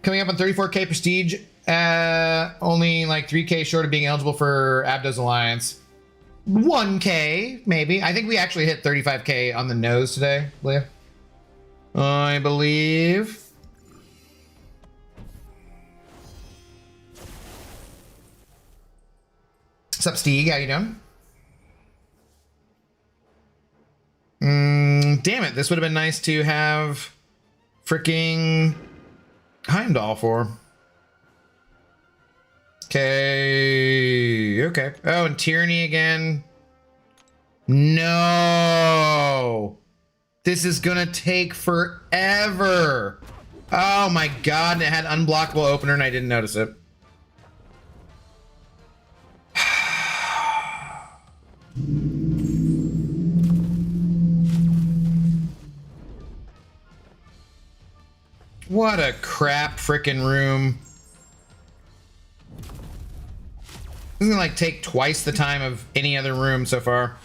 Coming up on 34k prestige. Only like 3k short of being eligible for Abdo's Alliance. 1k, maybe. I think we actually hit 35k on the nose today, Leah. I believe. What's up, Steve? How you doing? Damn it. This would have been nice to have freaking Heimdall for. Okay. Oh, and Tyranny again. No. This is gonna take forever. Oh my God. It had unblockable opener and I didn't notice it. What a crap frickin' room. This is gonna like take twice the time of any other room so far.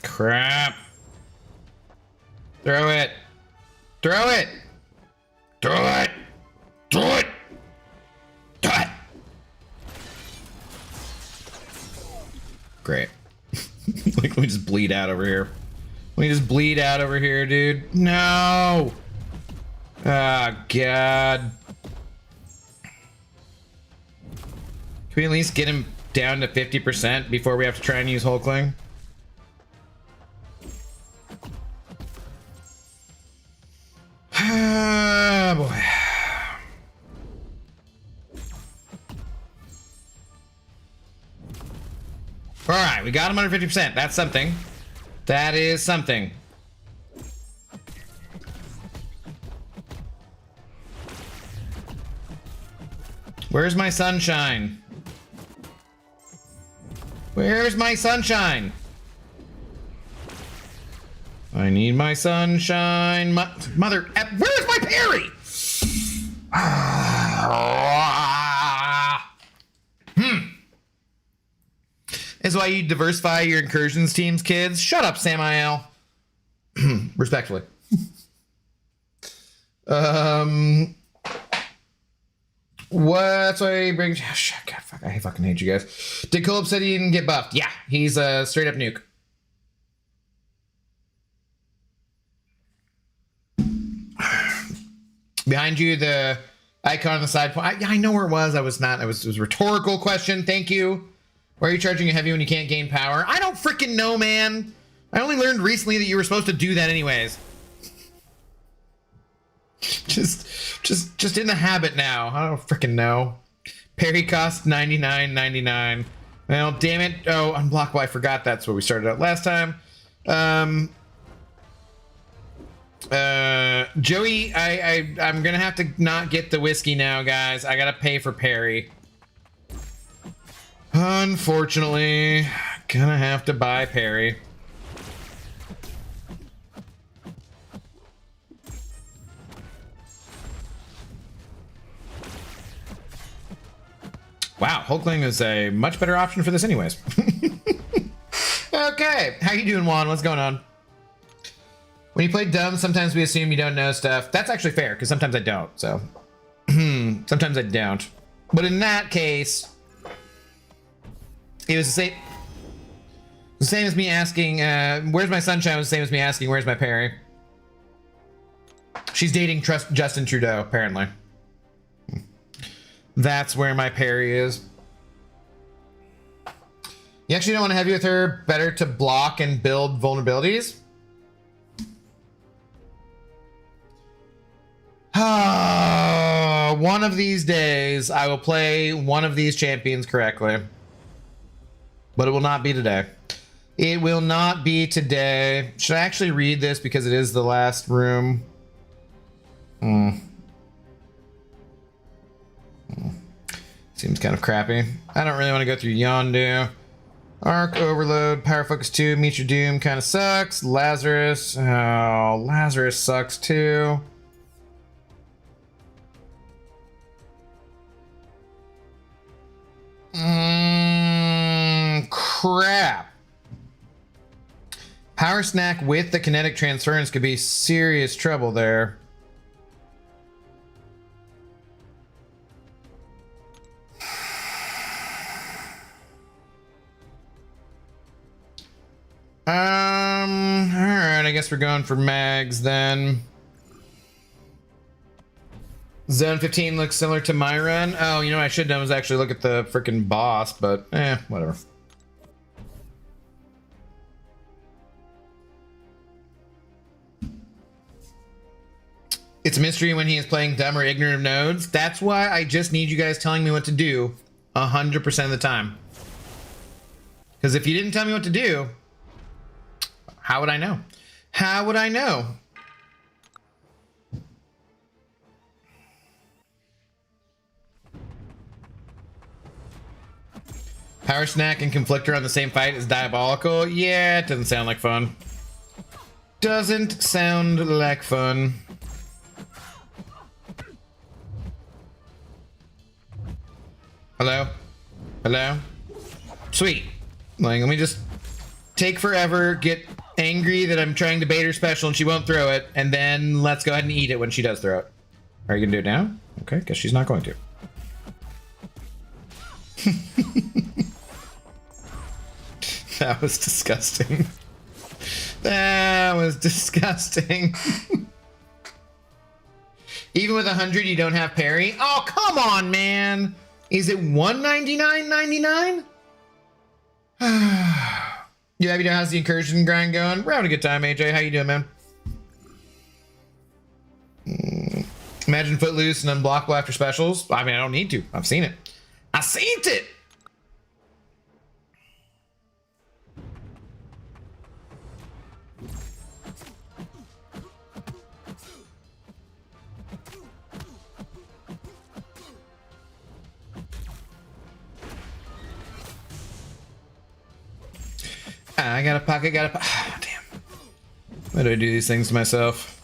Crap. Throw it. Throw it. Throw it. Throw it. Throw it. Great. Like, let me just bleed out over here. Let me just bleed out over here, dude. No. Oh, God. Can we at least get him down to 50% before we have to try and use Hulkling? Oh, boy. All right, we got him under 50%. That's something. That is something. Where's my sunshine? Where's my sunshine? I need my sunshine. Mother, where's my parry? Is why you diversify your incursions teams, kids. Shut up, Samael. Respectfully. What's why he brings? Oh, shit, God, fuck, I fucking hate you guys. Did Cole Obsidian get buffed? Yeah, he's a straight up nuke. Behind you, the icon on the side. I know where it was. I was not. It was a rhetorical question. Thank you. Why are you charging a heavy when you can't gain power? I don't freaking know, man. I only learned recently that you were supposed to do that anyways. Just in the habit now. I don't freaking know. Parry cost $99.99. Well, damn it. Oh, unblockable. I forgot that's what we started out last time. Joey, I'm gonna have to not get the whiskey now, guys. I gotta pay for Parry. Unfortunately, gonna have to buy Parry. Wow, Hulkling is a much better option for this anyways. Okay, how you doing, Juan? What's going on? When you play dumb, sometimes we assume you don't know stuff. That's actually fair, because sometimes I don't, so. Sometimes I don't. But in that case, it was the same as me asking, where's my sunshine was the same as me asking, where's my Parry? She's dating Justin Trudeau, apparently. That's where my Parry is. You actually don't want to heavy with her? Better to block and build vulnerabilities? One of these days, I will play one of these champions correctly. But it will not be today. It will not be today. Should I actually read this because it is the last room? Seems kind of crappy. I don't really want to go through Yondu. Arc Overload, Power Focus 2, Meet Your Doom kind of sucks. Lazarus. Oh, Lazarus sucks too. Crap. Power Snack with the kinetic transference could be serious trouble there. Alright, I guess guess we're going for mags then. Zone 15 looks similar to my run. Oh, you know what I should have done was actually look at the freaking boss, but whatever. It's a mystery when he is playing dumb or ignorant of nodes. That's why I just need you guys telling me what to do 100% of the time. Because if you didn't tell me what to do, how would I know? How would I know? Power Snack and Conflictor on the same fight is diabolical. Yeah, it doesn't sound like fun. Doesn't sound like fun. Hello? Hello? Sweet. Like, let me just take forever, get angry that I'm trying to bait her special and she won't throw it, and then let's go ahead and eat it when she does throw it. Are you gonna do it now? Okay, guess she's not going to. That was disgusting. That was disgusting. Even with 100, you don't have parry? Oh, come on, man. Is it $199.99? You happy to how's the incursion grind going? We're having a good time, AJ. How you doing, man? Imagine Footloose and Unblockable after specials. I mean, I don't need to. I've seen it. I've seen it. I got a pocket, got a damn. Why do I do these things to myself?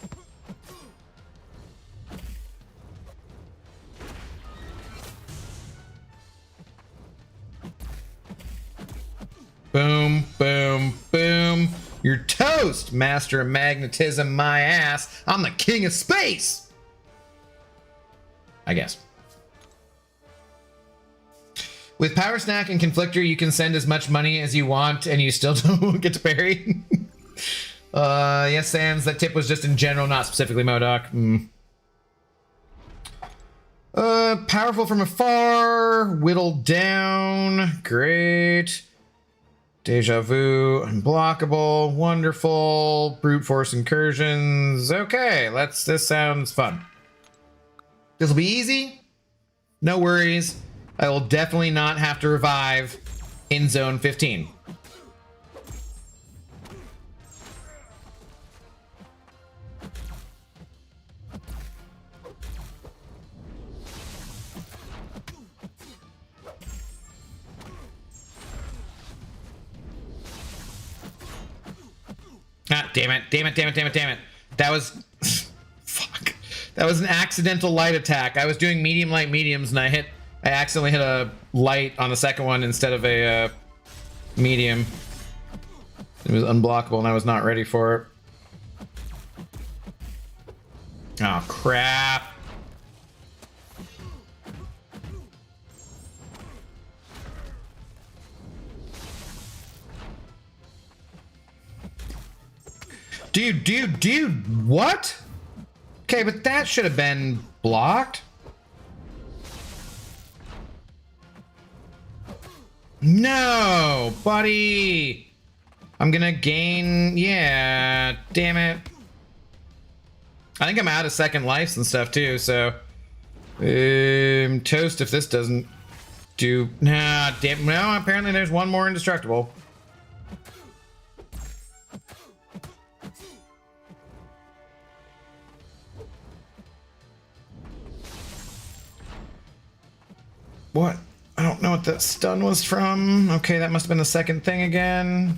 Boom, boom, boom. You're toast, master of magnetism, my ass. I'm the king of space. I guess. With Power Snack and Conflictor, you can send as much money as you want and you still don't get to parry. Yes, Sans, that tip was just in general, not specifically MODOK. Powerful from afar, whittled down, great. Deja vu, unblockable, wonderful, brute force incursions. Okay, this sounds fun. This will be easy, no worries. I will definitely not have to revive in zone 15. Ah, damn it, damn it, damn it, damn it, damn it. That was, fuck. That was an accidental light attack. I was doing medium light mediums and I accidentally hit a light on the second one instead of a medium. It was unblockable and I was not ready for it. Oh, crap. Dude, what? Okay, but that should have been blocked. No, buddy. I'm gonna gain, yeah, damn it. I think I'm out of second lives and stuff too, so toast if this doesn't do, nah, damn, no, apparently there's one more indestructible. What? I don't know what that stun was from. Okay, that must have been the second thing again.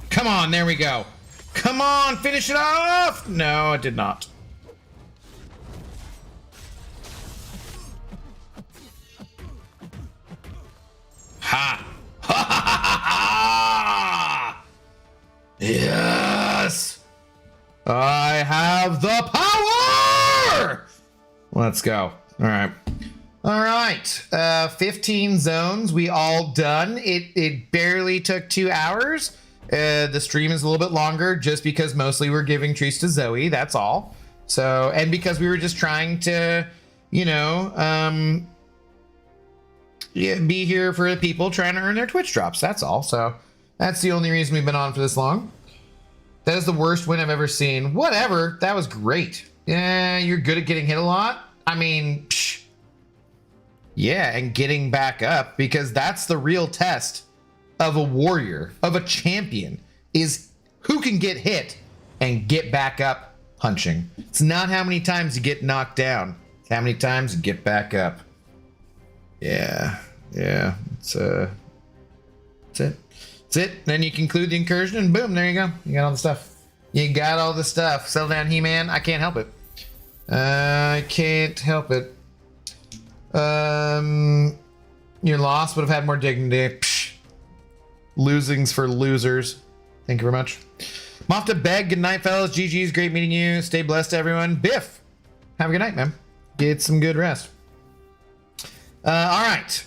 Come on, there we go. Come on, finish it off! No, it did not. Ha! Ha ha ha ha! Yes! I have the power! Let's go. All right. All right, 15 zones, we all done. It barely took 2 hours. The stream is a little bit longer just because mostly we're giving treats to Zoe. That's all. So, and because we were just trying to, you know, be here for the people trying to earn their Twitch drops. That's all. So that's the only reason we've been on for this long. That is the worst win I've ever seen. Whatever. That was great. Yeah, you're good at getting hit a lot. I mean, yeah, and getting back up, because that's the real test of a warrior, of a champion, is who can get hit and get back up punching. It's not how many times you get knocked down. It's how many times you get back up. Yeah. That's it. That's it. Then you conclude the incursion and boom, there you go. You got all the stuff. You got all the stuff. Settle down, He-Man. I can't help it. I can't help it. Your loss would have had more dignity. Psh. Losing's for losers. Thank you very much. I'm off to bed. Good night, fellas. GG's. Great meeting you. Stay blessed, everyone. Biff. Have a good night, man. Get some good rest. All right.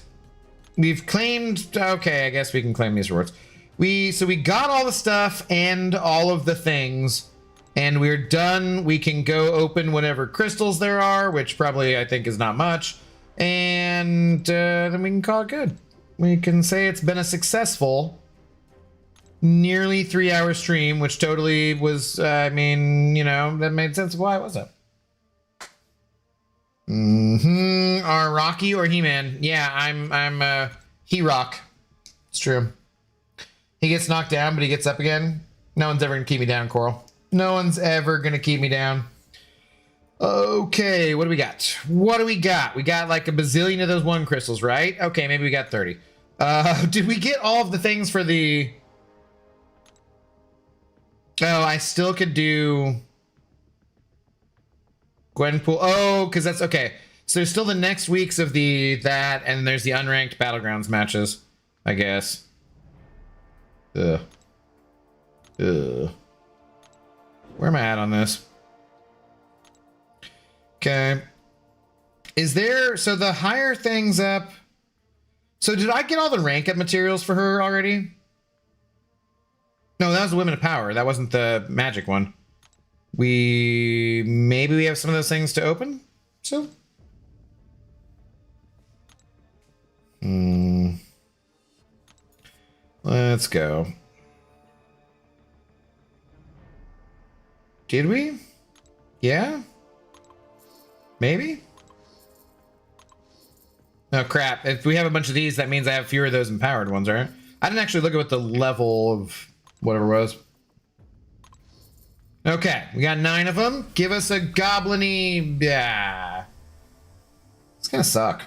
We've claimed. Okay, I guess we can claim these rewards. So we got all the stuff and all of the things, and we're done. We can go open whatever crystals there are, which probably I think is not much, and then we can call it good. We can say it's been a successful nearly 3-hour stream, which totally was. I mean, you know, that made sense of why it was up. Are Rocky or He-Man? Yeah, I'm He-Rock. It's true. He gets knocked down, but he gets up again. No one's ever gonna keep me down, Coral. No one's ever gonna keep me down. Okay, what do we got? What do we got? We got like a bazillion of those one crystals, right? Okay, maybe we got 30. Did we get all of the things for the... Oh, I still could do... Gwenpool. Oh, because that's okay. So there's still the next weeks of that, and there's the unranked Battlegrounds matches, I guess. Ugh. Where am I at on this? Okay. Is there... So the higher things up... So did I get all the rank up materials for her already? No, that was the Women of Power. That wasn't the magic one. Maybe we have some of those things to open. So. Let's go. Did we? Yeah? Maybe? Oh crap. If we have a bunch of these, that means I have fewer of those empowered ones, right? I didn't actually look at what the level of whatever was. Okay, we got 9 of them. Give us a goblin-y... Yeah. It's gonna suck.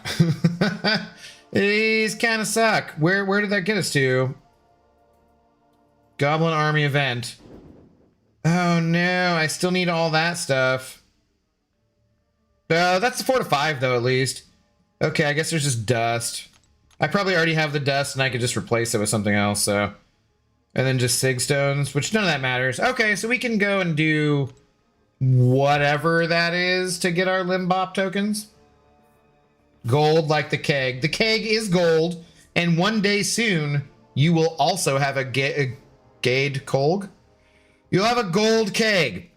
These kind of suck. Where did that get us to? Goblin army event. Oh no, I still need all that stuff. That's the 4 to 5 though, at least. Okay, I guess there's just dust. I probably already have the dust and I could just replace it with something else, so... And then just sig stones, which none of that matters. Okay, so we can go and do whatever that is to get our Limbop tokens. Gold like the keg. The keg is gold, and one day soon you will also have a Gade Kolg. You'll have a gold keg.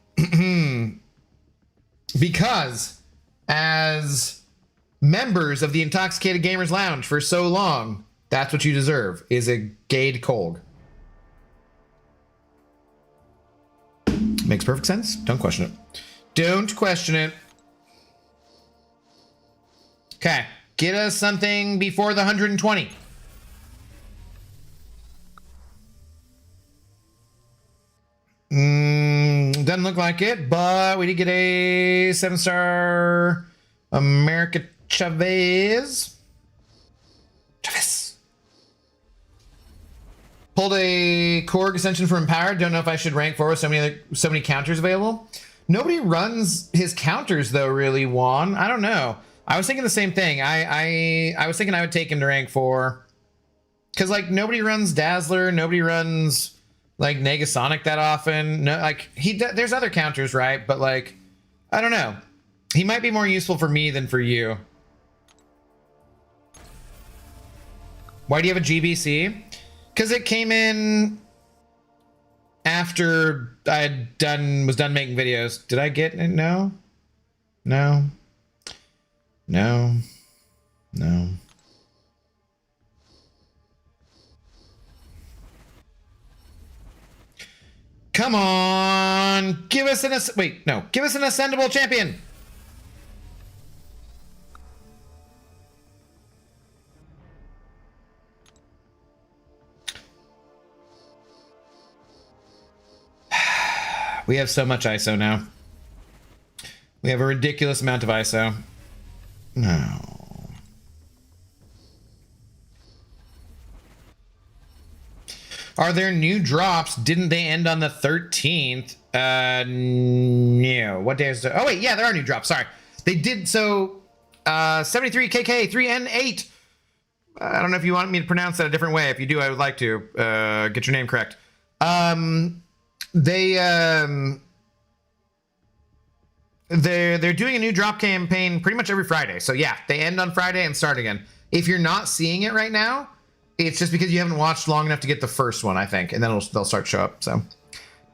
Because as members of the Intoxicated Gamers Lounge for so long, that's what you deserve, is a Gade Kolg. Makes perfect sense. Don't question it. Don't question it. Okay. Get us something before the 120. Doesn't look like it, but we did get a 7-star America Chavez. Pulled a Korg Ascension from Empowered. Don't know if I should rank for with so many counters available. Nobody runs his counters though, really, Juan. I don't know. I was thinking the same thing. I was thinking I would take him to rank 4. Cause like nobody runs Dazzler, nobody runs like Negasonic that often. No, like there's other counters, right? But like, I don't know. He might be more useful for me than for you. Why do you have a GBC? Because it came in after I was done making videos. Did I get it? No. No. No. No. Come on. Give us an wait, no. Give us an ascendable champion. We have so much ISO now. We have a ridiculous amount of ISO. No. Are there new drops? Didn't they end on the 13th? No. What day is it? Oh, wait. Yeah, there are new drops. Sorry. They did. So 73 KK 3N8. I don't know if you want me to pronounce that a different way. If you do, I would like to get your name correct. They're doing a new drop campaign pretty much every Friday. So yeah, they end on Friday and start again. If you're not seeing it right now, it's just because you haven't watched long enough to get the first one, I think, and then they'll start to show up. So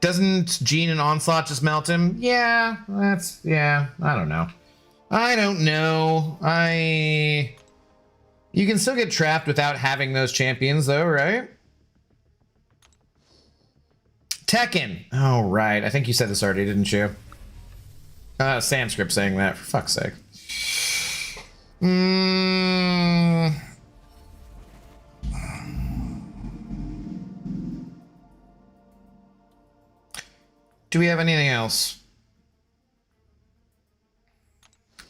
doesn't Gene and Onslaught just melt him? Yeah, I don't know. You can still get trapped without having those champions though, right? Tekken. Oh, right. I think you said this already, didn't you? Sanskrit saying that, for fuck's sake. Do we have anything else?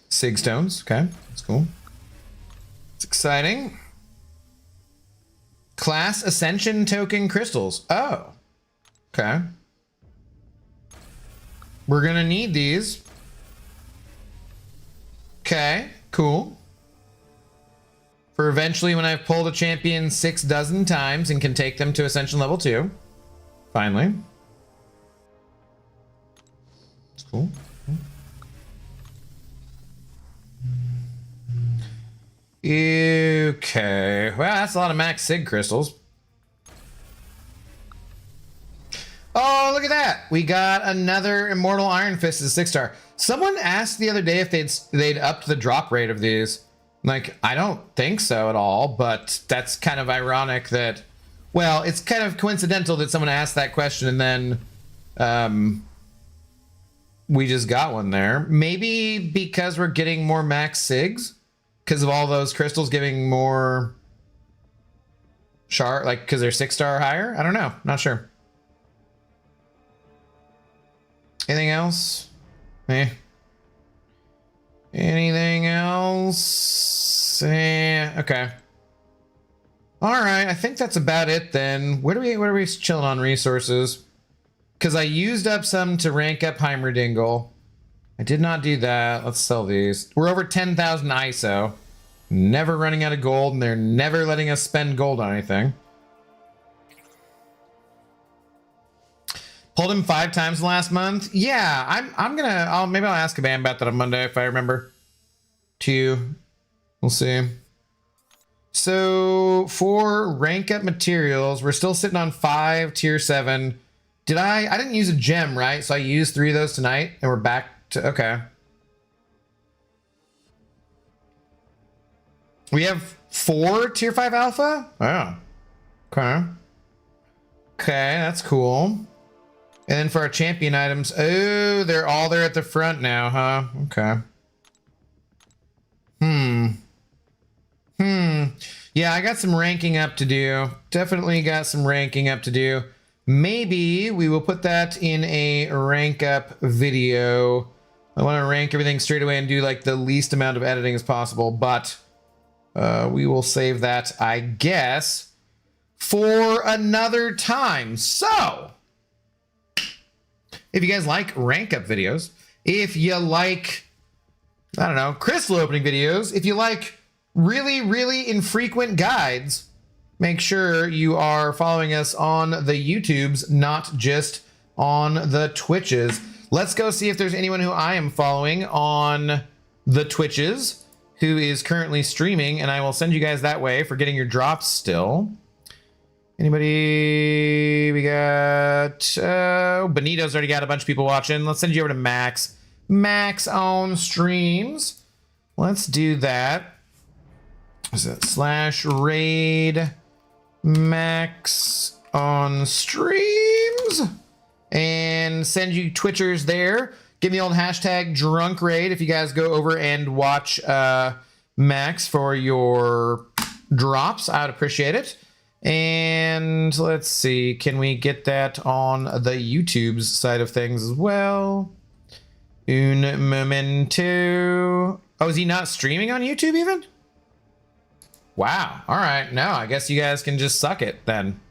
Sig stones. Okay, that's cool. It's exciting. Class Ascension token crystals. Oh. Okay. We're gonna need these. Okay, cool. For eventually when I've pulled a champion 6 dozen times and can take them to Ascension level 2. Finally. It's cool. Okay. Well, that's a lot of max Sig crystals. Oh, look at that. We got another Immortal Iron Fist as a 6-star. Someone asked the other day if they'd upped the drop rate of these. Like, I don't think so at all, but that's kind of ironic that, well, it's kind of coincidental that someone asked that question and then we just got one there. Maybe because we're getting more max Sigs? Because of all those crystals giving more shard, like because they're 6-star or higher? I don't know. Not sure. Anything else? Anything else? Okay. All right, I think that's about it then. What are we chilling on resources? Because I used up some to rank up Heimdall. I did not do that. Let's sell these. We're over 10,000 ISO. Never running out of gold, and they're never letting us spend gold on anything. Pulled him 5 times last month. Yeah, maybe I'll ask a man about that on Monday if I remember. We'll see. So for rank up materials, we're still sitting on 5 tier 7. I didn't use a gem, right? So I used 3 of those tonight and we're back to, okay. We have 4 tier 5 alpha? Oh, okay. Okay, that's cool. And then for our champion items, oh, they're all there at the front now, huh? Okay. Yeah, I got some ranking up to do. Definitely got some ranking up to do. Maybe we will put that in a rank up video. I want to rank everything straight away and do like the least amount of editing as possible, but we will save that, I guess, for another time. So, if you guys like rank up videos, if you like, I don't know, crystal opening videos, if you like really, really infrequent guides, make sure you are following us on the YouTubes, not just on the Twitches. Let's go see if there's anyone who I am following on the Twitches who is currently streaming, and I will send you guys that way for getting your drops still. Anybody? We got Benito's already got a bunch of people watching. Let's send you over to Max. Max on streams. Let's do that. Is it /raid Max on streams? And send you Twitchers there. Give me the old hashtag drunk raid if you guys go over and watch Max for your drops. I'd appreciate it. And let's see, can we get that on the YouTube's side of things as well? Un momento. Oh, is he not streaming on YouTube even? Wow. All right. No, I guess you guys can just suck it then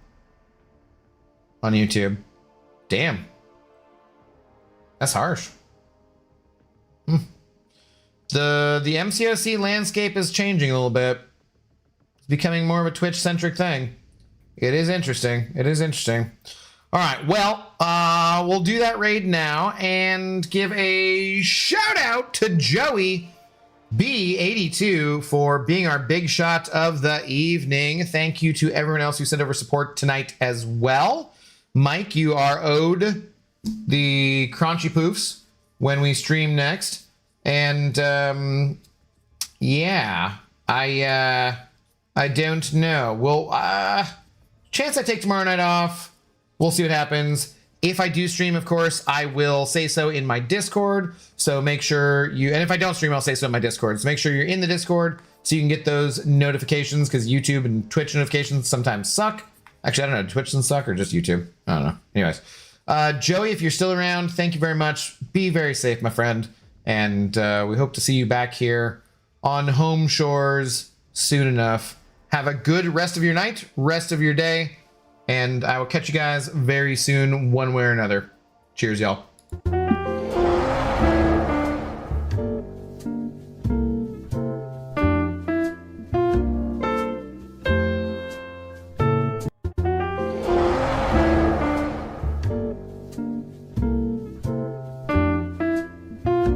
on YouTube. Damn. That's harsh. The MCOC landscape is changing a little bit. It's becoming more of a Twitch-centric thing. It is interesting. It is interesting. All right. Well, we'll do that raid now and give a shout out to Joey B82 for being our big shot of the evening. Thank you to everyone else who sent over support tonight as well. Mike, you are owed the crunchy poofs when we stream next. And yeah, I don't know. Well, chance I take tomorrow night off. We'll see what happens. If I do stream, of course, I will say so in my Discord. So make sure you, and if I don't stream, I'll say so in my Discord. So make sure you're in the Discord so you can get those notifications, because YouTube and Twitch notifications sometimes suck. Actually, I don't know, Twitch doesn't suck or just YouTube? I don't know. Anyways, Joey, if you're still around, thank you very much. Be very safe, my friend. And we hope to see you back here on home shores soon enough. Have a good rest of your night, rest of your day. And I will catch you guys very soon, one way or another. Cheers, y'all.